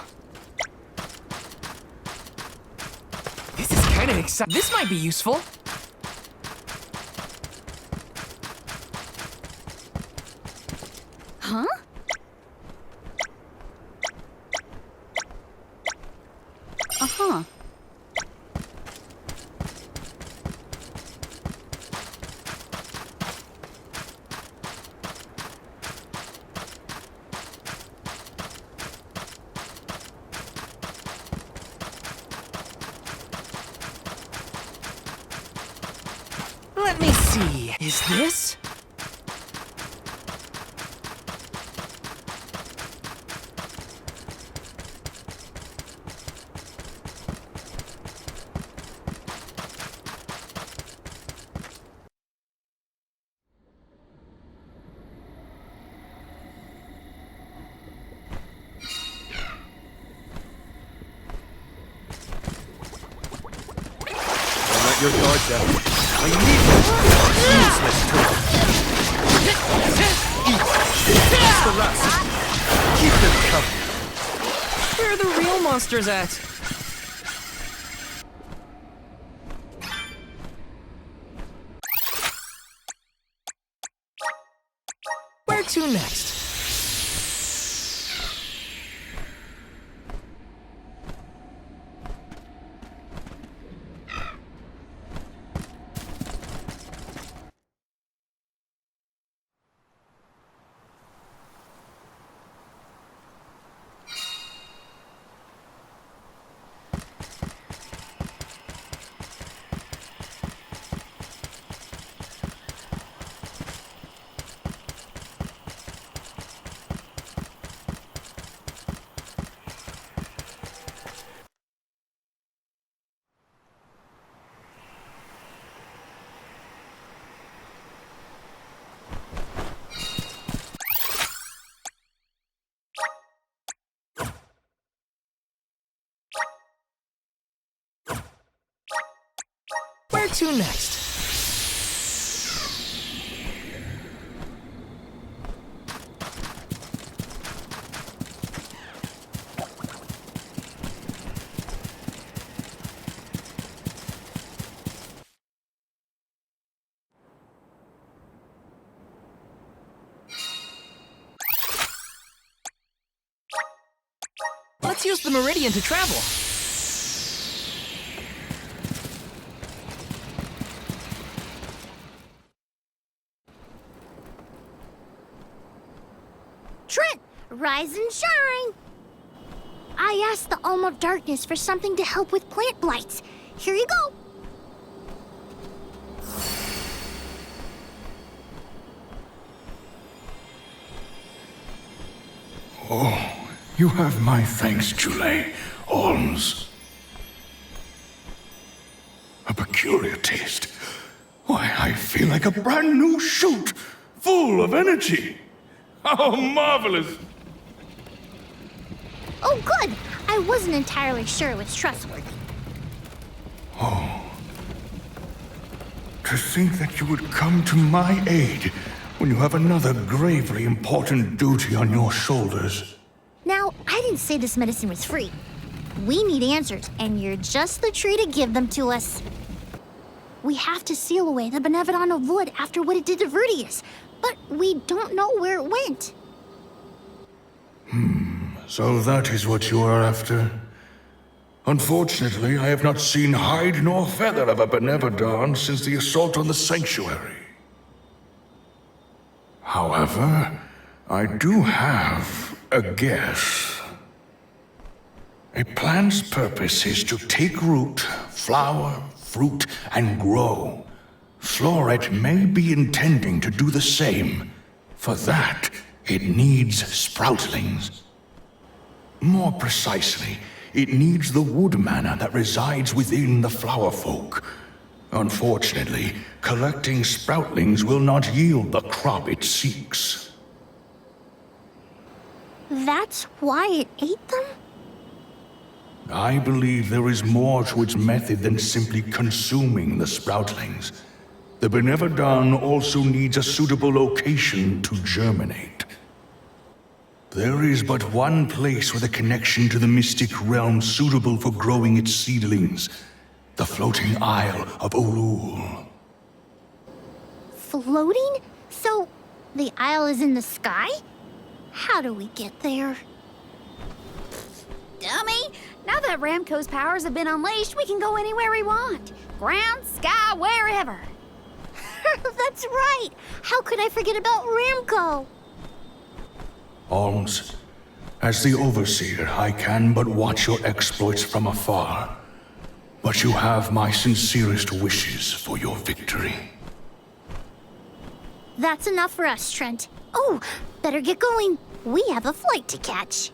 This is kind of exciting. This might be useful. Huh? Uh-huh. Let me see. Is this? Don't let your guard down. I need them. Useless turtle. That's the last. Keep them coming. Where are the real monsters at? Where to next? Where to next? Let's use the Meridian to travel. Trent, rise and shine! I asked the Alm of Darkness for something to help with plant blights. Here you go. Oh, you have my thanks, Chule. Alms. A peculiar taste. Why, I feel like a brand new shoot, full of energy. How marvelous! Oh, good! I wasn't entirely sure it was trustworthy. Oh. To think that you would come to my aid when you have another gravely important duty on your shoulders. Now, I didn't say this medicine was free. We need answers, and you're just the tree to give them to us. We have to seal away the Benevodon of Wood after what it did to Vertius, but we don't know where it went. So that is what you are after? Unfortunately, I have not seen hide nor feather of a Benevodon since the assault on the Sanctuary. However, I do have a guess. A plant's purpose is to take root, flower, fruit, and grow. Floret may be intending to do the same. For that, it needs sproutlings. More precisely, it needs the wood mana that resides within the flower folk. Unfortunately, collecting sproutlings will not yield the crop it seeks. That's why it ate them? I believe there is more to its method than simply consuming the sproutlings. The Benevodon also needs a suitable location to germinate. There is but one place with a connection to the mystic realm suitable for growing its seedlings. The floating Isle of Olul. Floating? So, the isle is in the sky? How do we get there? Dummy! Now that Ramco's powers have been unleashed, we can go anywhere we want. Ground, sky, wherever. That's right! How could I forget about Ramco? Alms, as the Overseer, I can but watch your exploits from afar. But you have my sincerest wishes for your victory. That's enough for us, Trent. Oh, better get going. We have a flight to catch.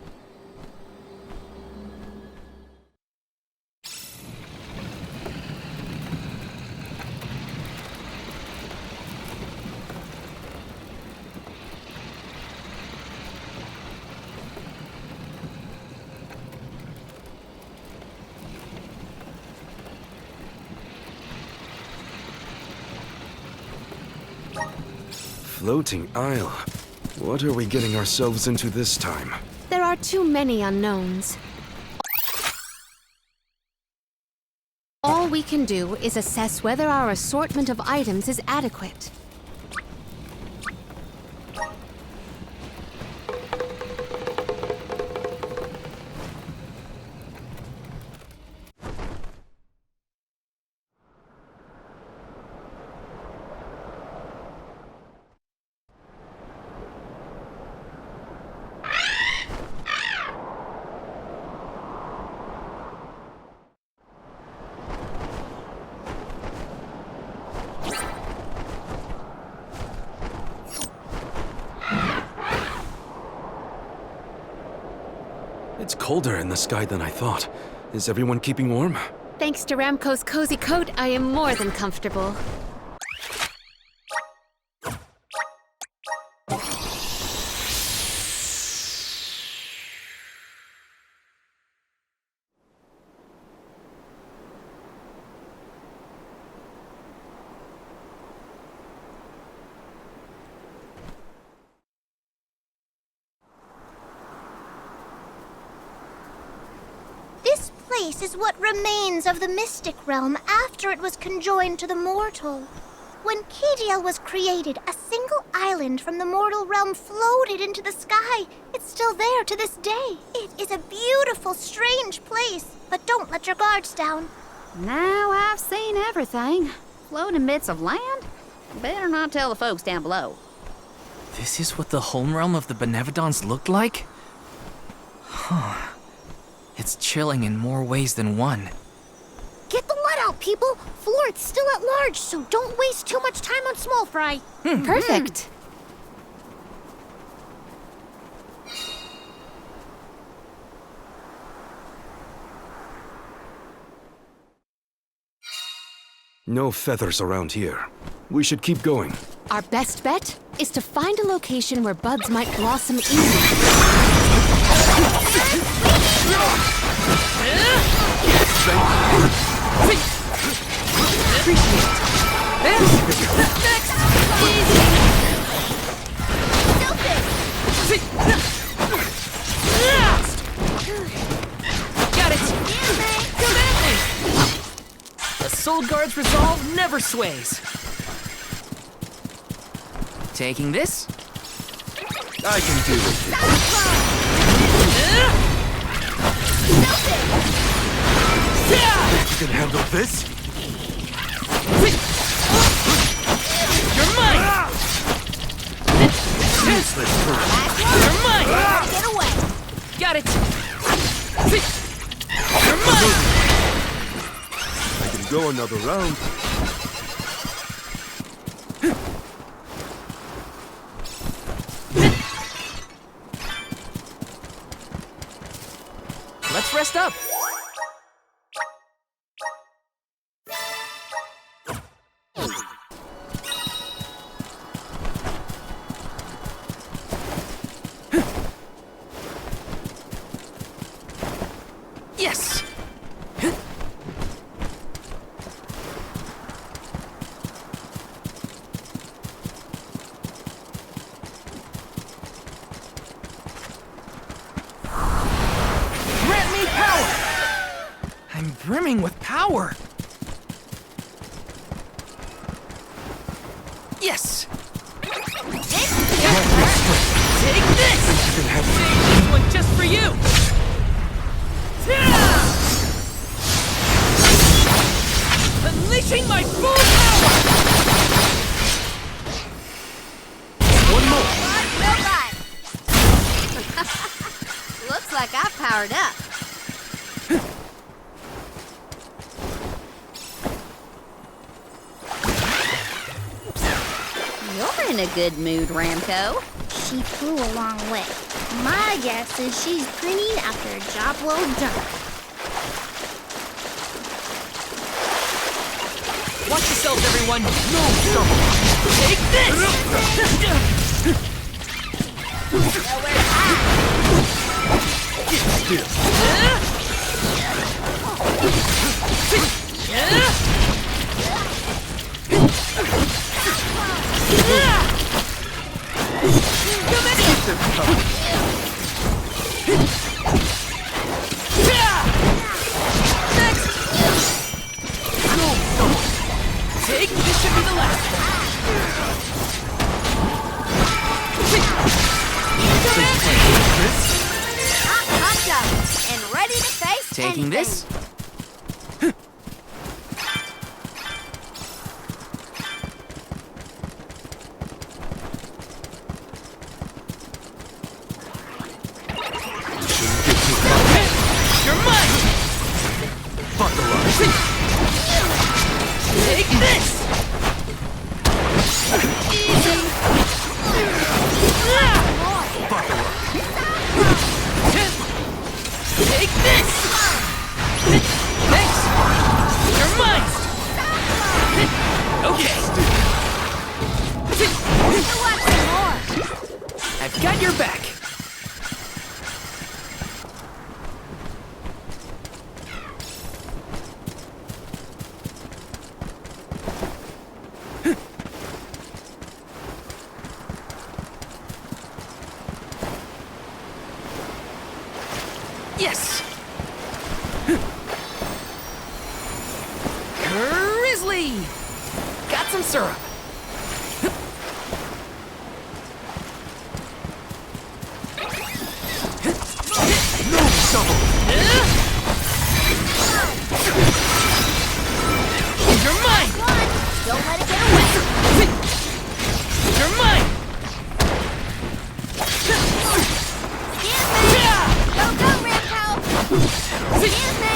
Floating Isle. What are we getting ourselves into this time? There are too many unknowns. All we can do is assess whether our assortment of items is adequate. It's colder in the sky than I thought. Is everyone keeping warm? Thanks to Ramco's cozy coat, I am more than comfortable. This place is what remains of the mystic realm after it was conjoined to the mortal. When Kadiel was created, a single island from the mortal realm floated into the sky. It's still there to this day. It is a beautiful, strange place, but don't let your guards down. Now I've seen everything. Floating bits of land? Better not tell the folks down below. This is what the home realm of the Benevodons looked like? Huh. It's chilling in more ways than one. Get the let out, people! Floret's still at large, so don't waste too much time on small fry. Perfect. No feathers around here. We should keep going. Our best bet is to find a location where buds might blossom easily. Next! Easy! Got it! Come at me! The Soul Guard's resolve never sways. Taking this? I can do this. You can handle this? You're mine! Useless fool. You're mine! Get away! Got it! You're mine! I can go another round. Let's rest up. Yes! Grant me power! I'm brimming with power. Yes! Take this! Save this one just for you! Unleashing my full power! One more! Well done. Looks like I've powered up. You're in a good mood, Ramco. She flew a long way. My guess is she's grinning after a job well done. Watch yourselves, everyone! No trouble! Take this! Nowhere to hide. Get still. Come at me! Next! No trouble! Take this should be the last one! Come at me! I'm pumped up and ready to face Taking anything. this? You're mine! Buckle up. Take this! Easy! Buckle up. Take this! Thanks! You're mine! Okay! I've got your back! Yes! Grizzly! Got some syrup. No trouble. You're mine! Don't let it get away! You're mine! Go, go, Ramco! Excuse me!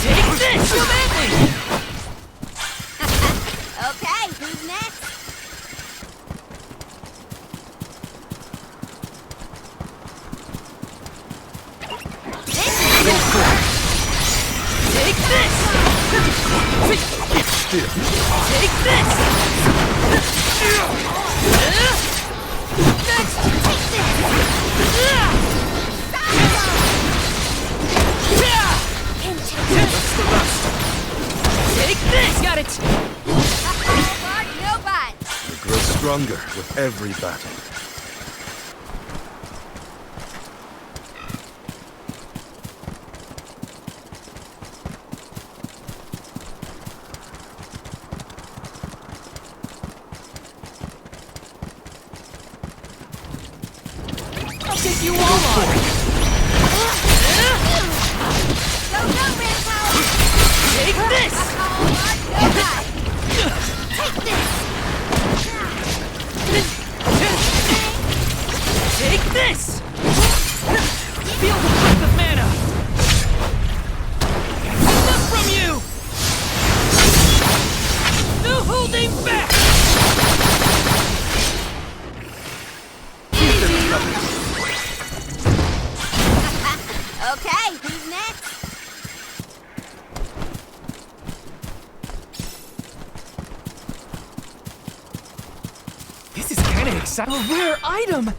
Take this! Come at me! Okay, who's next? Take this! Get still. Take this! Next! Take this! stronger with every battle. I'll take you all on! Take this! Take this! Take this! Feel the breath of mana! Enough from you! No holding back! Okay, who's next? This is kinda exciting. A rare item!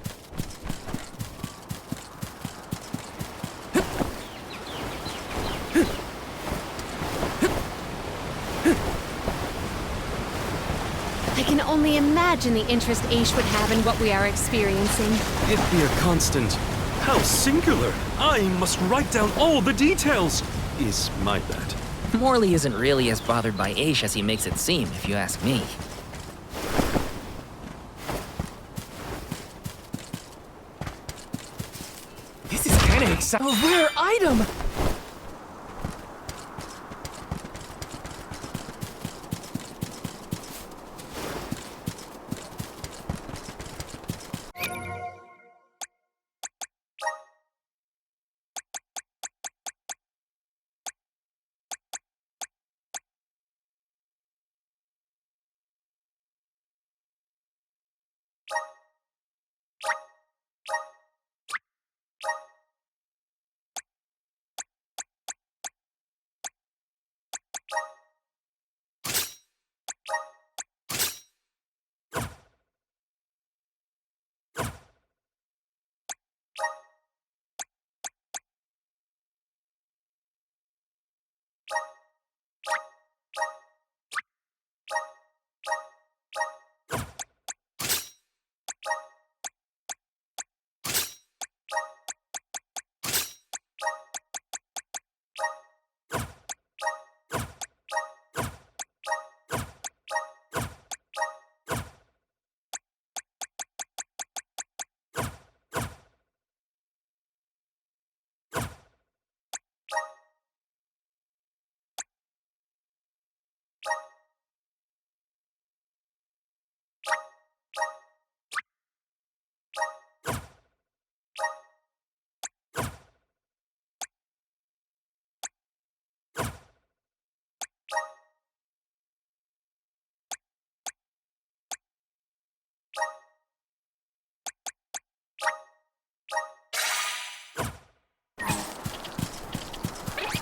I can only imagine the interest Aish would have in what we are experiencing. It'd be a constant. How singular! I must write down all the details! Is my bet. Morley isn't really as bothered by Aish as he makes it seem, if you ask me. This is kinda exciting. A rare item!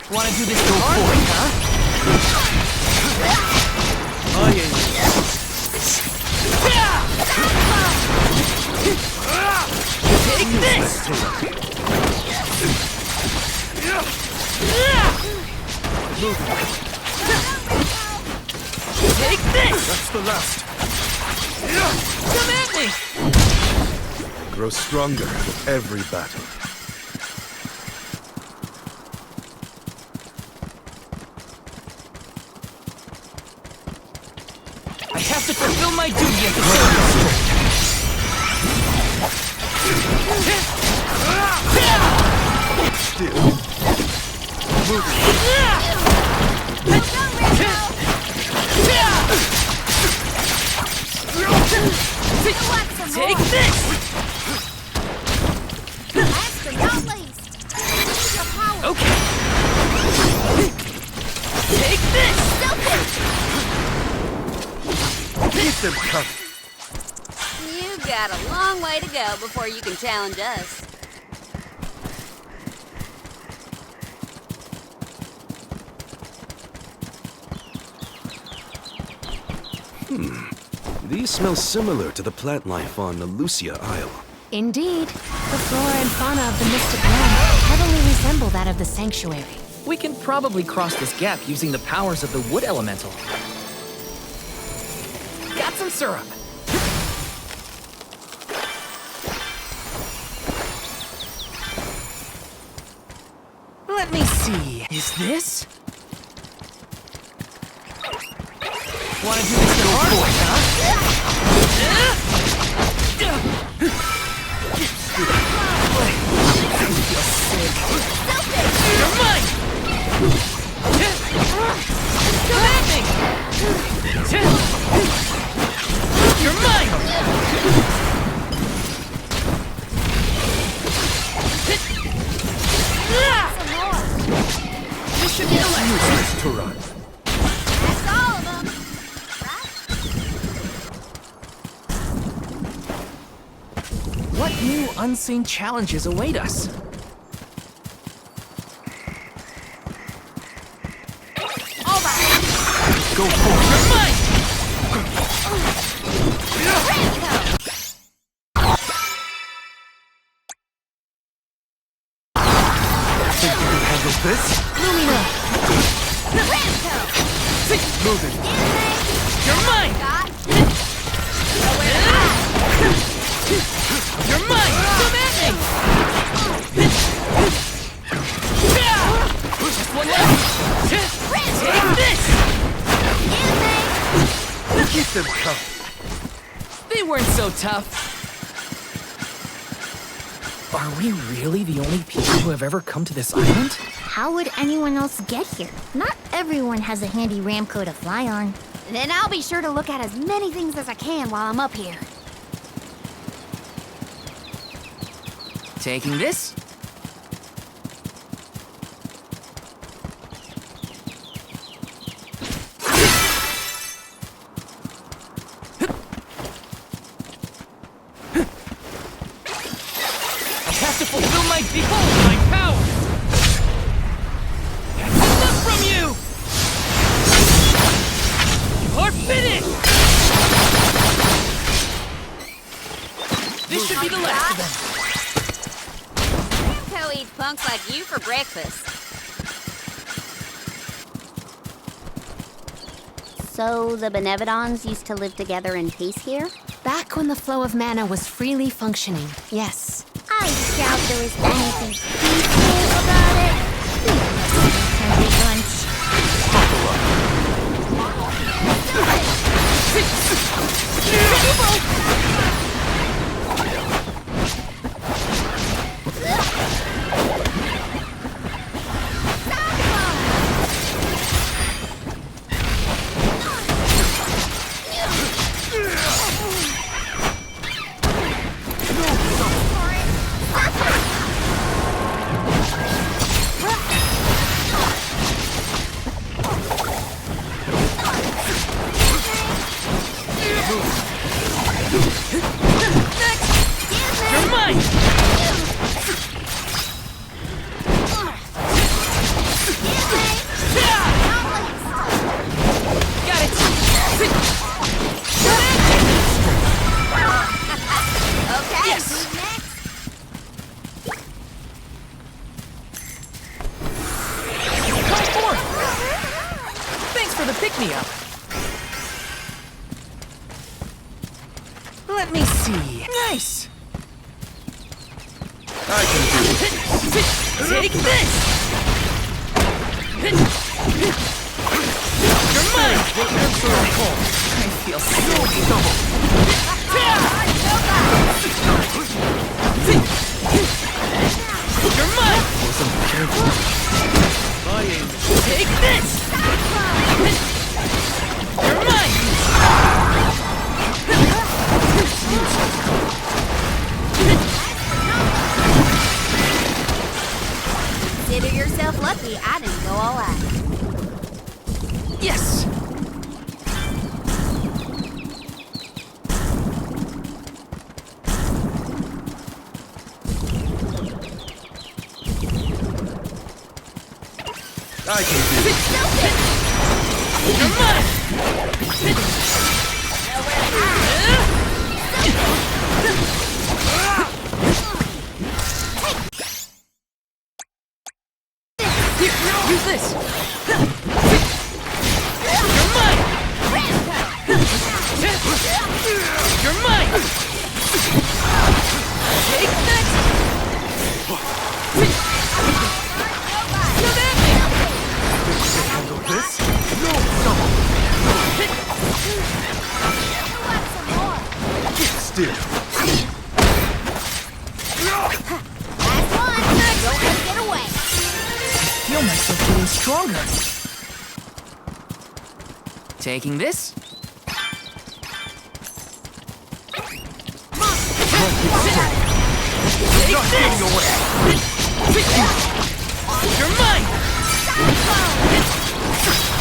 Wanna do this the hard way, huh? Take this! Take this! That's the last. Come at me! I grow stronger with every battle. I have to fulfill my duty at the service. Still. Take this! Last but not least, use your power. Okay. Take this! Keep them coming. You got a long way to go before you can challenge us. These smell similar to the plant life on Lucia Isle. Indeed, the flora and fauna of the Mystic Realm heavily resemble that of the Sanctuary. We can probably cross this gap using the powers of the wood elemental. Got some syrup. me see. Is this? Wanna do this the hard way, I feel sick. You're mine! Come at me! You're mine! This should be the last to run. That's all of them. What new unseen challenges await us? Go for it. You're mine! Think you can handle this? Lumina! Move it! You're mine! You're mine! Come at me! Just one left! Take this! Keep them coming. They weren't so tough. Are we really the only people who have ever come to this island? How would anyone else get here? Not everyone has a handy Ramco to fly on. Then I'll be sure to look at as many things as I can while I'm up here. Taking this? Behold my power! That's enough from you! You're finished! This should be the last of them. Ramco eats punks like you for breakfast. So the Benevodons used to live together in peace here? Back when the flow of mana was freely functioning, yes. I doubt there was anything peaceful about it. Hungry Let me see. Nice! I can do it. Take this! You're mine! Answer a call. I feel so double. You're mine! Wasn't careful. Take this! You're mine! Consider yourself lucky I didn't go all out. Yes! I can do it. You're mine! Here, use this! You're mine! You're mine! Take that! Come still. Last one! Don't let it get away! I feel myself getting stronger. Taking this. Take this! You're mine!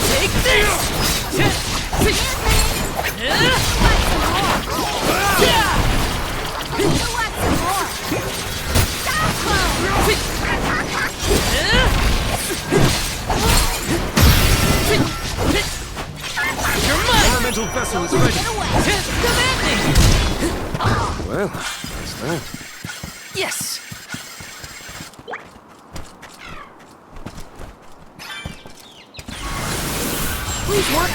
Take this! Elemental vessel is ready. Come at me! Well, what's that? Yes! Please work!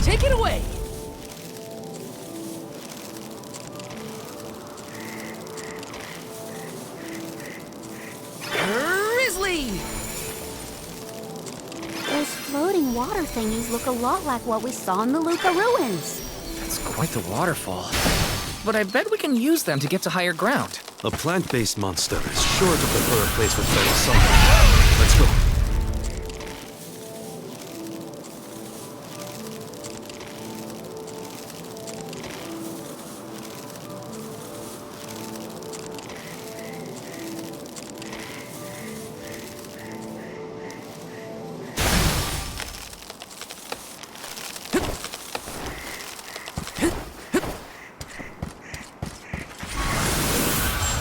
Take it away! Grizzly! Those floating water thingies look a lot like what we saw in the Luca ruins. That's quite the waterfall. But I bet we can use them to get to higher ground. A plant-based monster is sure to prefer a place with better sunlight. Let's go.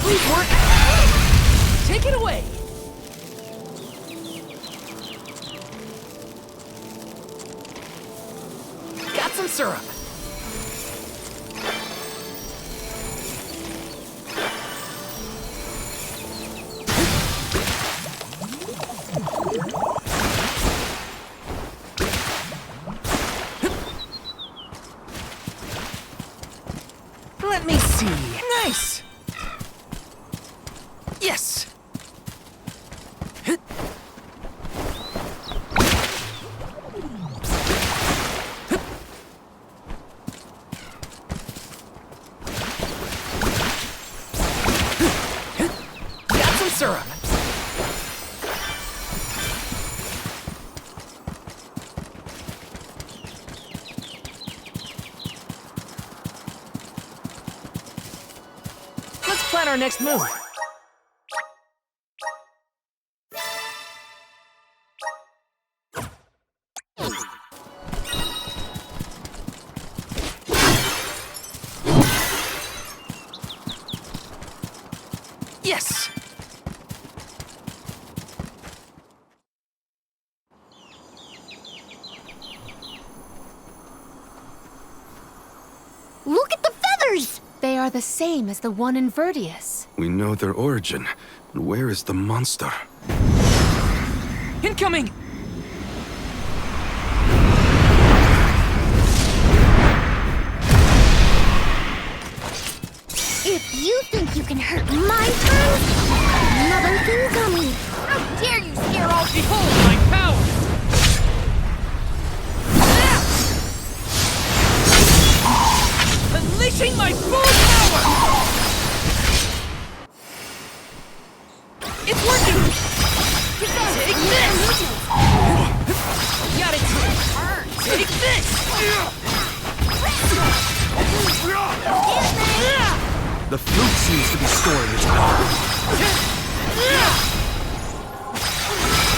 Please work! Take it away! Got some syrup. Let me see. Nice! Yes! Got some syrup. Let's plan our next move. Yes! Look at the feathers! They are the same as the one in Verdius. We know their origin. But where is the monster? Incoming! If you think you can hurt my friends, another thing coming. How dare you scare all Behold my power! Unleashing my full power! It's working! Take this! Got it! Take this! The fruit seems to be storing its power.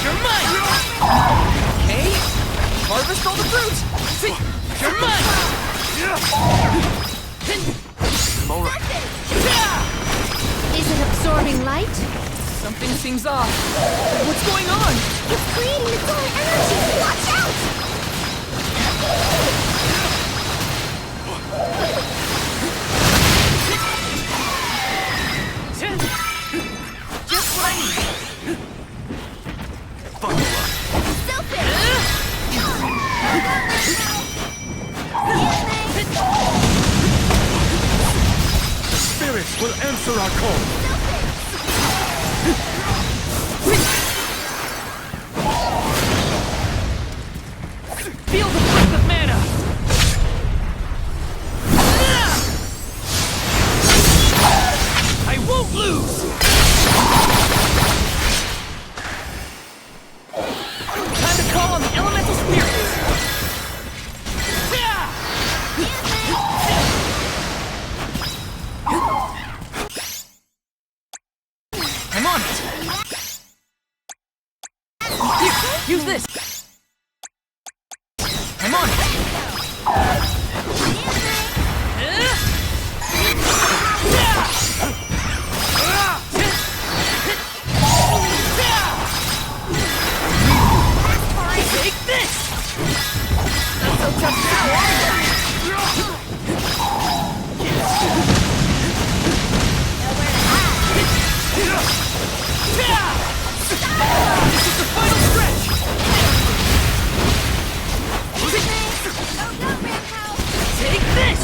You're mine! Okay, harvest all the fruit! You're mine! I'm alright. Is it absorbing light? Something seems off. What's going on? It's creating its own energy! Watch out! Just what I need. Fuck luck. The spirits will answer our call. Feel the breath of mana! Use this! I'm on it! Take this! Not so tough now, this is the final stretch! Take this!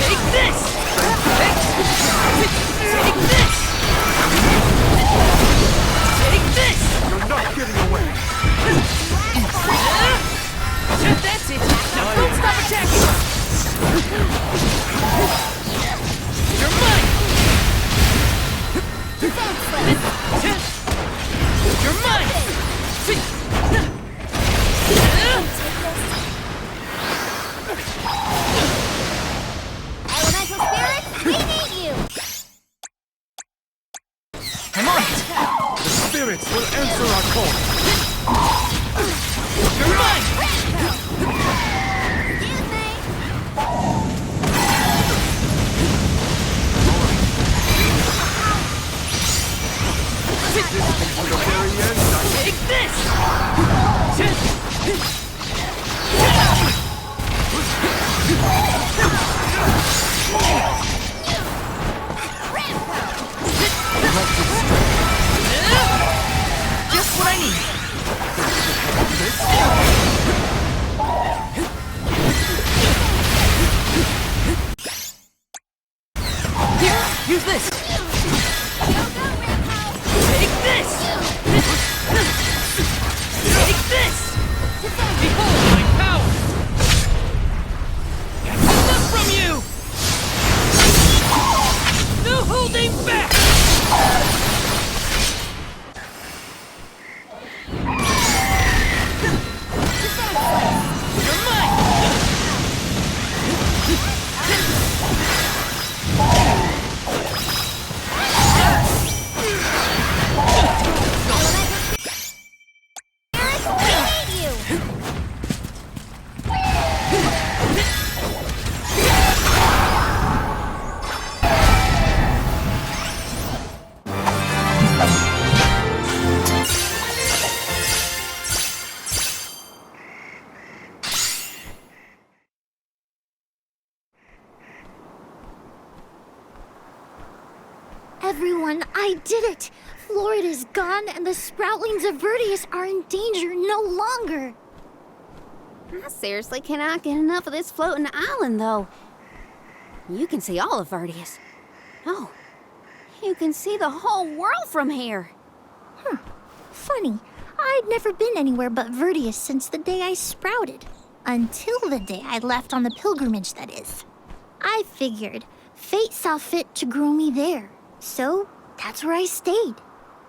Take this! Take this! Take this! You're not getting away! That's it! Now don't stop attacking! You're mine! You're mine! Elemental spirits, we need you! I'm on it! The spirits will answer our call! You're mine! Take this! Just what I need! Here, use this! Take this! Take this! Behold my power! Enough from you! No holding back! You're mine! Everyone, I did it! Florida's gone, and the Sproutlings of Vertius are in danger no longer! I seriously cannot get enough of this floating island, though. You can see all of Vertius. Oh, you can see the whole world from here. Funny, I'd never been anywhere but Vertius since the day I sprouted. Until the day I left on the pilgrimage, that is. I figured fate saw fit to grow me there. So, that's where I stayed.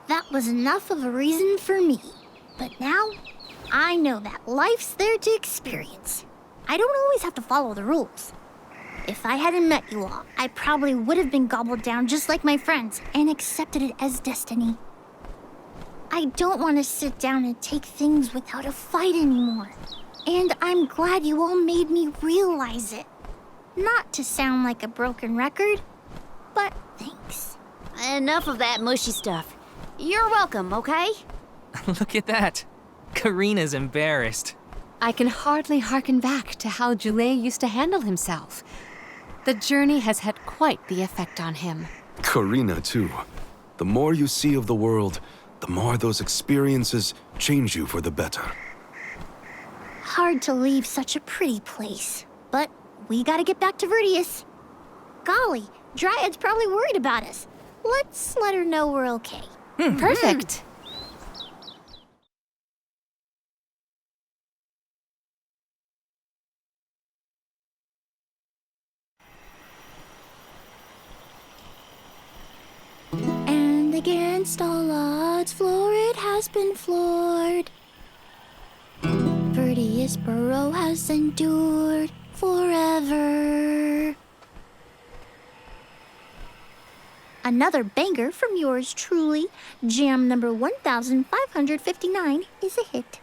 That was enough of a reason for me. But now, I know that life's there to experience. I don't always have to follow the rules. If I hadn't met you all, I probably would have been gobbled down just like my friends and accepted it as destiny. I don't want to sit down and take things without a fight anymore. And I'm glad you all made me realize it. Not to sound like a broken record, but thanks. Enough of that mushy stuff. You're welcome, okay? Look at that. Karina's embarrassed. I can hardly hearken back to how Joulet used to handle himself. The journey has had quite the effect on him. Karina, too. The more you see of the world, the more those experiences change you for the better. Hard to leave such a pretty place, but we gotta get back to Vertius. Golly, Dryad's probably worried about us. Let's let her know we're okay. Perfect. And against all odds, Florid has been floored. Vertius Burrow has endured forever. Another banger from yours truly, jam number 1559 is a hit.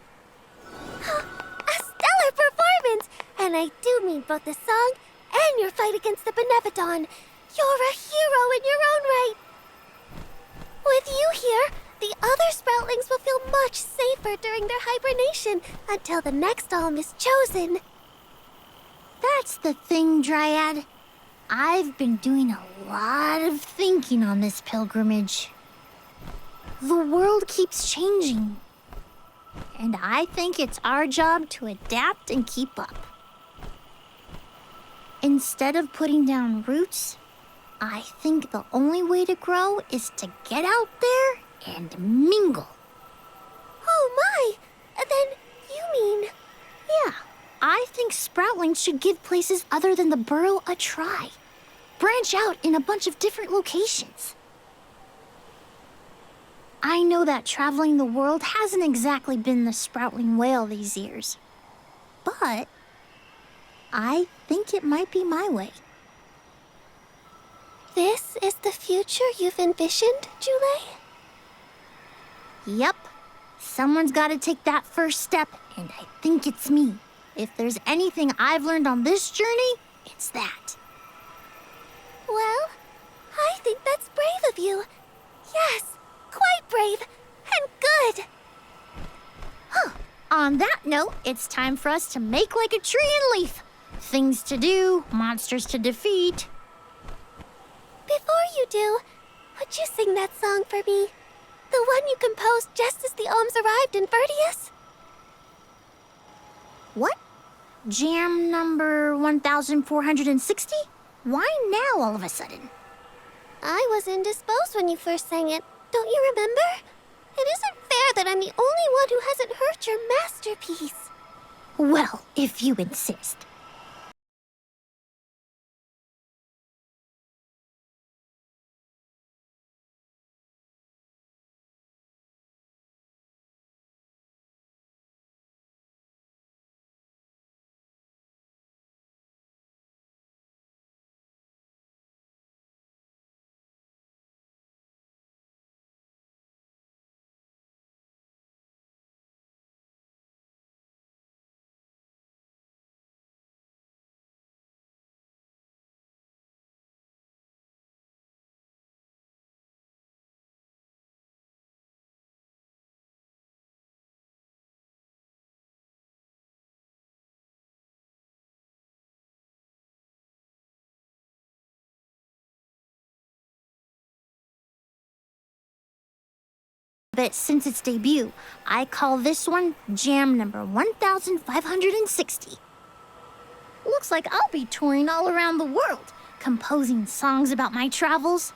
A stellar performance! And I do mean both the song and your fight against the Benevodon. You're a hero in your own right. With you here, the other Sproutlings will feel much safer during their hibernation until the next alm is chosen. That's the thing, Dryad. I've been doing a lot of thinking on this pilgrimage. The world keeps changing, and I think it's our job to adapt and keep up. Instead of putting down roots, I think the only way to grow is to get out there and mingle. Oh my! Then you mean... Yeah, I think Sproutlings should give places other than the burrow a try. Branch out in a bunch of different locations. I know that traveling the world hasn't exactly been the Sproutling whale these years, but I think it might be my way. This is the future you've envisioned, Jule? Yep. Someone's got to take that first step, and I think it's me. If there's anything I've learned on this journey, it's that. Well, I think that's brave of you. Yes, quite brave and good. On that note, it's time for us to make like a tree and leaf. Things to do, monsters to defeat. Before you do, would you sing that song for me? The one you composed just as the alms arrived in Vertius? What? Jam number 1460? Why now all of a sudden? I was indisposed when you first sang it. Don't you remember? It isn't fair that I'm the only one who hasn't heard your masterpiece. Well, if you insist. But since its debut, I call this one Jam number 1560. Looks like I'll be touring all around the world, composing songs about my travels.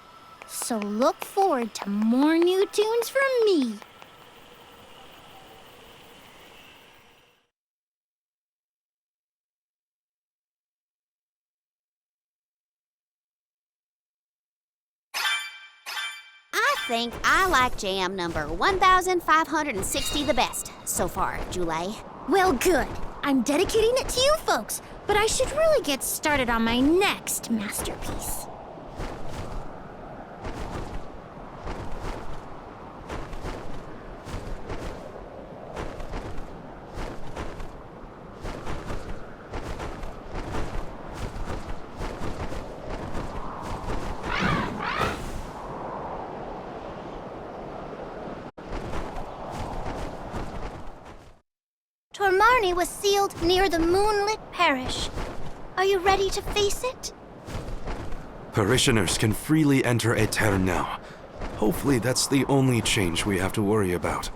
So look forward to more new tunes from me. I think I like jam number 1560 the best so far, Jule. Well, good. I'm dedicating it to you folks, but I should really get started on my next masterpiece. Tormarni was sealed near the moonlit parish. Are you ready to face it? Parishioners can freely enter Aetern now. Hopefully that's the only change we have to worry about.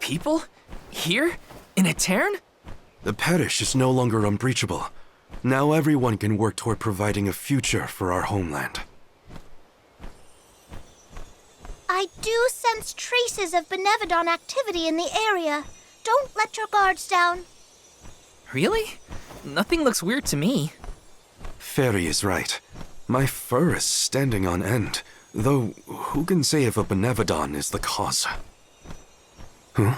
people? Here? In Aetern? The parish is no longer unbreachable. Now everyone can work toward providing a future for our homeland. I do sense traces of Benevodon activity in the area. Don't let your guards down. Really? Nothing looks weird to me. Fairy is right. My fur is standing on end, though who can say if a Benevodon is the cause? Huh?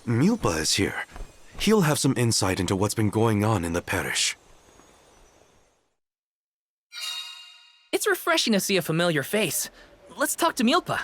Mulpa is here. He'll have some insight into what's been going on in the parish. It's refreshing to see a familiar face. Let's talk to Mulpa.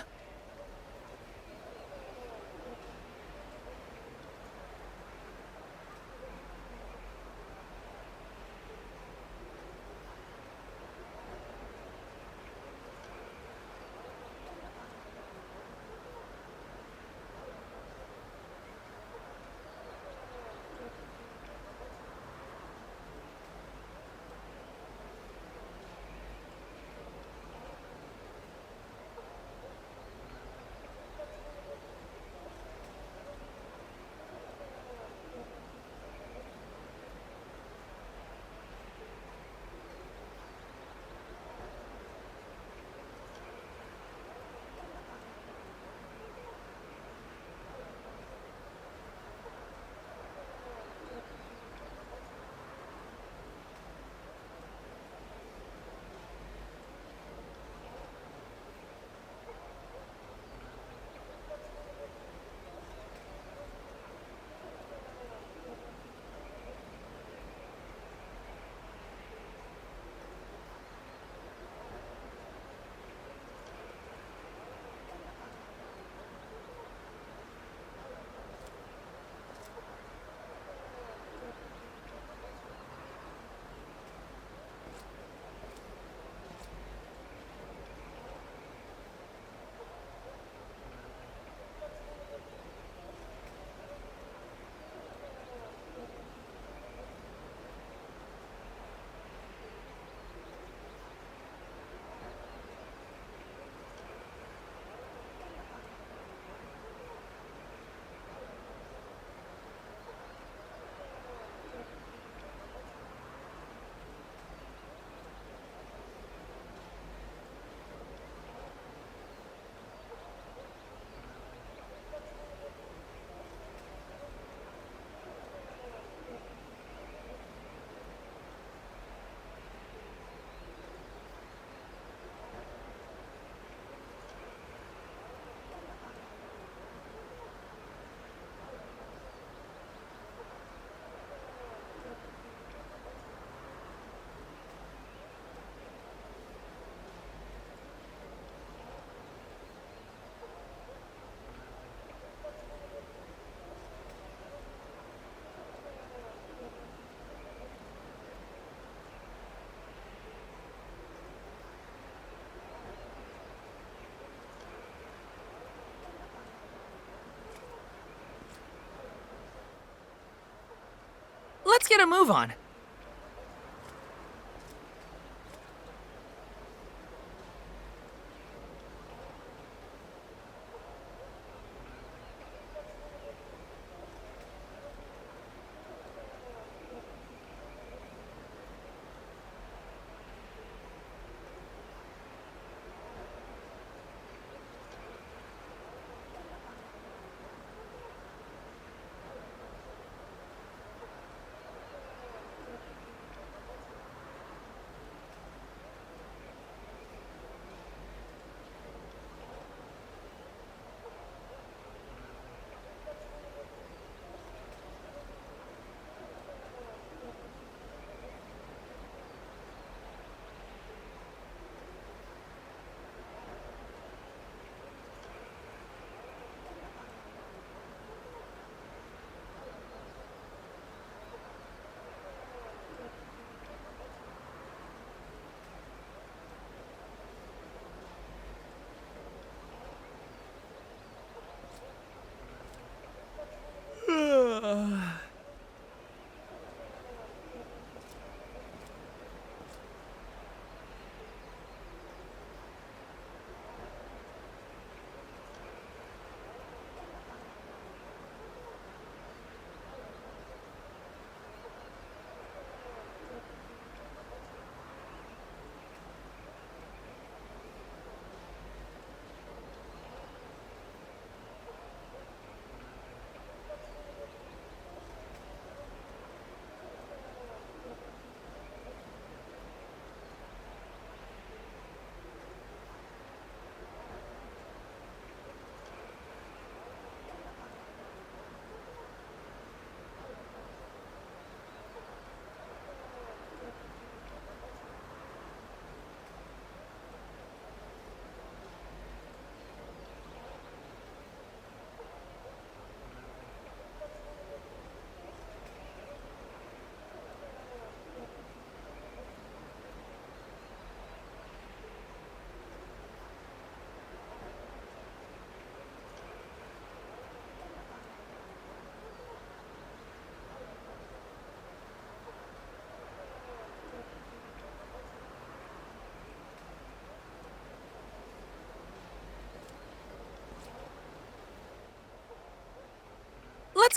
Let's get a move on.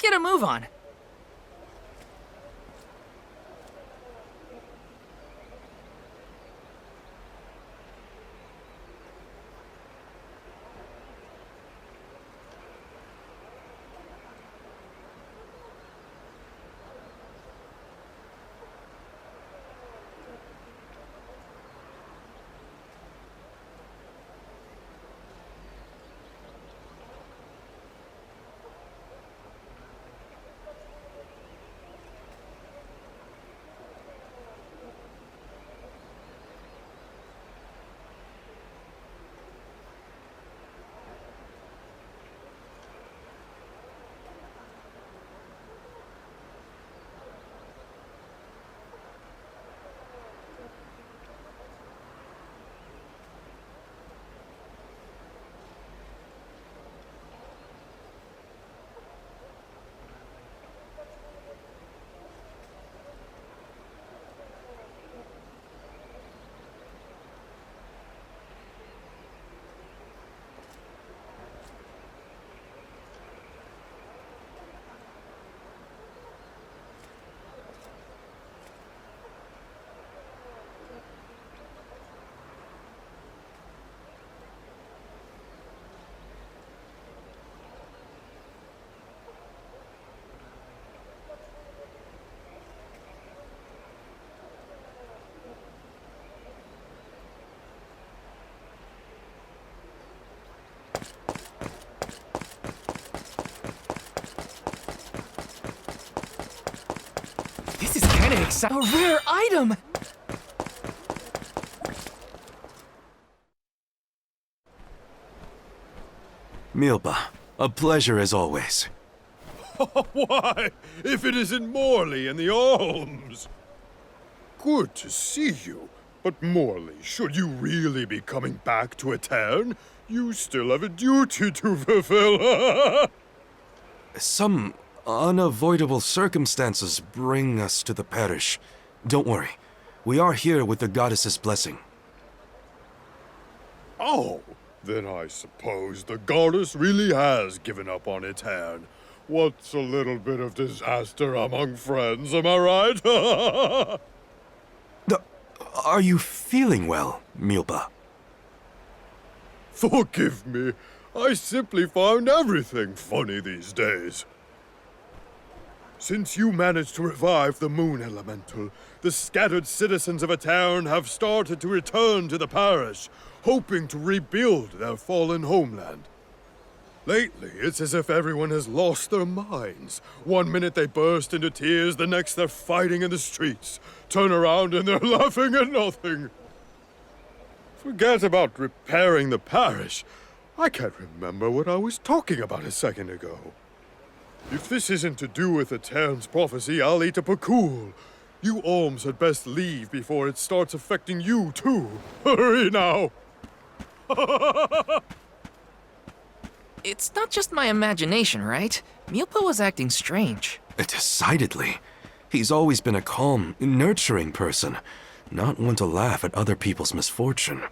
let's get a move on. This is kinda exciting. A rare item! Milpa, a pleasure as always. Why, if it isn't Morley and the Alms! Good to see you. But Morley, should you really be coming back to Aetern, you still have a duty to fulfill. Some unavoidable circumstances bring us to the parish. Don't worry. We are here with the goddess's blessing. Oh, then I suppose the goddess really has given up on Aetern. What's a little bit of disaster among friends, am I right? Are you feeling well, Milpa? Forgive me. I simply find everything funny these days. Since you managed to revive the Moon Elemental, the scattered citizens of Aetern have started to return to the parish, hoping to rebuild their fallen homeland. Lately, it's as if everyone has lost their minds. One minute they burst into tears, the next they're fighting in the streets. Turn around and they're laughing at nothing. Forget about repairing the parish. I can't remember what I was talking about a second ago. If this isn't to do with Aetern's prophecy, I'll eat a Pakul. You Alms had best leave before it starts affecting you, too. Hurry now! It's not just my imagination, right? Milpa was acting strange. Decidedly. He's always been a calm, nurturing person, not one to laugh at other people's misfortune.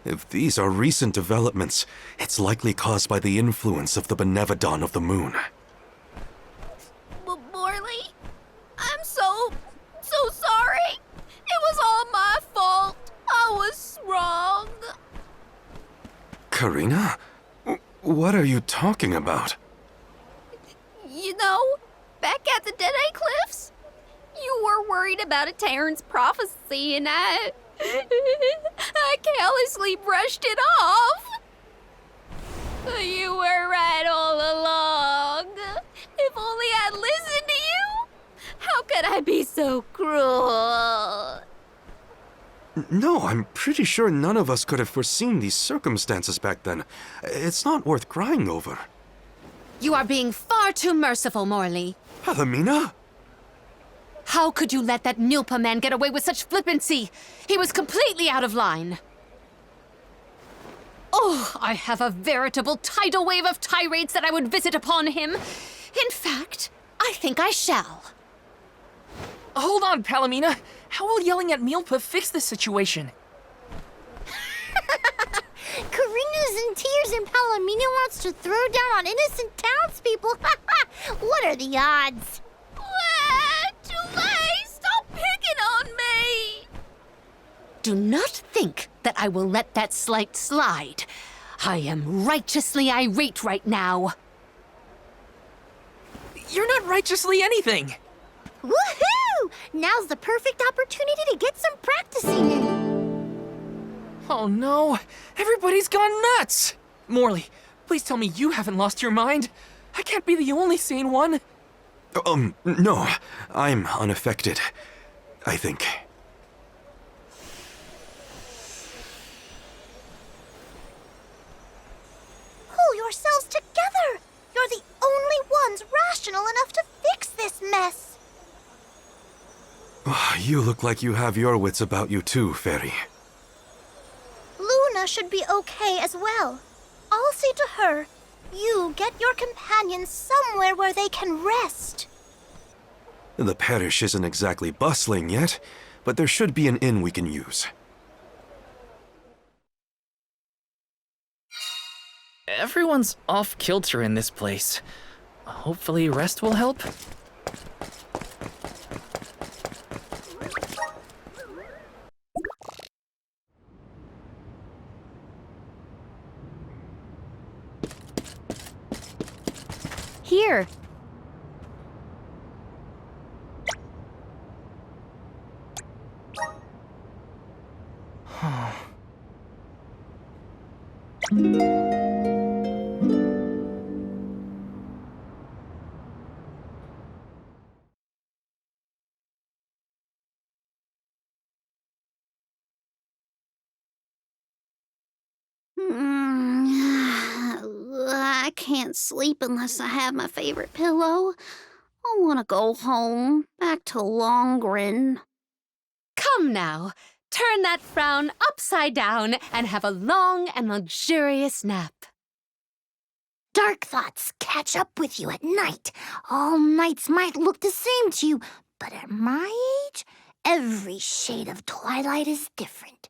If these are recent developments, it's likely caused by the influence of the Benevodon of the Moon. Morley, I'm so sorry. It was all my fault. I was wrong. Karina? What are you talking about? You know, back at the Deadeye Cliffs, you were worried about Aetern's prophecy and I carelessly brushed it off. You were right all along. If only I'd listened to you. How could I be so cruel? No, I'm pretty sure none of us could have foreseen these circumstances back then. It's not worth crying over. You are being far too merciful, Morley. Palomina? How could you let that Nilpa man get away with such flippancy? He was completely out of line. Oh, I have a veritable tidal wave of tirades that I would visit upon him. In fact, I think I shall. Hold on, Palomina. How will yelling at Milpa fix this situation? Karina's in tears and Palomino wants to throw down on innocent townspeople. What are the odds? Julie, stop picking on me! Do not think that I will let that slight slide. I am righteously irate right now. You're not righteously anything. Woohoo! Now's the perfect opportunity to get some practicing in. Oh no, everybody's gone nuts! Morley, please tell me you haven't lost your mind. I can't be the only sane one. No, I'm unaffected, I think. Pull yourselves together! You're the only ones rational enough to fix this mess. You look like you have your wits about you too, Fairy. Luna should be okay as well. I'll see to her. You get your companions somewhere where they can rest. The parish isn't exactly bustling yet, but there should be an inn we can use. Everyone's off kilter in this place. Hopefully rest will help. Here. I can't sleep unless I have my favorite pillow. I want to go home, back to Longrin. Come now, turn that frown upside down and have a long and luxurious nap. Dark thoughts catch up with you at night. All nights might look the same to you, but at my age, every shade of twilight is different.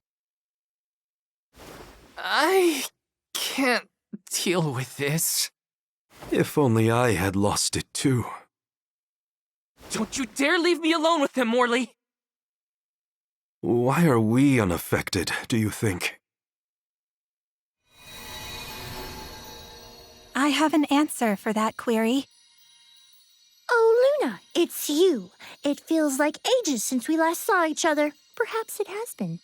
I can't deal with this. If only I had lost it too. Don't you dare leave me alone with him, Morley! Why are we unaffected, do you think? I have an answer for that query. Oh, Luna, it's you. It feels like ages since we last saw each other. Perhaps it has been.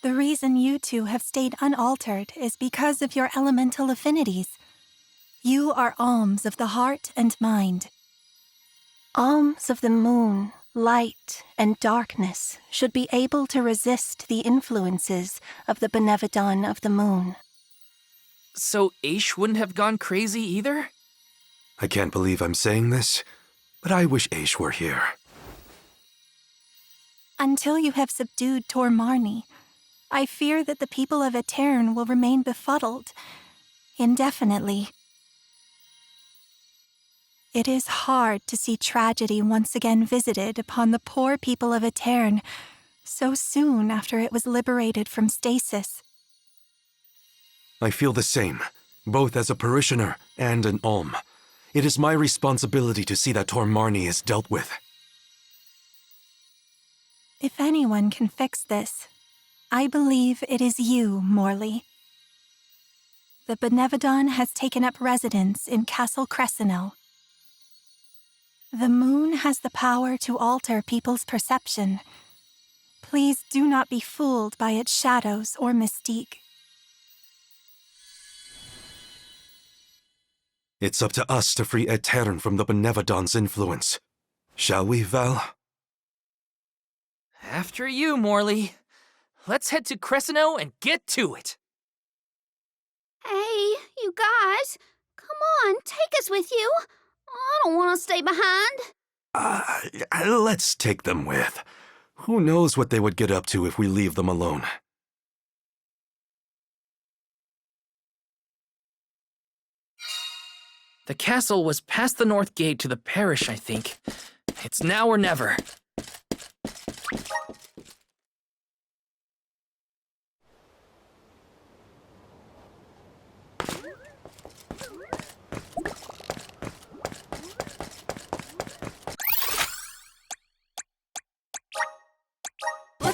The reason you two have stayed unaltered is because of your elemental affinities. You are alms of the heart and mind. Alms of the moon, light, and darkness should be able to resist the influences of the Benevodon of the moon. So Aish wouldn't have gone crazy either? I can't believe I'm saying this, but I wish Aish were here. Until you have subdued Tormarni, I fear that the people of Aetern will remain befuddled indefinitely. It is hard to see tragedy once again visited upon the poor people of Aetern so soon after it was liberated from stasis. I feel the same, both as a parishioner and an alm. It is my responsibility to see that Tormarni is dealt with. If anyone can fix this, I believe it is you, Morley. The Benevodon has taken up residence in Castle Crescenel. The moon has the power to alter people's perception. Please do not be fooled by its shadows or mystique. It's up to us to free Aetern from the Benevodon's influence. Shall we, Val? After you, Morley. Let's head to Cresceno and get to it. Hey, you guys. Come on, take us with you. I don't want to stay behind. Let's take them with. Who knows what they would get up to if we leave them alone. The castle was past the north gate to the parish, I think. It's now or never.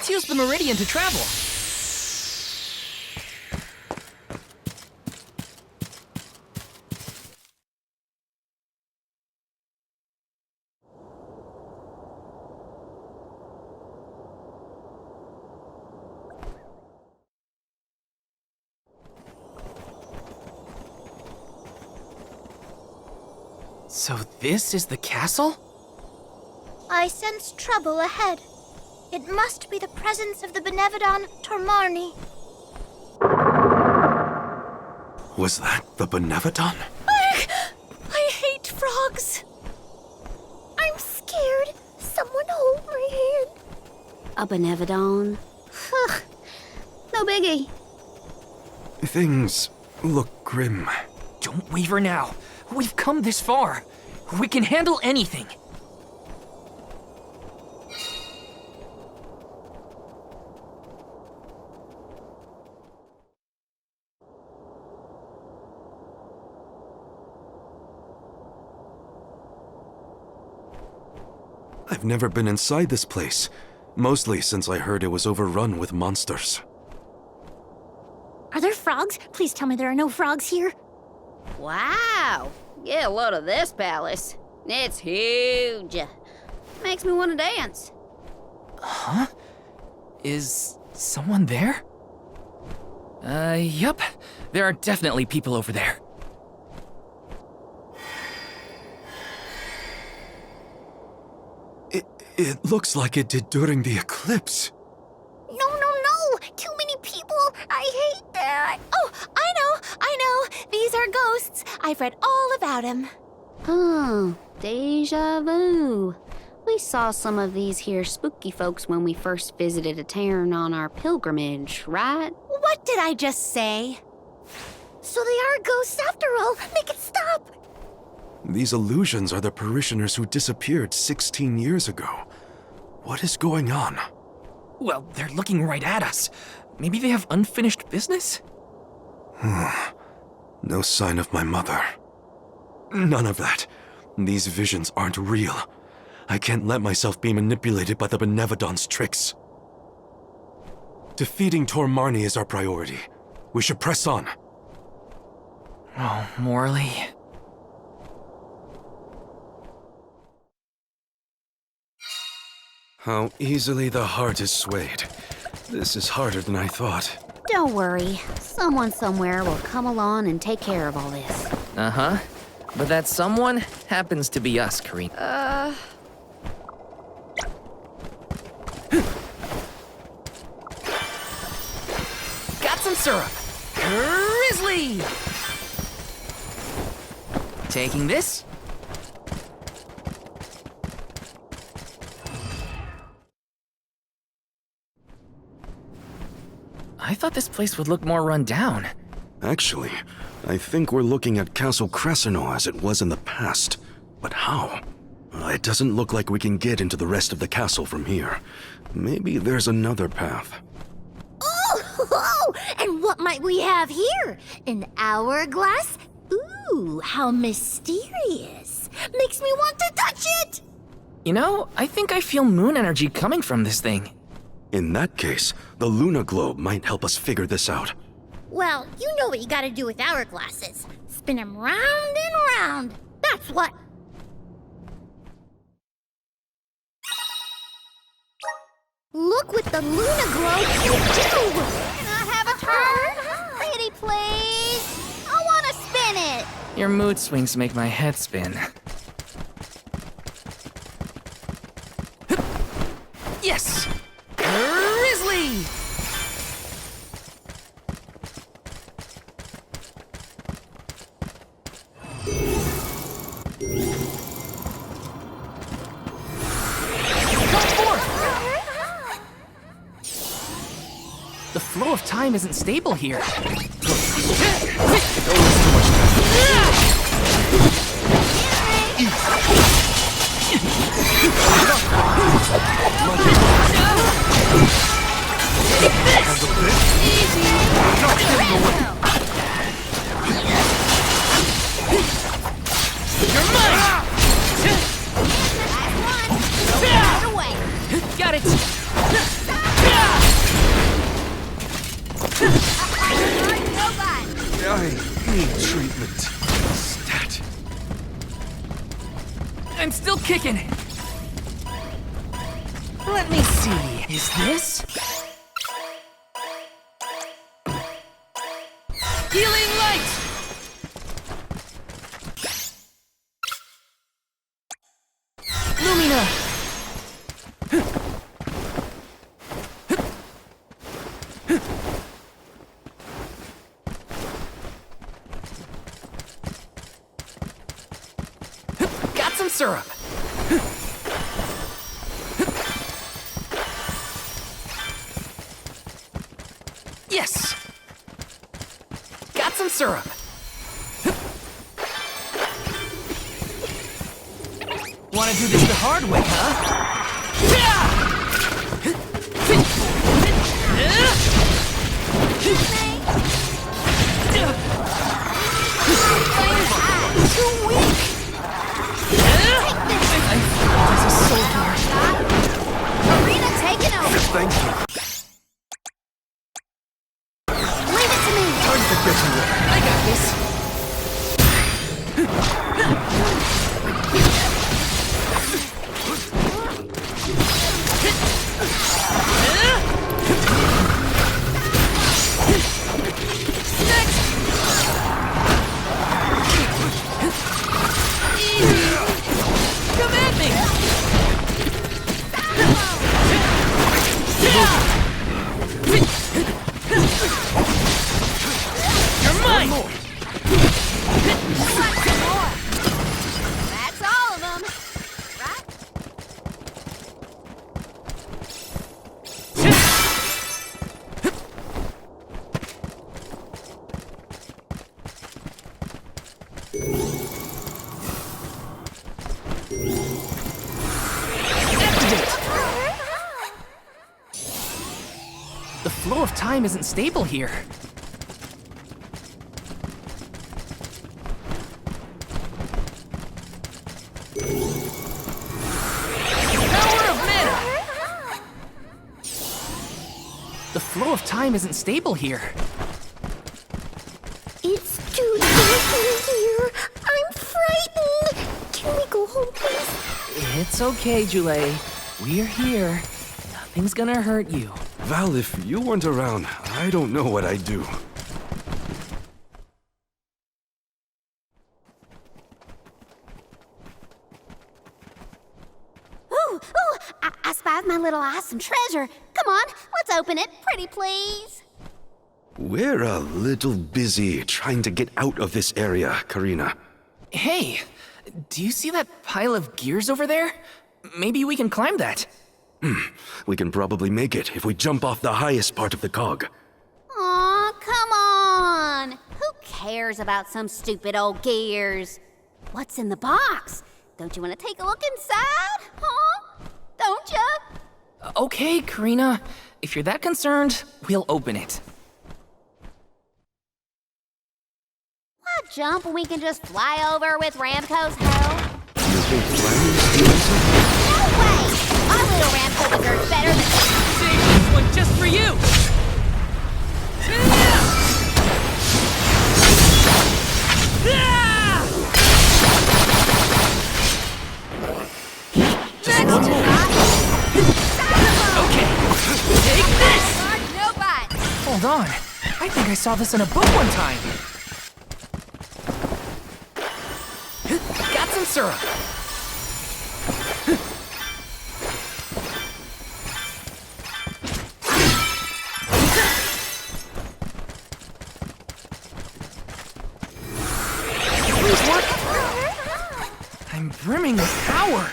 Let's use the meridian to travel. So this is the castle? I sense trouble ahead. It must be the presence of the Benevodon Tormarni. Was that the Benevodon? I hate frogs. I'm scared. Someone hold my hand. A Benevodon? No biggie. Things look grim. Don't waver now. We've come this far. We can handle anything. I've never been inside this place, mostly since I heard it was overrun with monsters. Are there frogs? Please tell me there are no frogs here. Wow. Get a load of this palace. It's huge. Makes me want to dance. Huh? Is someone there? Yup. There are definitely people over there. It looks like it did during the eclipse. No. Too many people. I hate that. Oh, I know. These are ghosts. I've read all about them. Oh, deja vu. We saw some of these here spooky folks when we first visited a town on our pilgrimage, right? What did I just say? So they are ghosts after all. Make it stop. These illusions are the parishioners who disappeared 16 years ago. What is going on? Well, they're looking right at us. Maybe they have unfinished business? No sign of my mother. None of that. These visions aren't real. I can't let myself be manipulated by the Benevodon's tricks. Defeating Tormarni is our priority. We should press on. Oh, Morley. How easily the heart is swayed. This is harder than I thought. Don't worry. Someone somewhere will come along and take care of all this. Uh-huh. But that someone happens to be us, Karina. Got some syrup. Grizzly! Taking this. I thought this place would look more run down. Actually, I think we're looking at Castle Cresceno as it was in the past. But how? It doesn't look like we can get into the rest of the castle from here. Maybe there's another path. Oh, and what might we have here? An hourglass? Ooh, how mysterious. Makes me want to touch it! You know, I think I feel moon energy coming from this thing. In that case, the Luna Globe might help us figure this out. Well, you know what you gotta do with hourglasses. Spin them round and round. That's what. Look what the Luna Globe can do! Can I have a turn? Pretty please. I want to spin it. Your mood swings make my head spin. Yes! Grizzly! The flow of time isn't stable here. You're mine! Got it! Need treatment. Stat. I'm still kicking. Let me see. Is this? Healing light! Lumina! Got some syrup. Yes! Got some syrup. Wanna do this the hard way, Too weak! As a soldier. Karina taking over. Thank you. Leave it to me. Time to get to work. I got this. Come at me! You're mine! That's all of them. Right? The flow of time isn't stable here. Power of mana! The flow of time isn't stable here. It's too dark in here. I'm frightened. Can we go home, please? It's okay, Jule. We're here. Nothing's gonna hurt you. Val, if you weren't around, I don't know what I'd do. Ooh, I spied my little awesome treasure. Come on, let's open it. Pretty please. We're a little busy trying to get out of this area, Karina. Hey, do you see that pile of gears over there? Maybe we can climb that. We can probably make it if we jump off the highest part of the cog. Aw, come on. Who cares about some stupid old gears? What's in the box? Don't you want to take a look inside? Huh? Don't you? Okay, Karina. If you're that concerned, we'll open it. Why jump when we can just fly over with Ramco's help? You think Flammy's doing something? No way! Our little Ramco deserves better than... Save this one just for you! Okay, take this! No bite! Hold on. I think I saw this in a book one time. Got some syrup. Please work. I'm brimming with power.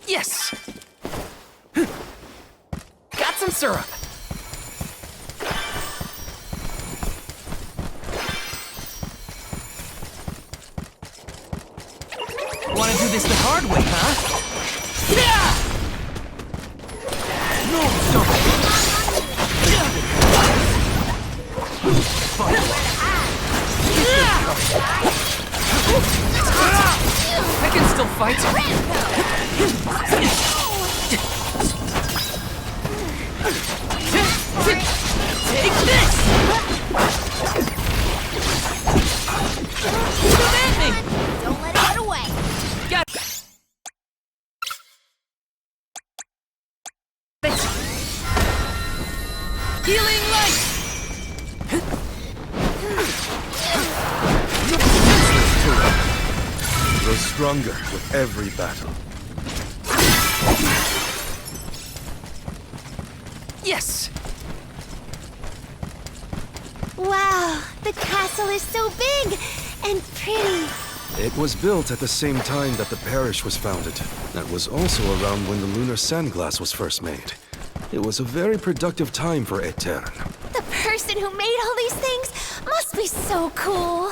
Yes! Got some syrup. Wanna do this the hard way, huh? Yeah! No, I can still fight. Take this! Come at me! Don't let it get away. Got it! Healing light! Grow stronger with every battle. Yes! Wow, the castle is so big and pretty. It was built at the same time that the parish was founded. That was also around when the lunar sandglass was first made. It was a very productive time for Aetern. The person who made all these things must be so cool.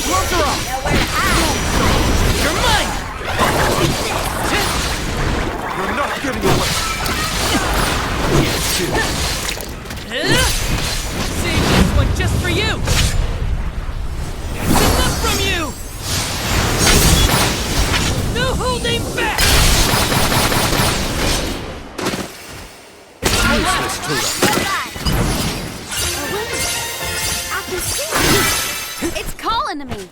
Gloves are off! You're mine! You're not getting away! Save this one just for you! It's enough from you! No holding back! Useless to I can see it. It's calling to me.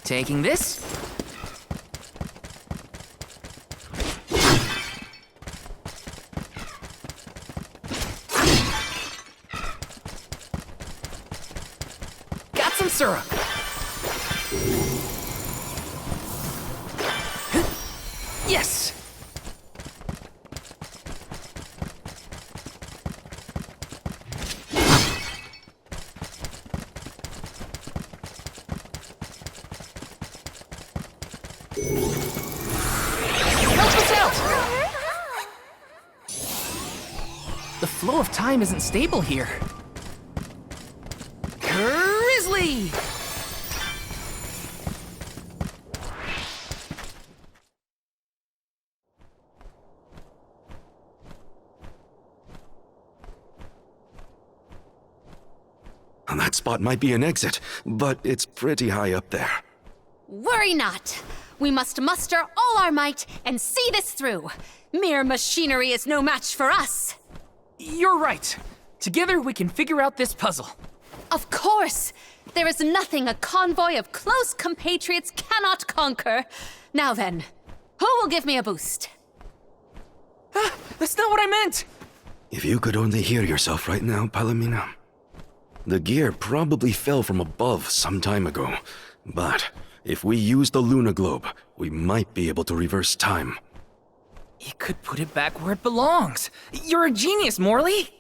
Taking this? Got some syrup. Yes! Help us out! The flow of time isn't stable here. Grizzly! That spot might be an exit, but it's pretty high up there. Worry not. We must muster all our might and see this through. Mere machinery is no match for us. You're right. Together we can figure out this puzzle. Of course! There is nothing a convoy of close compatriots cannot conquer. Now then, who will give me a boost? That's not what I meant! If you could only hear yourself right now, Palomina. The gear probably fell from above some time ago, but if we use the Luna Globe, we might be able to reverse time. You could put it back where it belongs. You're a genius, Morley!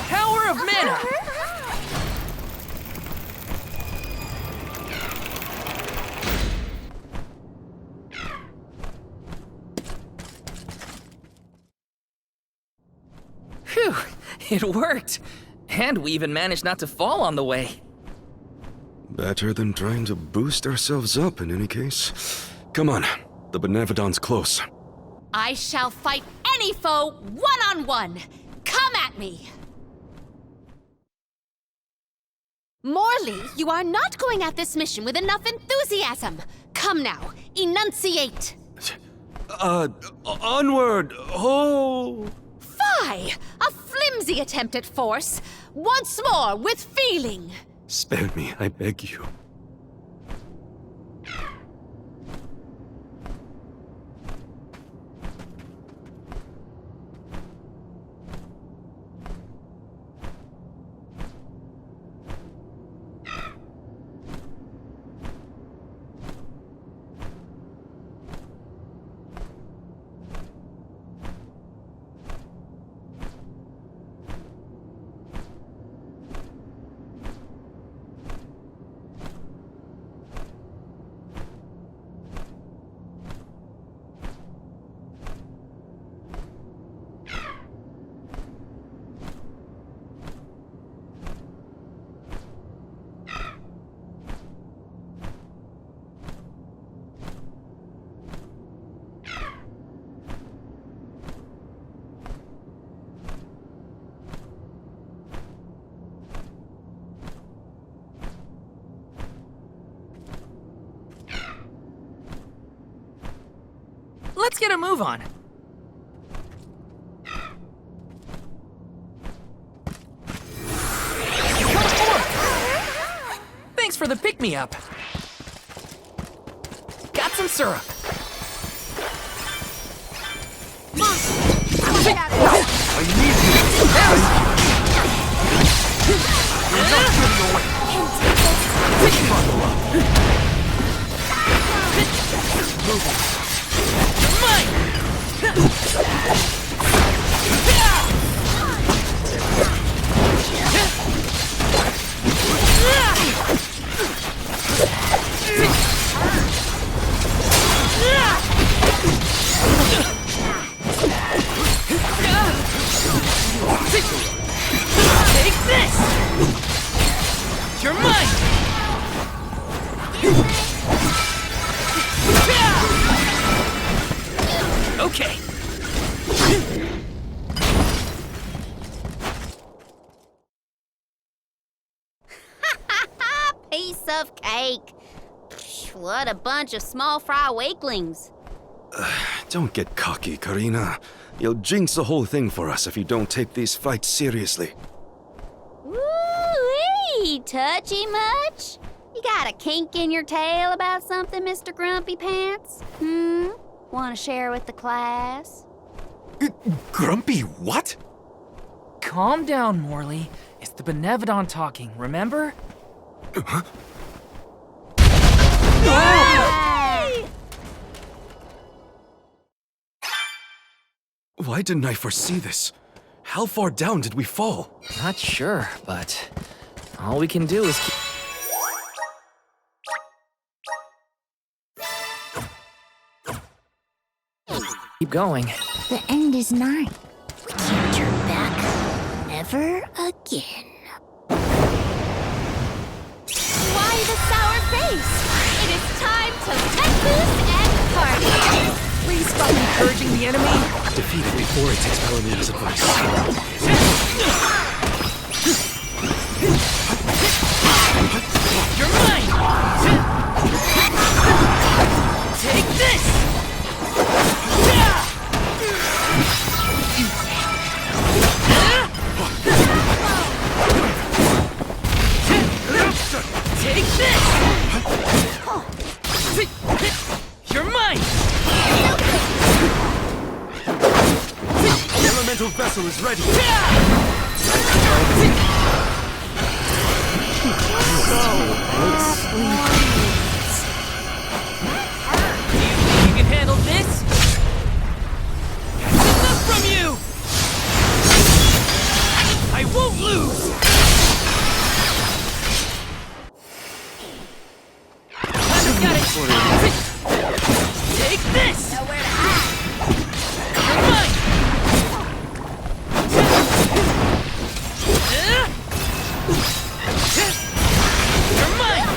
Power of mana! Phew, it worked. And we even managed not to fall on the way. Better than trying to boost ourselves up in any case. Come on, the Benevodon's close. I shall fight any foe one-on-one. Come at me! Morley, you are not going at this mission with enough enthusiasm. Come now, enunciate. Onward! Oh! Fie! A flimsy attempt at force. Once more, with feeling. Spare me, I beg you. let's get a move on. Come forth! Thanks for the pick-me-up. Got some syrup. I need you! You're not getting away! Buckle up! Moving. Mine! Take this! You're mine! Okay. Piece of cake. Psh, what a bunch of small fry wakelings. Don't get cocky, Karina. You'll jinx the whole thing for us if you don't take these fights seriously. Woo-wee! Touchy much? You got a kink in your tail about something, Mr. Grumpy Pants? Want to share with the class? Grumpy what? Calm down, Morley. It's the Benevodon talking, remember? Huh? Hey! Why didn't I foresee this? How far down did we fall? Not sure, but all we can do is keep going. The end is nigh. We can't turn back. Never again. Why the sour face? It is time to let loose and party. Please stop encouraging the enemy. Defeat it before it takes Palamea's advice. You're mine! Take this! Take this! You're mine! The elemental vessel is ready. You can handle this? Enough from you! I won't lose! I've got it! Take this! Nowhere to hide! You're mine! You're mine!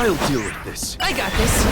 I'll deal with this. I got this.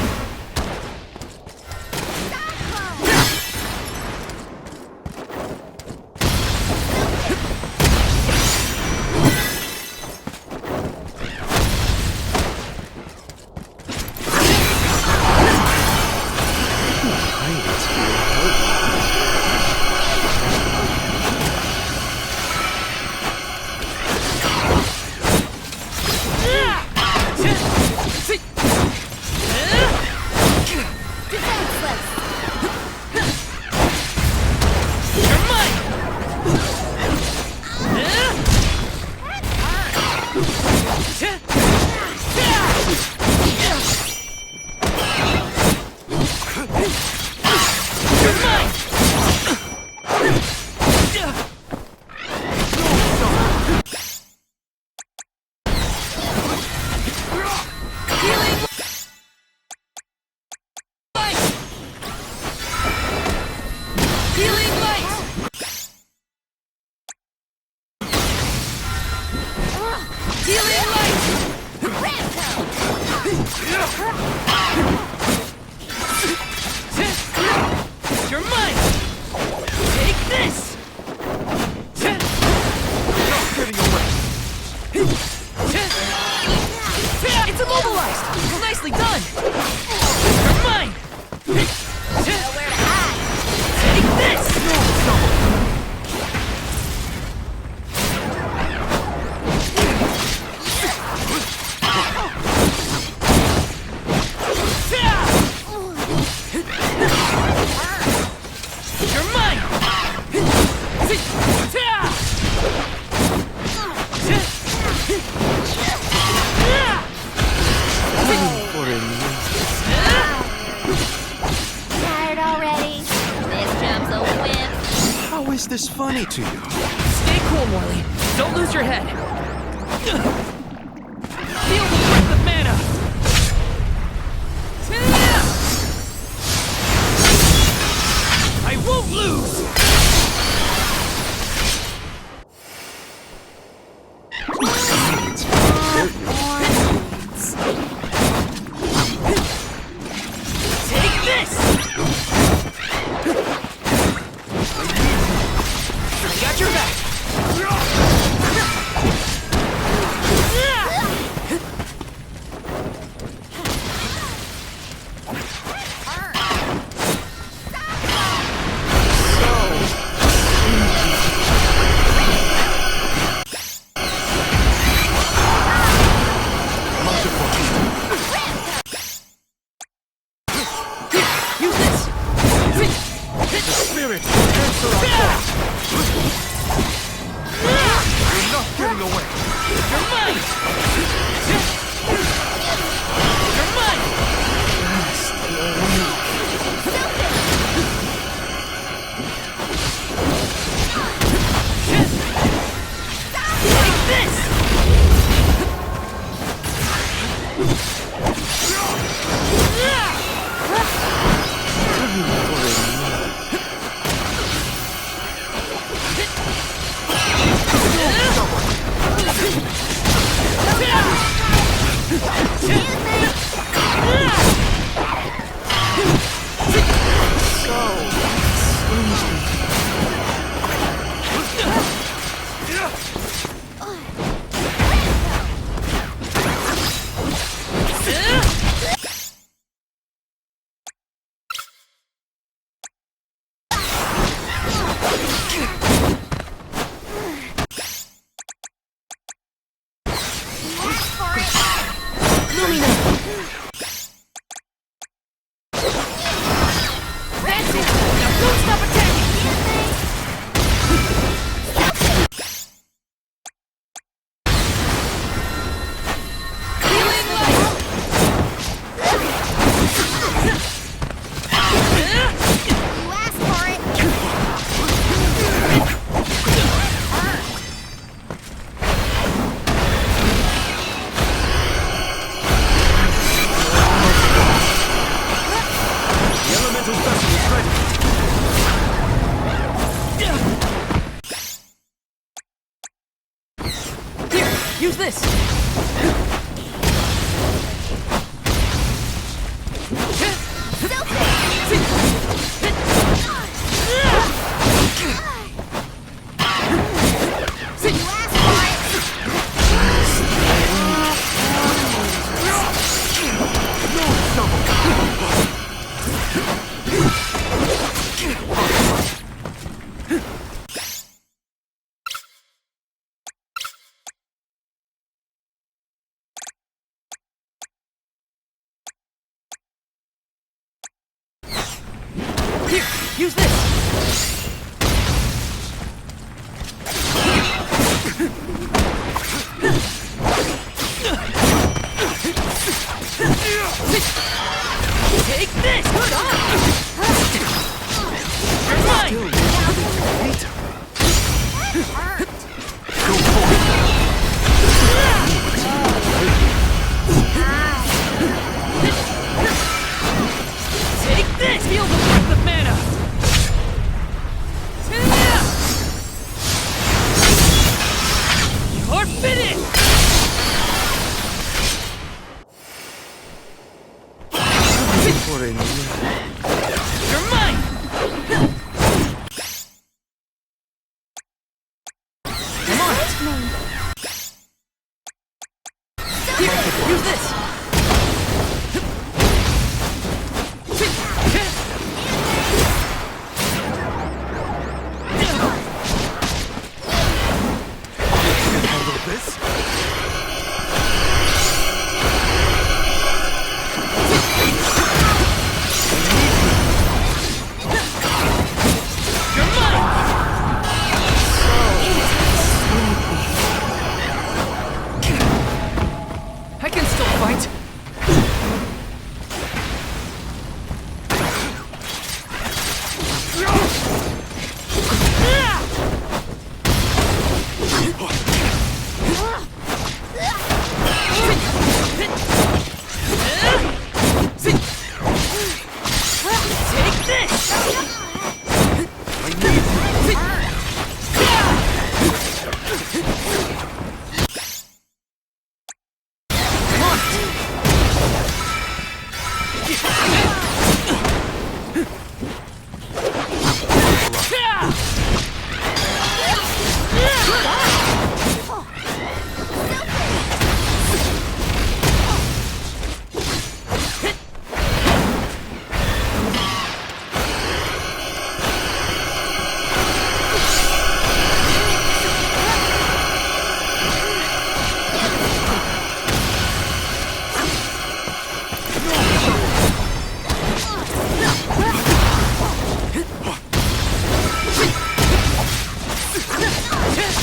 You're mine! Take this! Not getting away! It's immobilized! Nicely done! You're mine! Nowhere to hide! Take this! You're mine! Tired already? This jump's a whip. How is this funny to you? Stay cool, Morley. Don't lose your head. Feel the breath of mana! I won't lose! Take this! I got your back! Use this! The spirit! Cancel our fault! You're not getting away! You're mine! You're mine! Take this! That's it! Now don't stop attacking! Healing light! You asked for it. use this! Take this! Good on! You're mine! Take this! Feel the breath of mana! You're finished! You're mine! Come on! Here, use this! Handle this? I can still fight. Take this!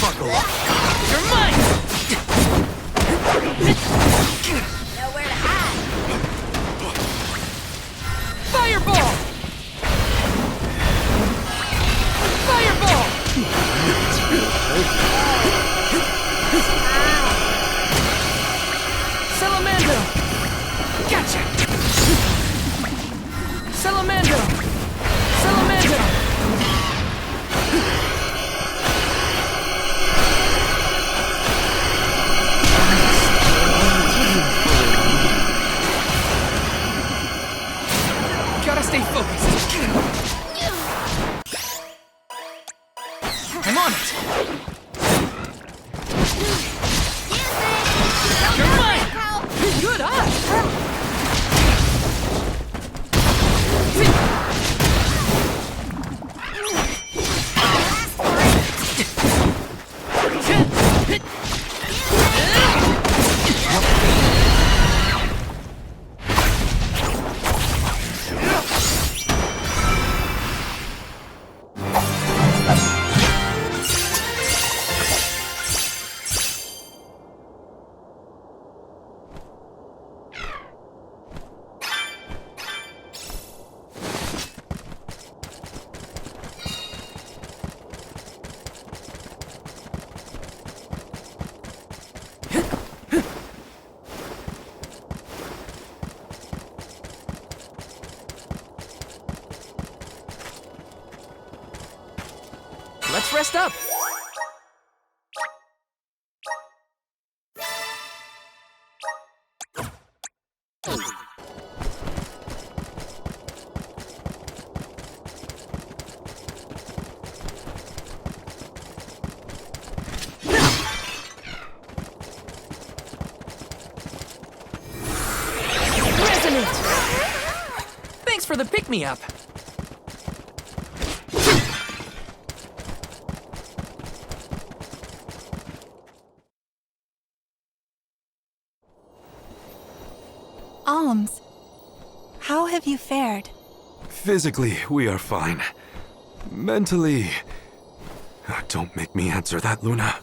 Buckle up. You're mine! Nowhere to hide. Fireball! Fireball! Salamandro! Gotcha! Salamandro! Salamandro! Gotta stay focused. I'm on it. You're mine! Good eye! Let's rest up. Resonant! Thanks for the pick-me-up. Alms, how have you fared? Physically, we are fine. Mentally... Don't make me answer that, Luna.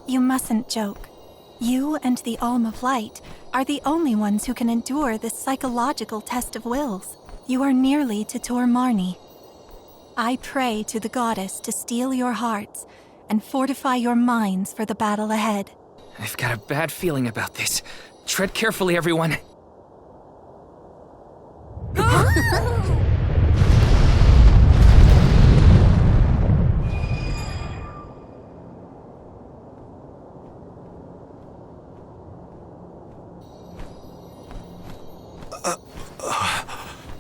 You mustn't joke. You and the Alm of Light are the only ones who can endure this psychological test of wills. You are nearly to Tor Marni. I pray to the goddess to steel your hearts and fortify your minds for the battle ahead. I've got a bad feeling about this. Tread carefully, everyone.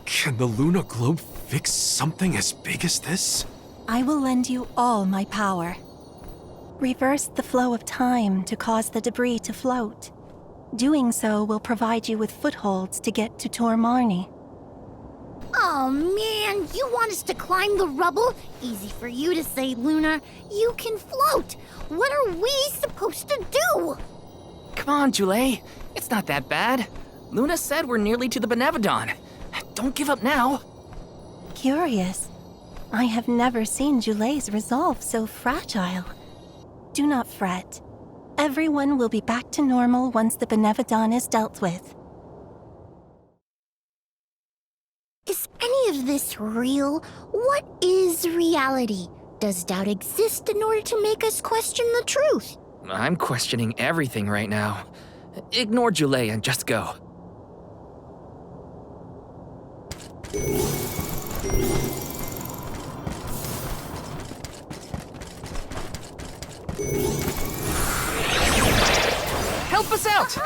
Can the Luna Globe fix something as big as this? I will lend you all my power. Reverse the flow of time to cause the debris to float. Doing so will provide you with footholds to get to Tor Marni. Oh man, you want us to climb the rubble? Easy for you to say, Luna. You can float. What are we supposed to do? Come on, Jule. It's not that bad. Luna said we're nearly to the Benevodon. Don't give up now. Curious. I have never seen Jule's resolve so fragile. Do not fret. Everyone will be back to normal once the Benevodon is dealt with. Is any of this real? What is reality? Does doubt exist in order to make us question the truth? I'm questioning everything right now. Ignore Jule and just go. Help us out!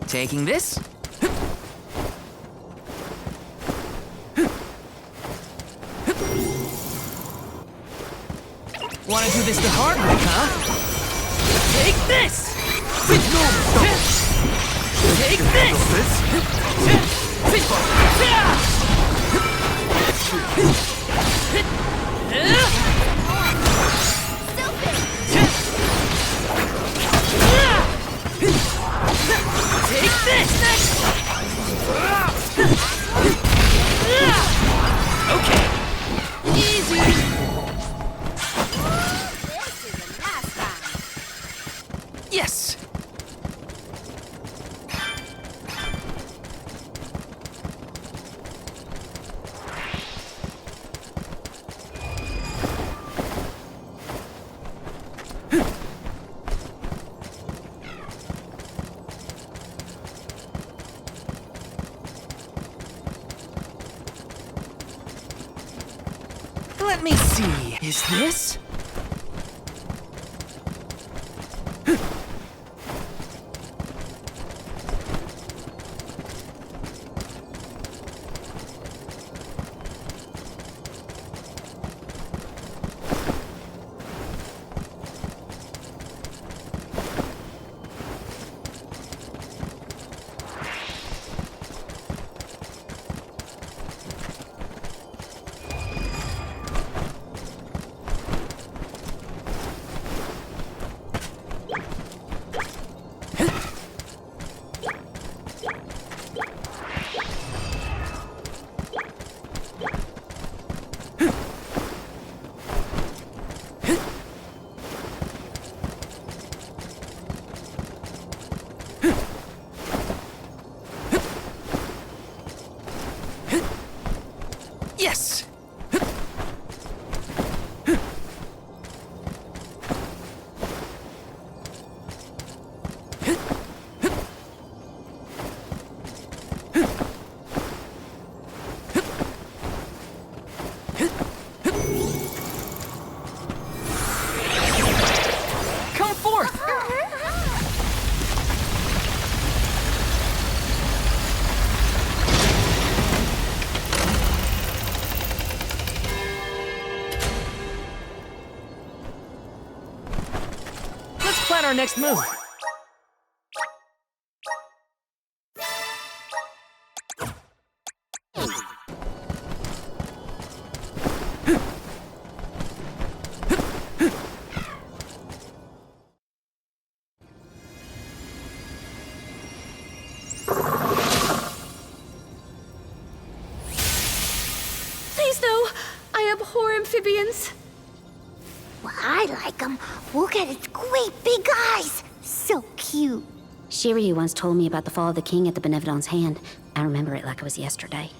Taking this. Want to do this the hard way, huh? Take this! Take Take this! Okay. Easy. Yes! Let me see. Is this? Yes! Come forth! Let's plan our next move. amphibians? Well, I like them. Look at its great big eyes. So cute. Shiryu once told me about the fall of the king at the Benevodon's hand. I remember it like it was yesterday.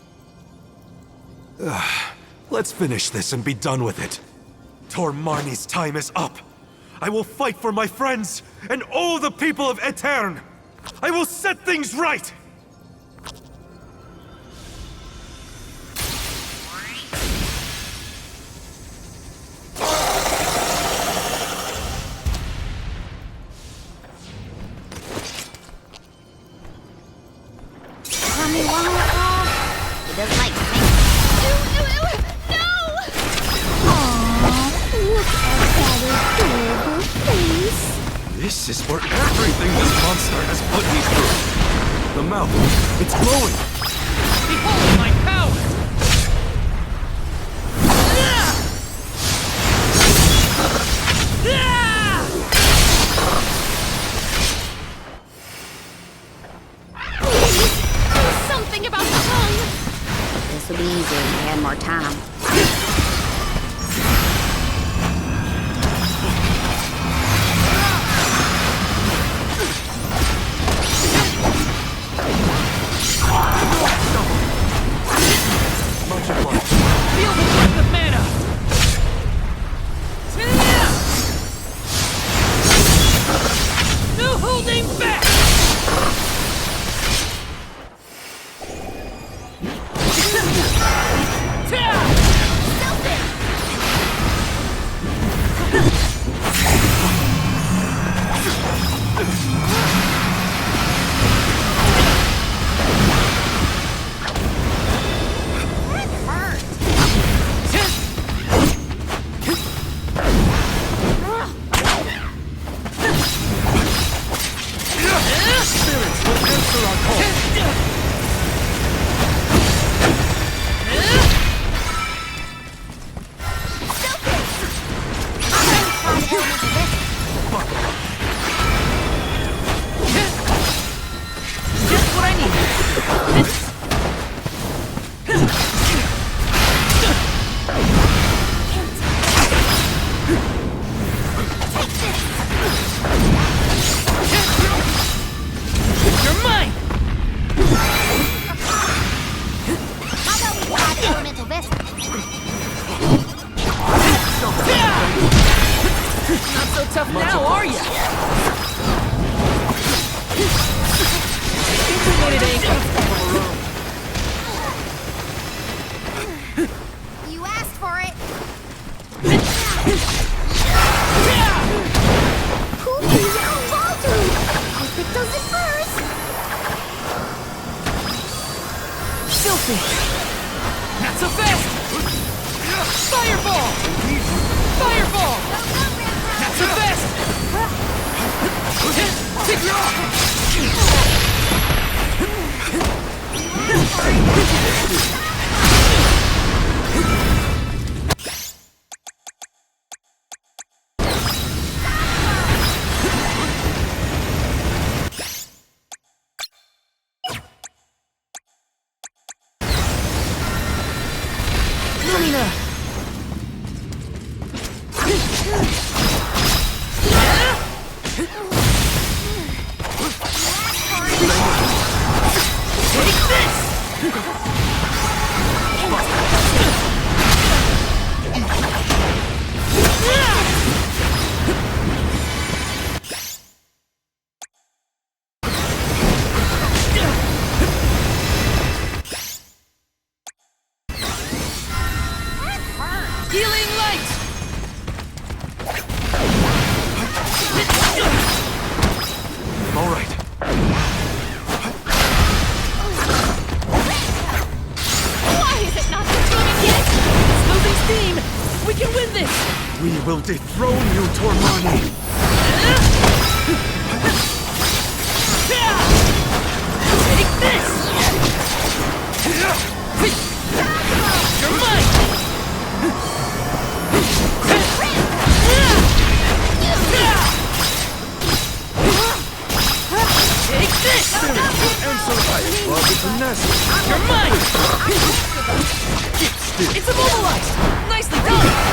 Let's finish this and be done with it. Tormarni's time is up. I will fight for my friends and all the people of Aeterne. I will set things right! Mommy, one more call. He doesn't like me. No! Aww, look at that adorable face. This is for everything this monster has put me through. The mouth, it's glowing. Behold my power! Something about the tongue! This will be easier if we had more time. Feel the breath of mana! No holding back! Just what I need. You're mine! How about we add elemental vest? Not so tough now, are ya? You asked for it. Poopy's out Walter. Hope it does it first. Filthy! Not so fast! Fireball! Fireball! Not so fast! Lumina! Take this! Healing light! All right. Why is it not consuming yet? It's losing steam! We can win this! We will dethrone you, Tormani! Take this! You're mine! Take this! You're mine! It's immobilized! Nicely done!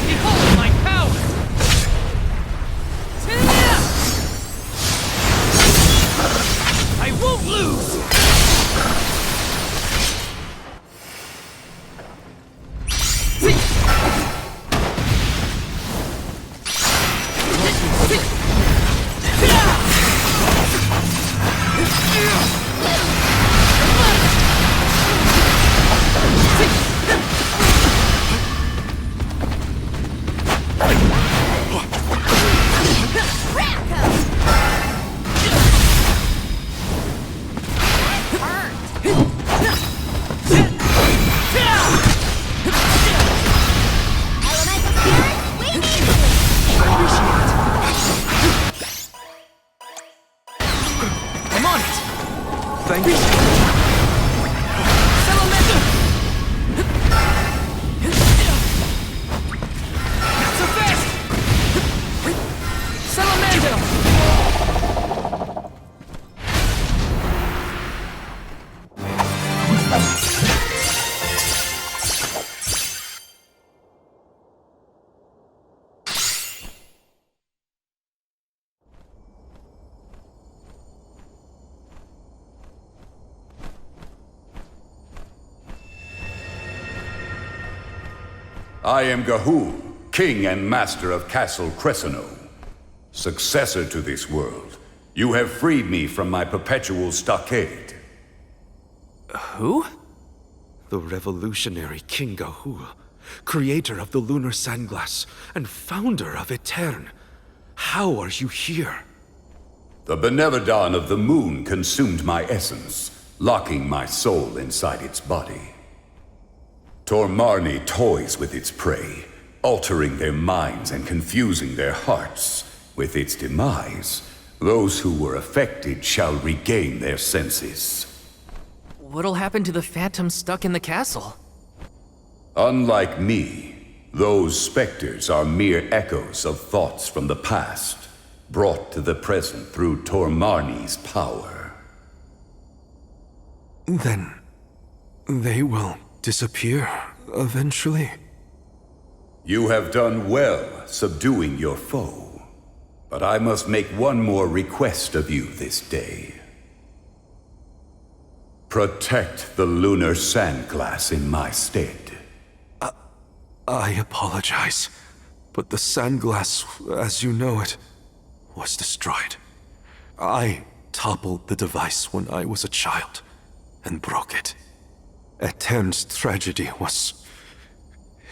Behold my power! I won't lose! I'm on it! Thank you. Salamandra! Not so fast! Salamandra! I am Gahul, king and master of Castle Cresceno, successor to this world. You have freed me from my perpetual stockade. Who? The revolutionary King Gahul, creator of the Lunar Sandglass and founder of Etern. How are you here? The Benevodon of the moon consumed my essence, locking my soul inside its body. Tormarni toys with its prey, altering their minds and confusing their hearts. With its demise, those who were affected shall regain their senses. What'll happen to the phantoms stuck in the castle? Unlike me, those specters are mere echoes of thoughts from the past, brought to the present through Tormarni's power. Then they will disappear eventually. You have done well subduing your foe, but I must make one more request of you this day. Protect the Lunar Sandglass in my stead. I apologize, but the Sandglass, as you know it, was destroyed. I toppled the device when I was a child and broke it. Etern's tragedy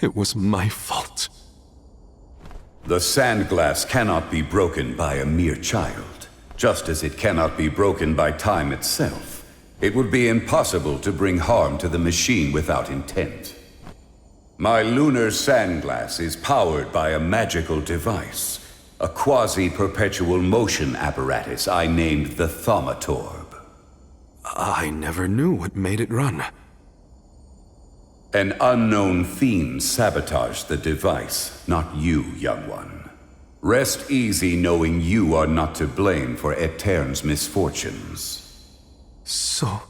it was my fault. The Sandglass cannot be broken by a mere child, just as it cannot be broken by time itself. It would be impossible to bring harm to the machine without intent. My Lunar Sandglass is powered by a magical device, a quasi-perpetual motion apparatus I named the Thaumatorb. I never knew what made it run. An unknown fiend sabotaged the device, not you, young one. Rest easy knowing you are not to blame for Etern's misfortunes. So,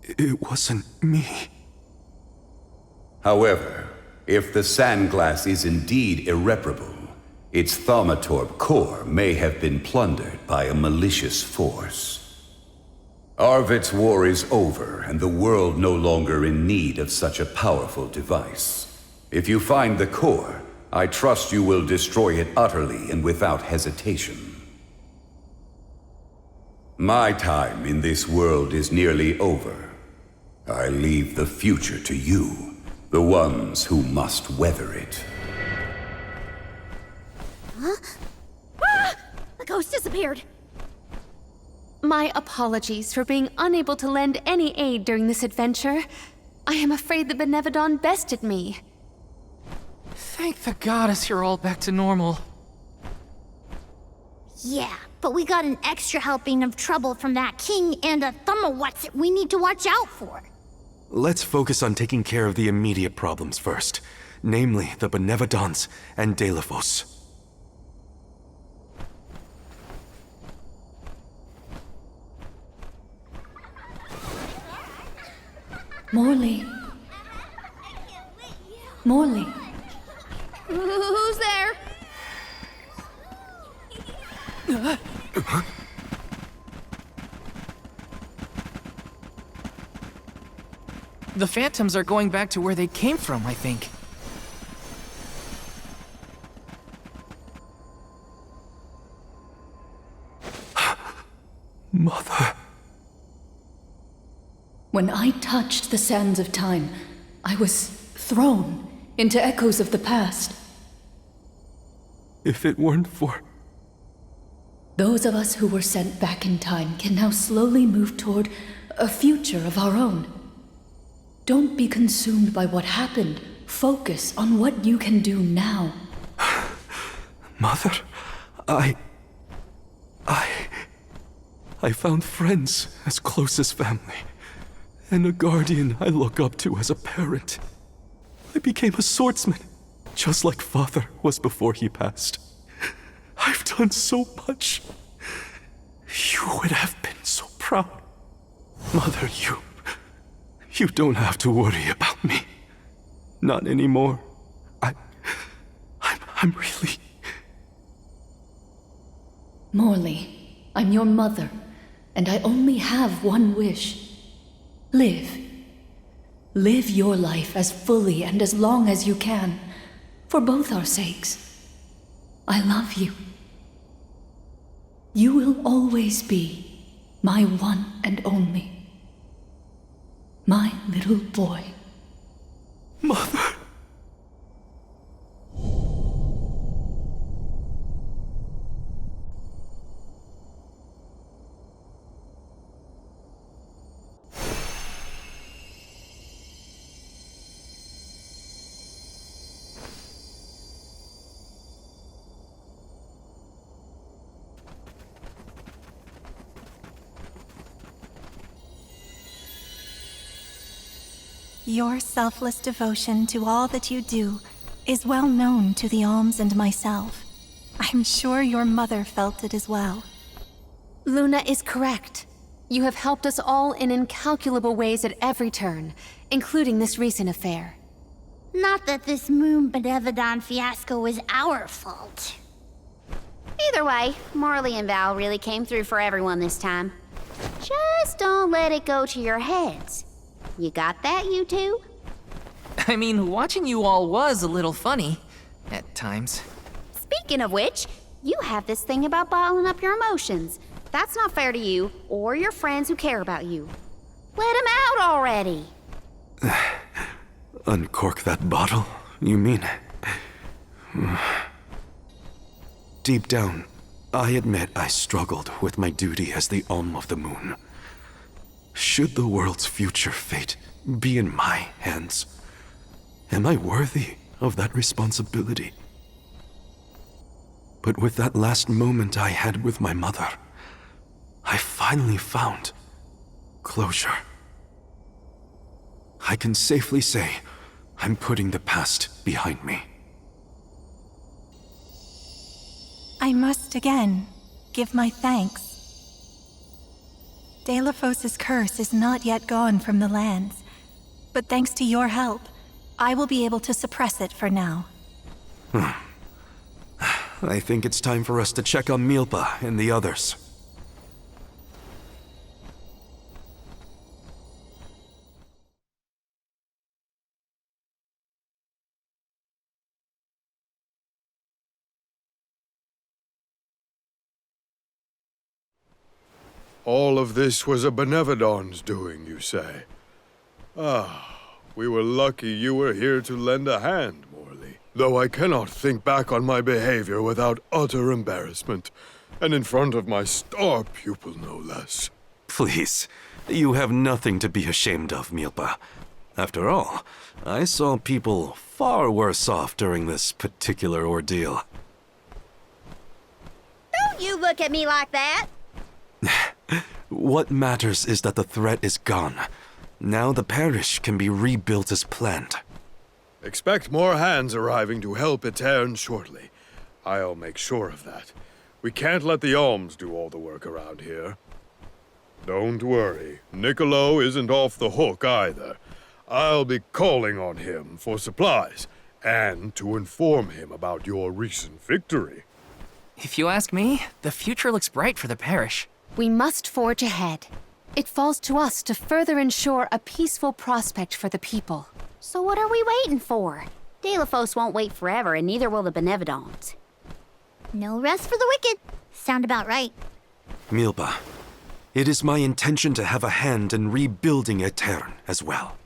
it wasn't me. However, if the Sandglass is indeed irreparable, its Thaumatorb core may have been plundered by a malicious force. Arvid's war is over, and the world no longer in need of such a powerful device. If you find the core, I trust you will destroy it utterly and without hesitation. My time in this world is nearly over. I leave the future to you, the ones who must weather it. Huh? Ah! The ghost disappeared. My apologies for being unable to lend any aid during this adventure. I am afraid the Benevodon bested me. Thank the goddess you're all back to normal. Yeah, but we got an extra helping of trouble from that king and a Thumawatsit we need to watch out for. Let's focus on taking care of the immediate problems first, namely the Benevodons and Deilephos. Morley. Morley. Who's there? The phantoms are going back to where they came from, I think. Mother. When I touched the sands of time, I was thrown into echoes of the past. If it weren't for... Those of us who were sent back in time can now slowly move toward a future of our own. Don't be consumed by what happened. Focus on what you can do now. Mother, I found friends as close as family, and a guardian I look up to as a parent. I became a swordsman, just like Father was before he passed. I've done so much. You would have been so proud. Mother, you don't have to worry about me. Not anymore. I'm really... Morley, I'm your mother, and I only have one wish. Live. Live your life as fully and as long as you can, for both our sakes. I love you. You will always be my one and only. My little boy. Mother! Your selfless devotion to all that you do is well known to the Alms and myself. I'm sure your mother felt it as well. Luna is correct. You have helped us all in incalculable ways at every turn, including this recent affair. Not that this Moon Benevodon fiasco was our fault. Either way, Morley and Val really came through for everyone this time. Just don't let it go to your heads. You got that, you two? I mean, watching you all was a little funny at times. Speaking of which, you have this thing about bottling up your emotions. That's not fair to you or your friends who care about you. Let them out already. Uncork that bottle, you mean? Deep down, I admit I struggled with my duty as the Alm of the Moon. Should the world's future fate be in my hands, am I worthy of that responsibility? But with that last moment I had with my mother, I finally found closure. I can safely say I'm putting the past behind me. I must again give my thanks. Deilephos' curse is not yet gone from the lands, but thanks to your help, I will be able to suppress it for now. I think it's time for us to check on Milpa and the others. All of this was a Benevodon's doing, you say? Ah, we were lucky you were here to lend a hand, Morley. Though I cannot think back on my behavior without utter embarrassment, and in front of my star pupil, no less. Please, you have nothing to be ashamed of, Milpa. After all, I saw people far worse off during this particular ordeal. Don't you look look at me like that. What matters is that the threat is gone. Now the parish can be rebuilt as planned. Expect more hands arriving to help Aetern shortly. I'll make sure of that. We can't let the Alms do all the work around here. Don't worry, Niccolo isn't off the hook either. I'll be calling on him for supplies, and to inform him about your recent victory. If you ask me, the future looks bright for the parish. We must forge ahead. It falls to us to further ensure a peaceful prospect for the people. So what are we waiting for? Delaphos won't wait forever, and neither will the Benevodons. No rest for the wicked. Sound about right. Milba, it is my intention to have a hand in rebuilding Aetern as well.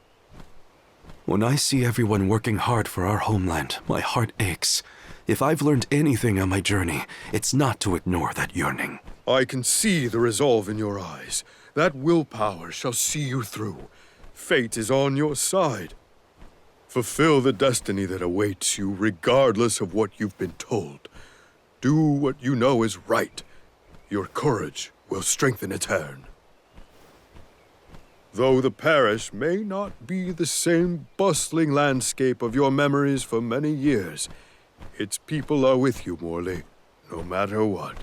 When I see everyone working hard for our homeland, my heart aches. If I've learned anything on my journey, it's not to ignore that yearning. I can see the resolve in your eyes. That willpower shall see you through. Fate is on your side. Fulfill the destiny that awaits you regardless of what you've been told. Do what you know is right. Your courage will strengthen Aetern. Though the parish may not be the same bustling landscape of your memories for many years, its people are with you, Morley, no matter what.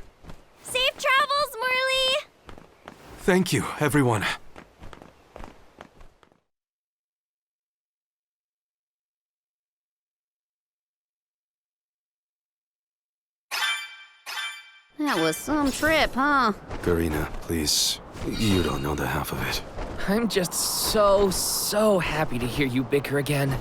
Safe travels, Morley! Thank you, everyone. That was some trip, huh? Karina, please. You don't know the half of it. I'm just so happy to hear you bicker again.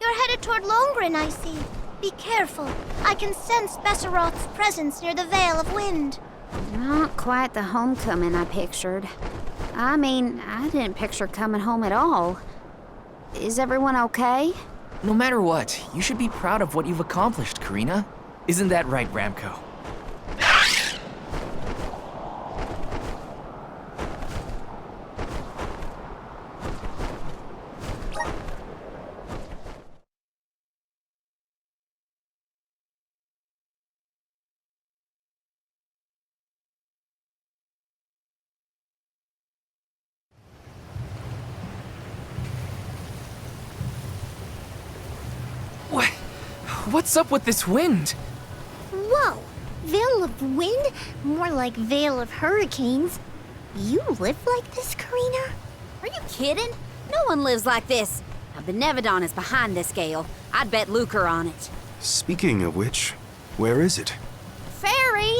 You're headed toward Longren, I see. Be careful. I can sense Besseroth's presence near the Veil of Wind. Not quite the homecoming I pictured. I mean, I didn't picture coming home at all. Is everyone okay? No matter what, you should be proud of what you've accomplished, Karina. Isn't that right, Ramco? What's up with this wind? Whoa! Veil of Wind? More like Veil of Hurricanes. You live like this, Karina? Are you kidding? No one lives like this. A Benevodon is behind this gale. I'd bet lucre on it. Speaking of which, where is it? Fairy!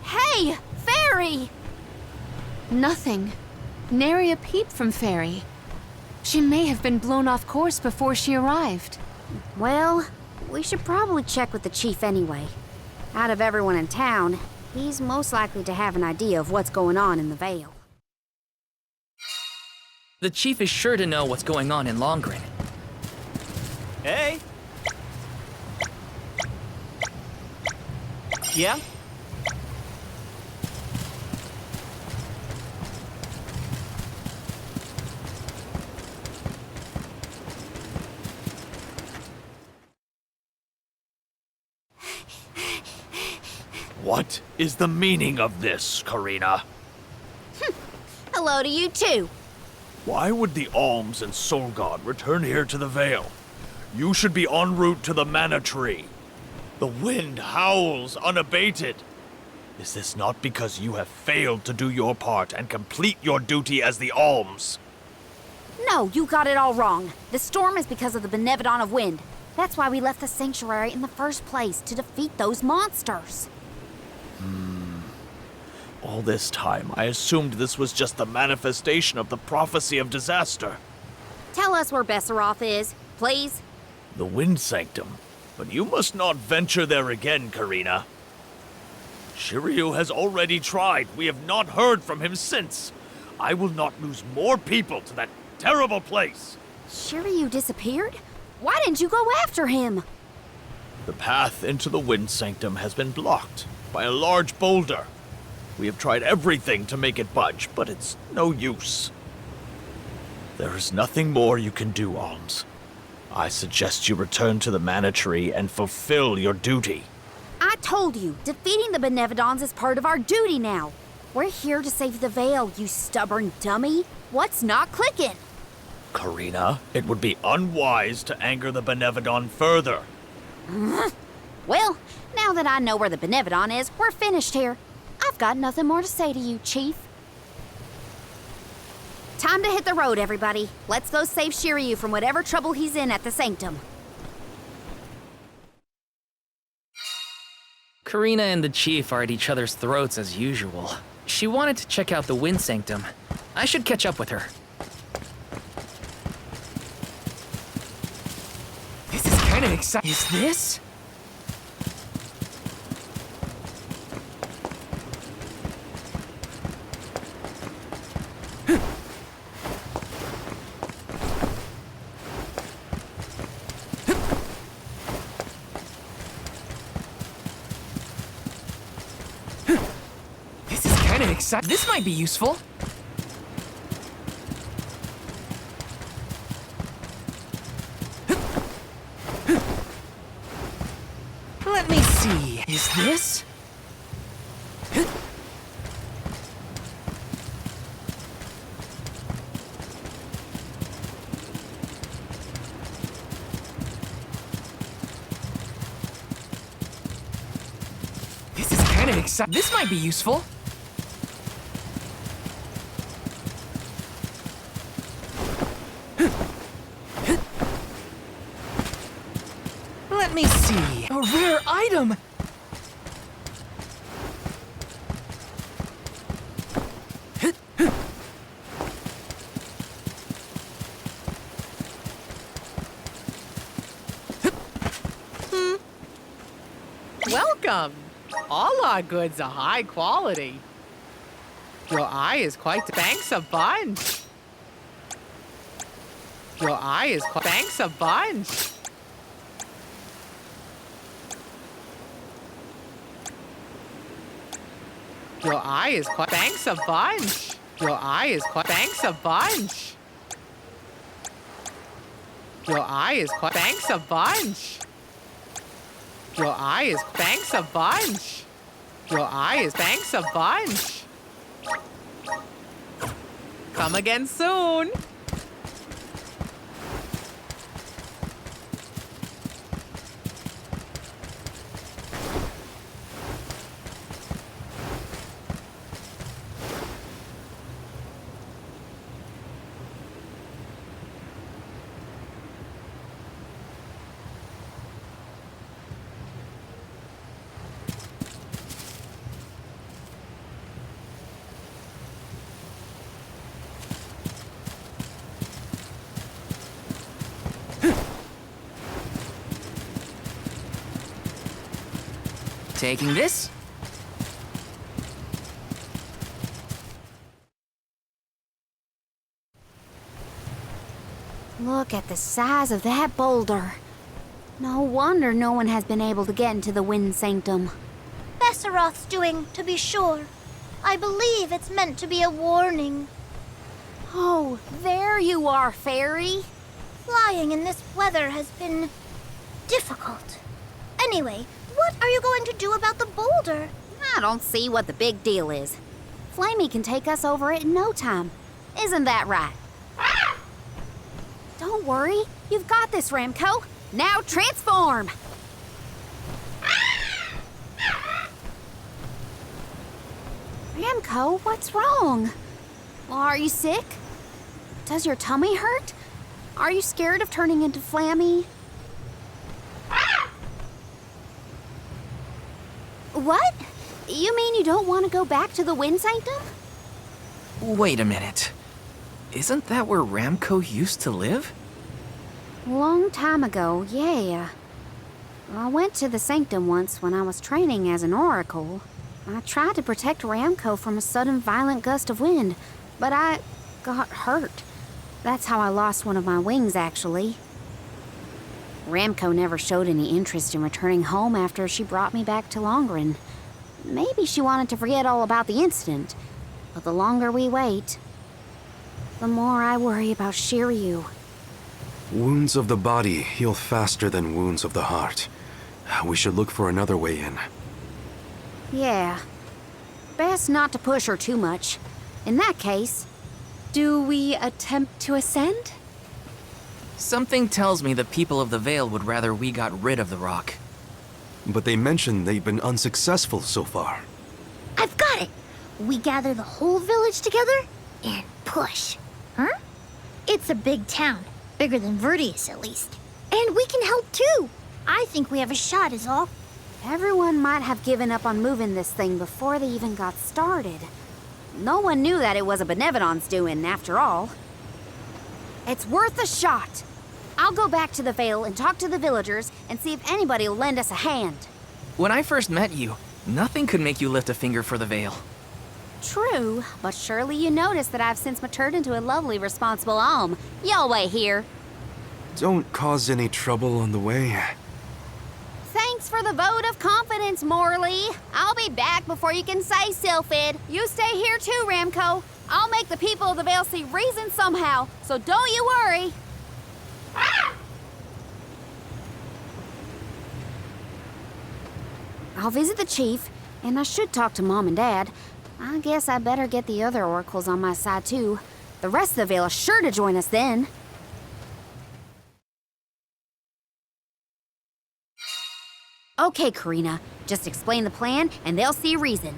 Hey, Fairy! Nothing. Nary a peep from Fairy. She may have been blown off course before she arrived. Well, we should probably check with the chief anyway. Out of everyone in town, he's most likely to have an idea of what's going on in the Vale. The chief is sure to know what's going on in Longren. Hey! Yeah? What is the meaning of this, Karina? Hello to you too. Why would the Alms and Soul God return here to the Vale? You should be en route to the Mana Tree. The wind howls unabated. Is this not because you have failed to do your part and complete your duty as the Alms? No, you got it all wrong. The storm is because of the Benevodon of Wind. That's why we left the sanctuary in the first place, to defeat those monsters. All this time, I assumed this was just the manifestation of the prophecy of disaster. Tell us where Besseroth is, please. The Wind Sanctum. But you must not venture there again, Karina. Shiryu has already tried. We have not heard from him since. I will not lose more people to that terrible place. Shiryu disappeared? Why didn't you go after him? The path into the Wind Sanctum has been blocked by a large boulder. We have tried everything to make it budge, but it's no use. There is nothing more you can do, Alms. I suggest you return to the Mana Tree and fulfill your duty. I told you, defeating the Benevodons is part of our duty now. We're here to save the Vale, you stubborn dummy. What's not clicking? Karina, it would be unwise to anger the Benevodon further. Well, now that I know where the Benevodon is, we're finished here. I've got nothing more to say to you, Chief. Time to hit the road, everybody. Let's go save Shiryu from whatever trouble he's in at the Sanctum. Karina and the Chief are at each other's throats as usual. She wanted to check out the Wind Sanctum. I should catch up with her. This is kind of exciting. Is this? This might be useful. Let me see. Is this? This is kind of exciting. This might be useful. Let me see. A rare item! Welcome! All our goods are high quality. Your eye is quite... Thanks a bunch! Your eye is quite... Thanks a bunch! Your eye is quite... Thanks a bunch! Your eye is quite... Thanks a bunch! Your eye is quite... Thanks a bunch! Your eye is... Thanks a bunch! Your eye is... Thanks a bunch! Come again soon! Taking this? Look at the size of that boulder. No wonder no one has been able to get into the Wind Sanctum. Besseroth's doing, to be sure. I believe it's meant to be a warning. Oh, there you are, Fairy. Flying in this weather has been difficult. Anyway, what are you going to do about the boulder? I don't see what the big deal is. Flamey can take us over it in no time. Isn't that right? Don't worry. You've got this, Ramco. Now transform! Ramco, what's wrong? Are you sick? Does your tummy hurt? Are you scared of turning into Flammy? What? You mean you don't want to go back to the Wind Sanctum? Wait a minute. Isn't that where Ramco used to live? Long time ago, yeah. I went to the Sanctum once when I was training as an oracle. I tried to protect Ramco from a sudden violent gust of wind, but I got hurt. That's how I lost one of my wings, actually. Ramco never showed any interest in returning home after she brought me back to Longren. Maybe she wanted to forget all about the incident, but the longer we wait, the more I worry about Shiryu. Wounds of the body heal faster than wounds of the heart. We should look for another way in. Yeah. Best not to push her too much. In that case, do we attempt to ascend? Something tells me the people of the Vale would rather we got rid of the rock. But they mentioned they've been unsuccessful so far. I've got it! We gather the whole village together and push. Huh? It's a big town. Bigger than Verdius, at least. And we can help too. I think we have a shot is all. everyone might have given up on moving this thing before they even got started. No one knew that it was a Benevodon's doing, after all. It's worth a shot. I'll go back to the Vale and talk to the villagers and see if anybody will lend us a hand. When I first met you, nothing could make you lift a finger for the Vale. True, but surely you noticed that I've since matured into a lovely, responsible alm. Y'all wait here. Don't cause any trouble on the way. Thanks for the vote of confidence, Morley. I'll be back before you can say Sylphid. You stay here too, Ramco. I'll make the people of the Vale see reason somehow, so don't you worry. I'll visit the chief, and I should talk to Mom and Dad. I guess I better get the other oracles on my side too. The rest of the Vale is sure to join us then. Okay, Karina. Just explain the plan, and they'll see reason.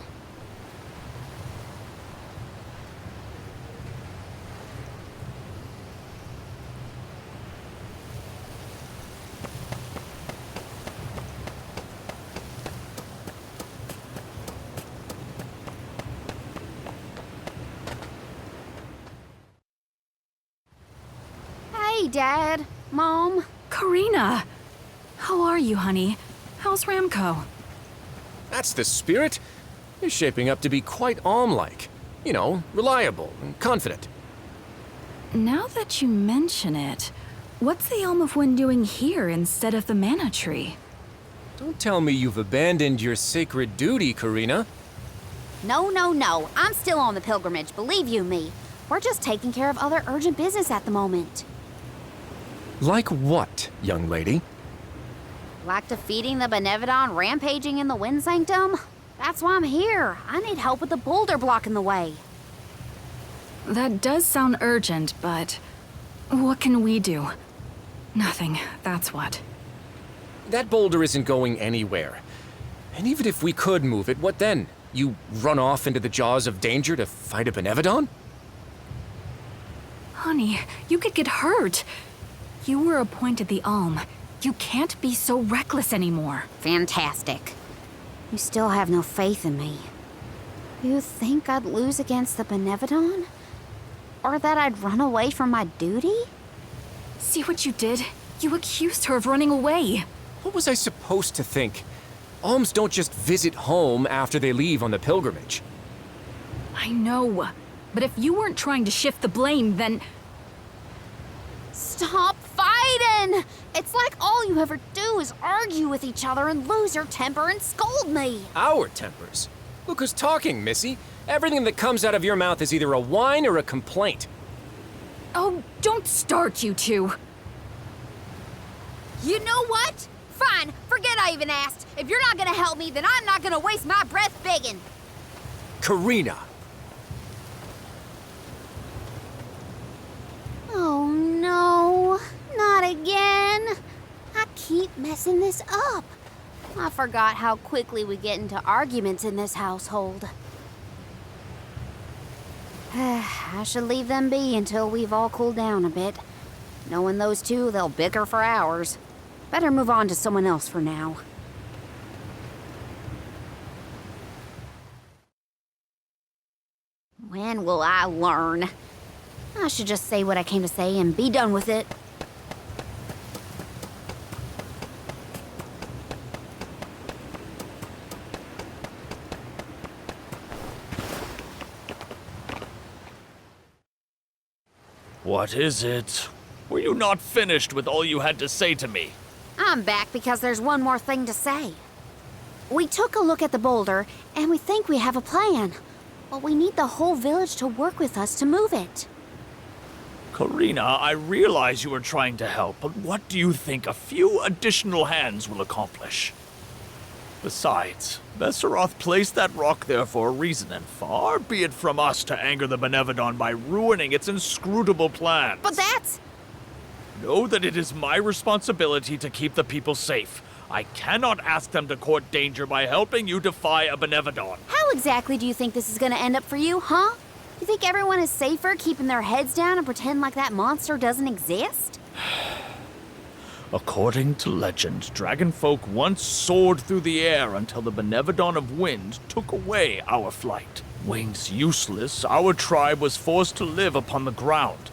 Hey, Dad. Mom. Karina! How are you, honey? How's Ramco? That's the spirit. You're shaping up to be quite Alm-like. You know, reliable and confident. Now that you mention it, what's the Elm of Wind doing here instead of the Mana Tree? Don't tell me you've abandoned your sacred duty, Karina. No, no, no. I'm still on the pilgrimage, believe you me. We're just taking care of other urgent business at the moment. Like what, young lady? Like defeating the Benevodon rampaging in the Wind Sanctum? That's why I'm here. I need help with the boulder block in the way. That does sound urgent, but what can we do? Nothing, that's what. That boulder isn't going anywhere. And even if we could move it, what then? You run off into the jaws of danger to fight a Benevodon? Honey, you could get hurt. You were appointed the Alm. You can't be so reckless anymore. Fantastic. You still have no faith in me. You think I'd lose against the Benevodon? Or that I'd run away from my duty? See what you did? You accused her of running away. What was I supposed to think? Alms don't just visit home after they leave on the pilgrimage. I know. But if you weren't trying to shift the blame, then... Stop fighting! It's like all you ever do is argue with each other and lose your temper and scold me. Our tempers? Look who's talking, Missy. Everything that comes out of your mouth is either a whine or a complaint. Oh, don't start, you two. You know what? Fine, forget I even asked. If you're not gonna help me, then I'm not gonna waste my breath begging. Karina! Oh no, not again. I keep messing this up. I forgot how quickly we get into arguments in this household. I should leave them be until we've all cooled down a bit. Knowing those two, they'll bicker for hours. Better move on to someone else for now. When will I learn? I should just say what I came to say and be done with it. What is it? Were you not finished with all you had to say to me? I'm back because there's one more thing to say. We took a look at the boulder, and we think we have a plan. But we need the whole village to work with us to move it. Karina, I realize you are trying to help, but what do you think a few additional hands will accomplish? Besides, Besseroth placed that rock there for a reason, and far be it from us to anger the Benevodon by ruining its inscrutable plans. But that's... Know that it is my responsibility to keep the people safe. I cannot ask them to court danger by helping you defy a Benevodon. How exactly do you think this is gonna end up for you, huh? You think everyone is safer keeping their heads down and pretend like that monster doesn't exist? According to legend, dragonfolk once soared through the air until the Benevodon of Wind took away our flight. Wings useless, our tribe was forced to live upon the ground.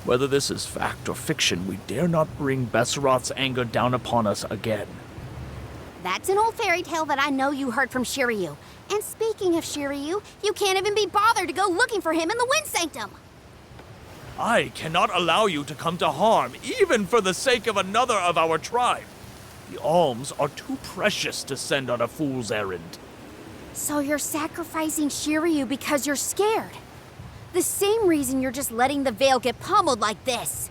Whether this is fact or fiction, we dare not bring Besseroth's anger down upon us again. That's an old fairy tale that I know you heard from Shiryu. And speaking of Shiryu, you can't even be bothered to go looking for him in the Wind Sanctum. I cannot allow you to come to harm, even for the sake of another of our tribe. The alms are too precious to send on a fool's errand. So you're sacrificing Shiryu because you're scared? The same reason you're just letting the Veil get pummeled like this.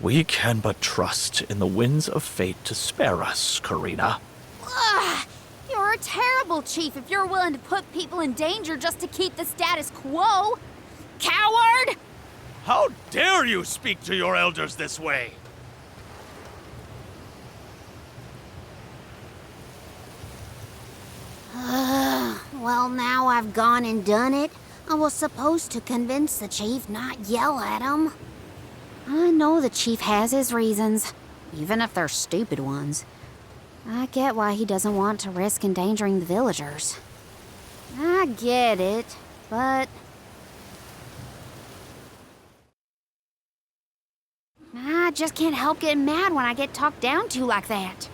We can but trust in the winds of fate to spare us, Karina. Ugh, you're a terrible chief if you're willing to put people in danger just to keep the status quo. Coward! How dare you speak to your elders this way? Well, now I've gone and done it. I was supposed to convince the chief, not yell at him. I know the chief has his reasons, even if they're stupid ones. I get why he doesn't want to risk endangering the villagers. I get it, but... I just can't help getting mad when I get talked down to like that.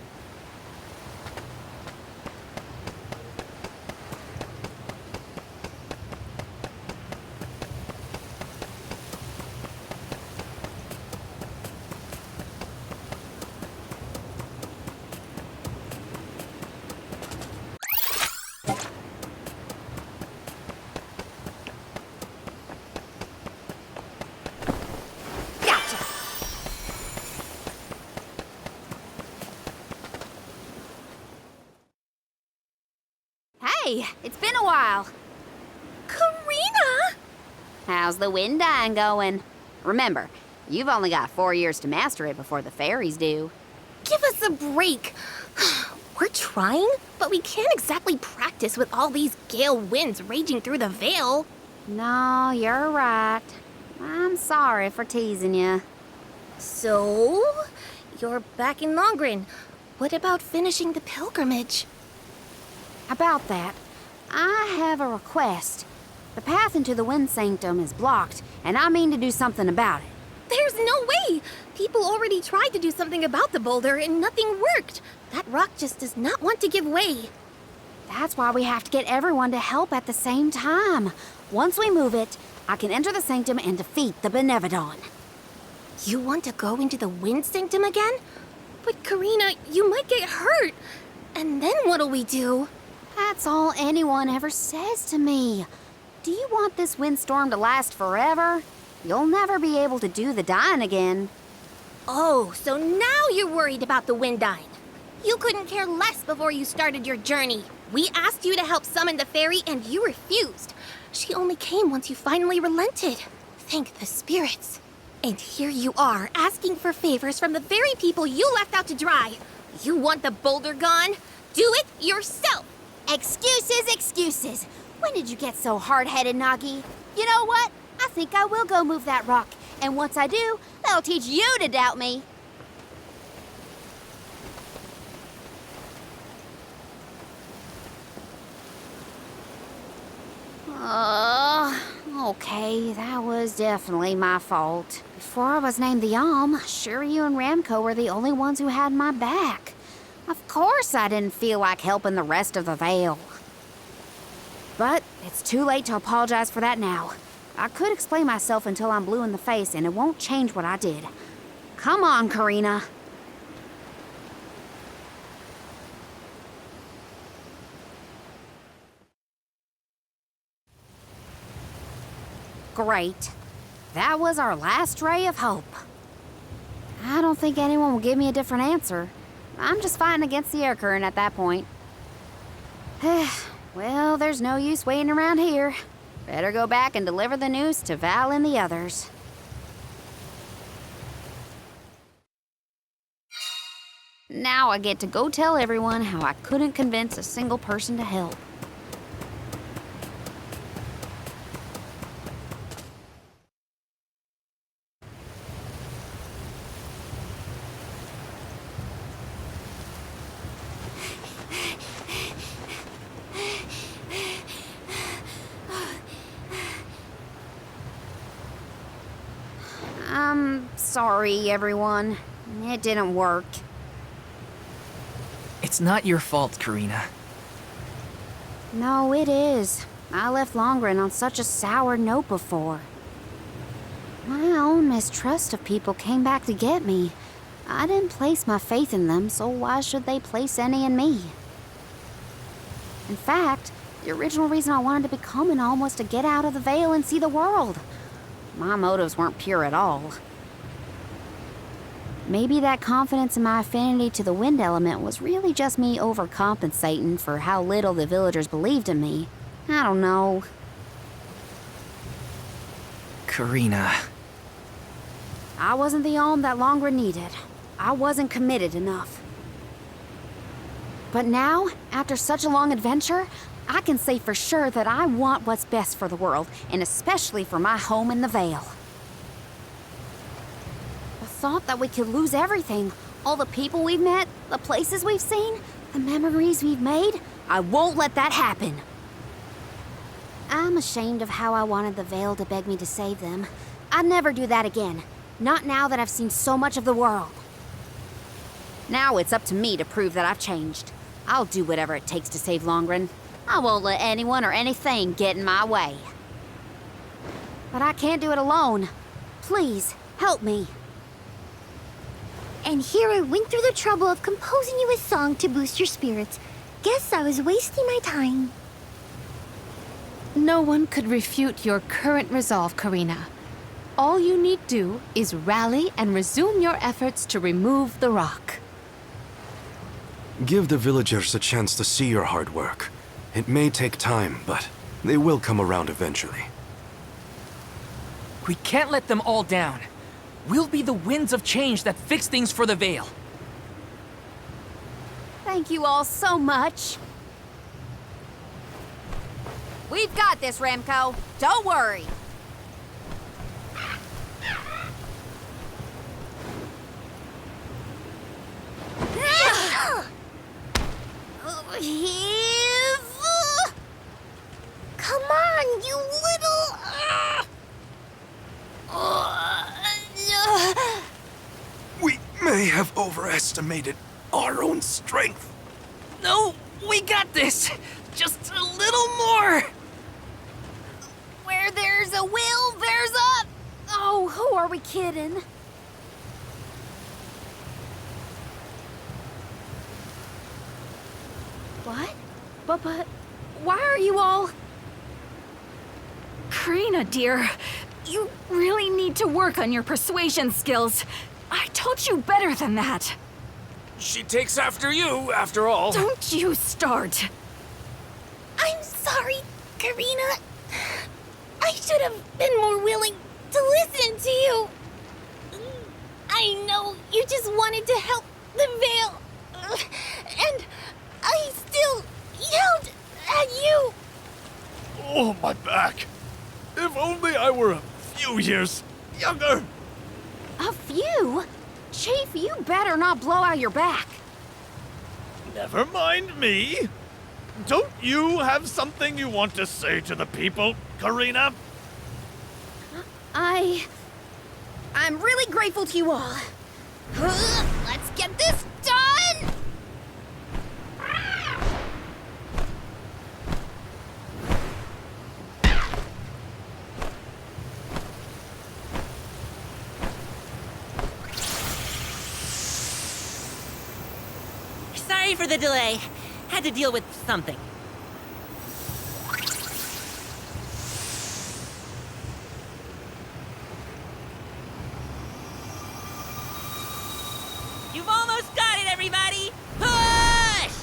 Hey, it's been a while. Karina! How's the wind dying going? Remember, you've only got 4 years to master it before the fairies do. Give us a break. We're trying, but we can't exactly practice with all these gale winds raging through the Veil. No, you're right. I'm sorry for teasing you. So, you're back in Longren. What about finishing the pilgrimage? About that, I have a request. The path into the Wind Sanctum is blocked, and I mean to do something about it. There's no way! People already tried to do something about the boulder and nothing worked. That rock just does not want to give way. That's why we have to get everyone to help at the same time. Once we move it, I can enter the Sanctum and defeat the Benevodon. You want to go into the Wind Sanctum again? But Karina, you might get hurt. And then what'll we do? That's all anyone ever says to me. Do you want this windstorm to last forever? You'll never be able to do the dying again. Oh, so now you're worried about the wind dying. You couldn't care less before you started your journey. We asked you to help summon the fairy and you refused. She only came once you finally relented. Thank the spirits. And here you are, asking for favors from the very people you left out to dry. You want the boulder gone? Do it yourself. Excuses, excuses. When did you get so hard-headed, Nagi? You know what? I think I will go move that rock. And once I do, that'll teach you to doubt me. Okay, that was definitely my fault. Before I was named the Alm, Shiryu and Ramco were the only ones who had my back. Of course I didn't feel like helping the rest of the Veil. But it's too late to apologize for that now. I could explain myself until I'm blue in the face, and it won't change what I did. Come on, Karina. great. That was our last ray of hope. I don't think anyone will give me a different answer. I'm just fighting against the air current at that point. Well, there's no use waiting around here. Better go back and deliver the news to Val and the others. Now I get to go tell everyone how I couldn't convince a single person to help. I'm sorry, everyone. It didn't work. It's not your fault, Karina. No, it is. I left Longren on such a sour note before. My own mistrust of people came back to get me. I didn't place my faith in them, so why should they place any in me? In fact, the original reason I wanted to become an Alm was to get out of the Veil and see the world. My motives weren't pure at all. Maybe that confidence in my affinity to the wind element was really just me overcompensating for how little the villagers believed in me. I don't know. Karina. I wasn't the Alm that Longren needed. I wasn't committed enough. But now, after such a long adventure, I can say for sure that I want what's best for the world, and especially for my home in the Veil. The thought that we could lose everything, all the people we've met, the places we've seen, the memories we've made, I won't let that happen. I'm ashamed of how I wanted the Veil to beg me to save them. I'd never do that again, not now that I've seen so much of the world. Now it's up to me to prove that I've changed. I'll do whatever it takes to save Longren. I won't let anyone or anything get in my way. But I can't do it alone. Please, help me. And here I went through the trouble of composing you a song to boost your spirits. Guess I was wasting my time. No one could refute your current resolve, Karina. All you need do is rally and resume your efforts to remove the rock. Give the villagers a chance to see your hard work. It may take time, but they will come around eventually. We can't let them all down. We'll be the winds of change that fix things for the Veil. Thank you all so much. We've got this, Remco. Don't worry. Come on, you little... We may have overestimated our own strength. No, we got this. Just a little more. Where there's a will, there's a... Oh, who are we kidding? What? But, why are you all... Karina, dear, you really need to work on your persuasion skills. I told you better than that. She takes after you, after all. Don't you start. I'm sorry, Karina. I should have been more willing to listen to you. I know you just wanted to help the Veil. And I still yelled at you. Oh, my back. If only I were a few years younger. A few? Chief, you better not blow out your back. Never mind me. Don't you have something you want to say to the people, Karina? I'm really grateful to you all. Let's get this done! Sorry for the delay. Had to deal with something. You've almost got it, everybody! Push!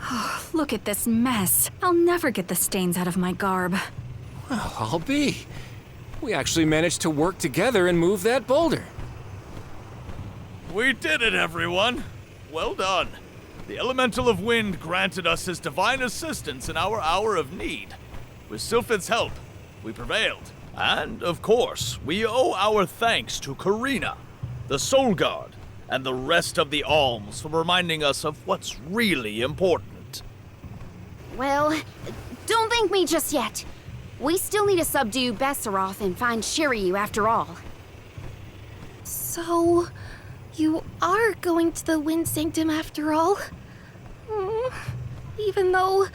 Oh, look at this mess. I'll never get the stains out of my garb. Well, I'll be. We actually managed to work together and move that boulder. We did it, everyone! Well done. The Elemental of Wind granted us his divine assistance in our hour of need. With Sylphid's help, we prevailed. And, of course, we owe our thanks to Karina, the Soul Guard, and the rest of the Alms for reminding us of what's really important. Well, don't thank me just yet. We still need to subdue Besseroth and find Shiryu after all. So, you are going to the Wind Sanctum after all? Even though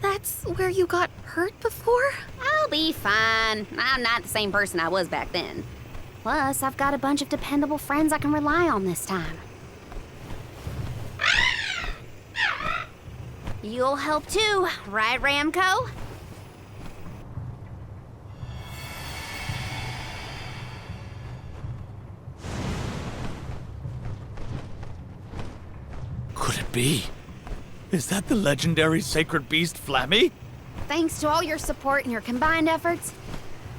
that's where you got hurt before? I'll be fine. I'm not the same person I was back then. Plus, I've got a bunch of dependable friends I can rely on this time. You'll help too, right, Ramco? Could it be? Is that the legendary sacred beast Flammy? Thanks to all your support and your combined efforts,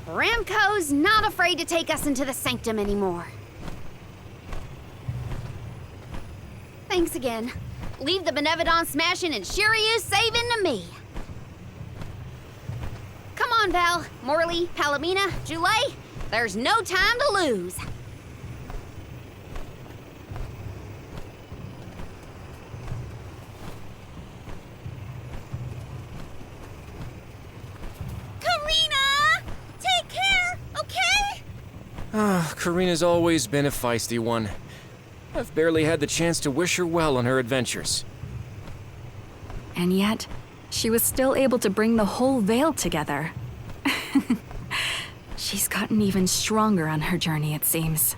Ramco's not afraid to take us into the Sanctum anymore. Thanks again. Leave the Benevodon smashing and Shiryu saving to me. Come on, Val, Morley, Palomina, Jule. There's no time to lose. Karina! Take care, okay? Karina's always been a feisty one. I've barely had the chance to wish her well on her adventures. And yet, she was still able to bring the whole Vale together. She's gotten even stronger on her journey, it seems.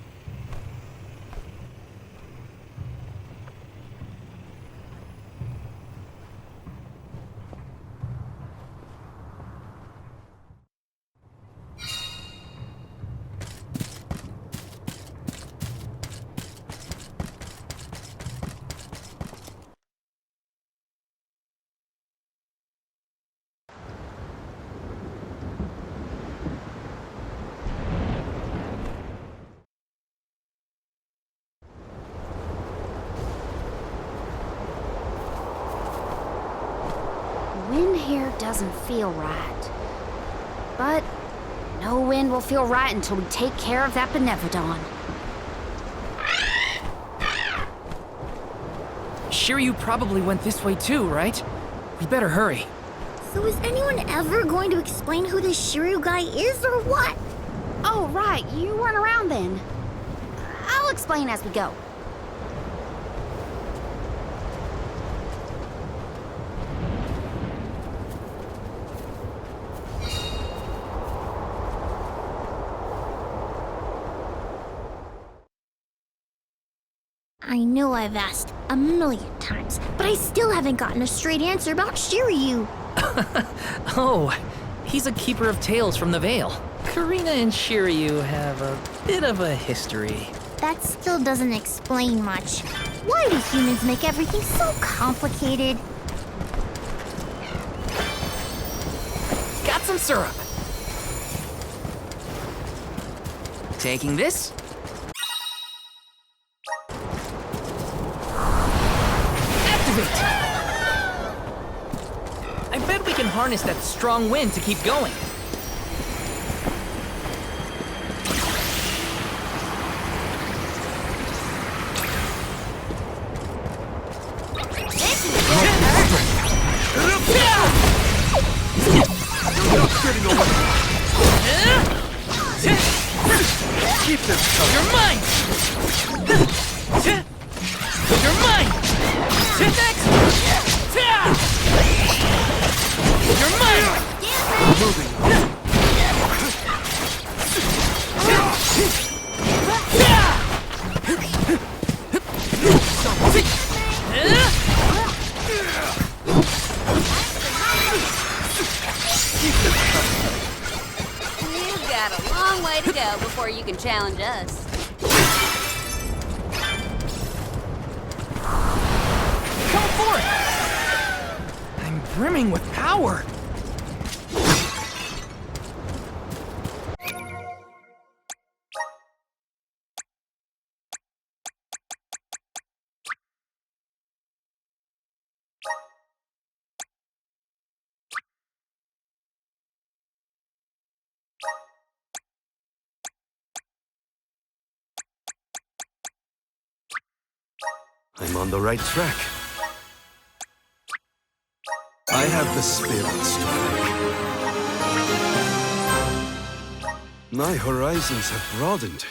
Wind here doesn't feel right. But no wind will feel right until we take care of that Benevodon. Shiryu probably went this way too, right? We better hurry. So is anyone ever going to explain who this Shiryu guy is or what? Oh, right, you weren't around then. I'll explain as we go. I know I've asked a million times, but I still haven't gotten a straight answer about Shiryu. Oh, he's a keeper of tales from the Vale. Karina and Shiryu have a bit of a history. That still doesn't explain much. Why do humans make everything so complicated? Got some syrup. Taking this. Activate! I bet we can harness that strong wind to keep going. Keep this covered. You're mine! You're mine! Next! You're mine! way to go before you can challenge us. Come forth! I'm brimming with power. I'm on the right track. I have the spirits to thank. My horizons have broadened.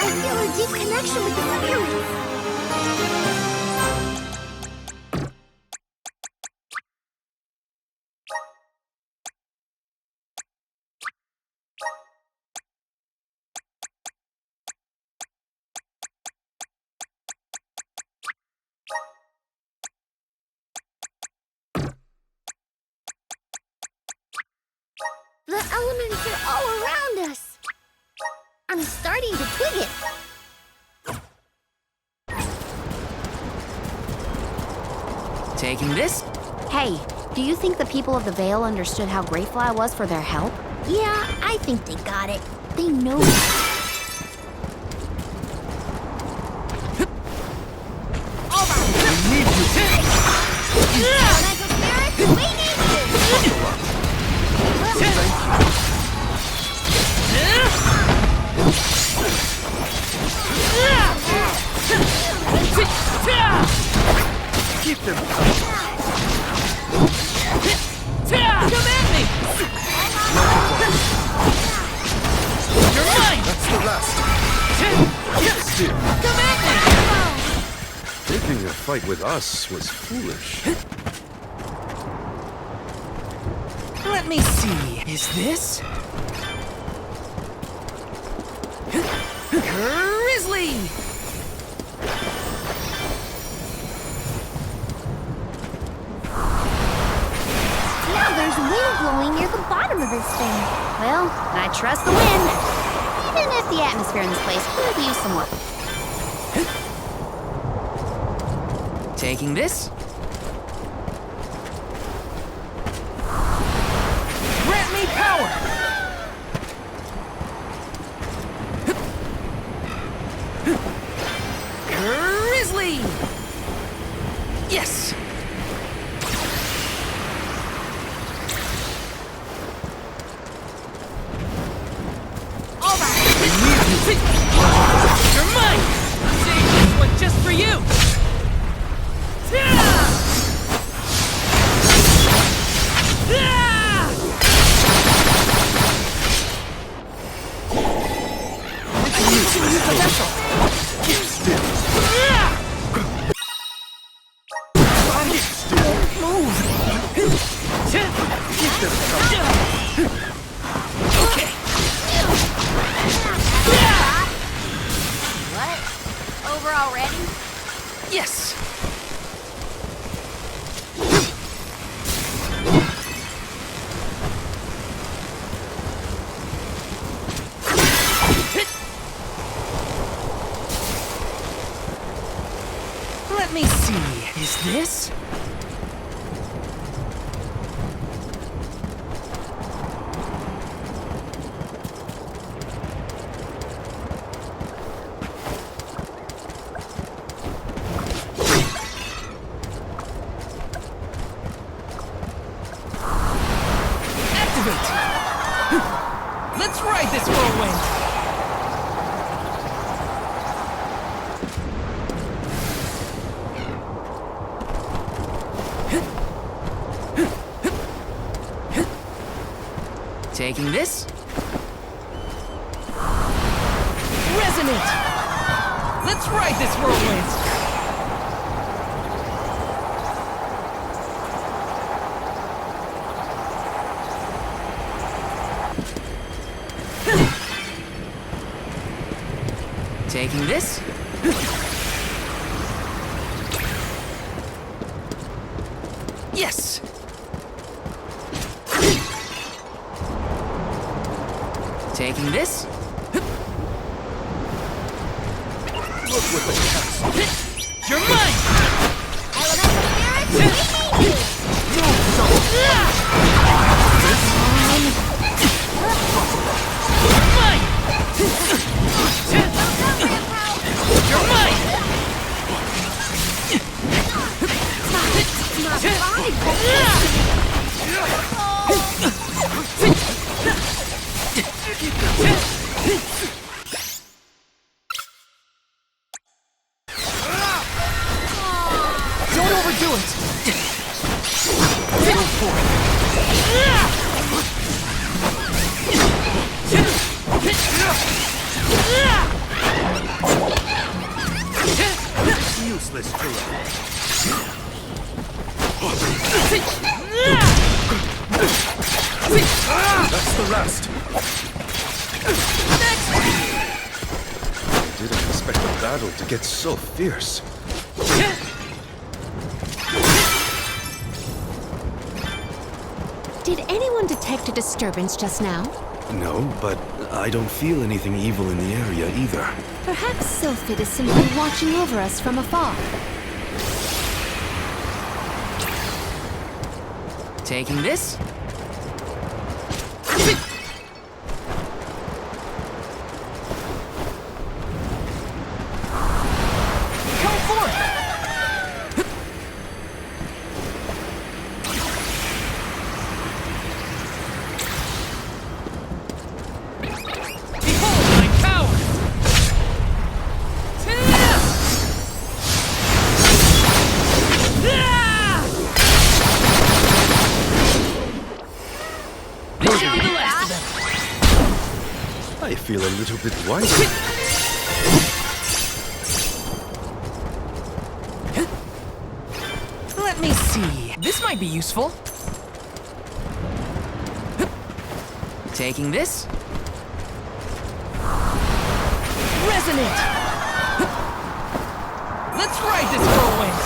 I feel a deep connection with the spirits. The elements are all around us. I'm starting to twig it. Taking this? Hey, do you think the people of the Vale understood how grateful I was for their help? Yeah, I think they got it. They know. Keep them coming. Come at me! You're mine! That's the last. Still, Come at me! taking a fight with us was foolish. Let me see. Is this? Grizzly! Now there's wind blowing near the bottom of this thing. Well, I trust the wind. Even if the atmosphere in this place could use some work. Taking this? Grant me power! Grizzly! Yes! All right! You're mine! Save this one just for you! What? Over already? Yes! Let me see. Is this? Activate! Let's ride this whirlwind! Taking this? Resonate! Let's ride this whirlwind! Taking this. Yes! Taking this. Look what the cats. You're mine! You're mine! Don't overdo it! Go for It's useless to That's the rest. I didn't expect the battle to get so fierce. Did anyone detect a disturbance just now? No, but I don't feel anything evil in the area either. Perhaps Sylphid is simply watching over us from afar. Taking this. Come forth! Behold my power! This should be the last of them. I feel a little bit wiser. Let me see. This might be useful. Taking this. Resonate! Let's ride this whirlwind!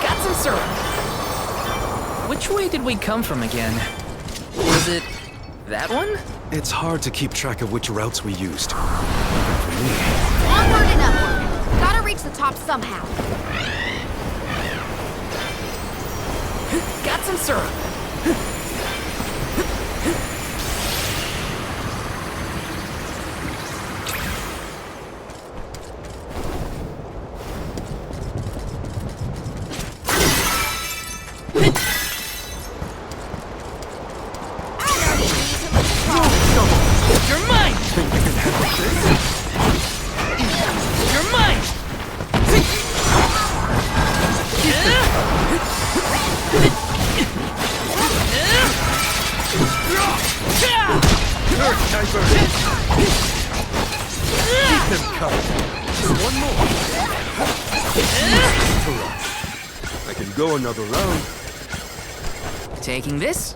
Got some syrup. Which way did we come from again? Was it that one? It's hard to keep track of which routes we used. Onward and upward. Gotta reach the top somehow. Got some syrup. You're mine! Think you can handle this? You're mine! Earth Sniper! Keep them covered. Just one more. I can go another round. Taking this.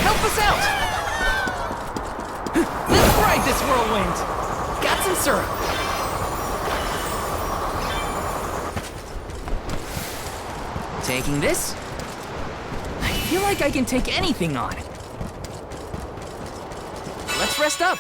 Help us out! Let's ride this whirlwind! Got some syrup. Taking this. I feel like I can take anything on. Let's rest up.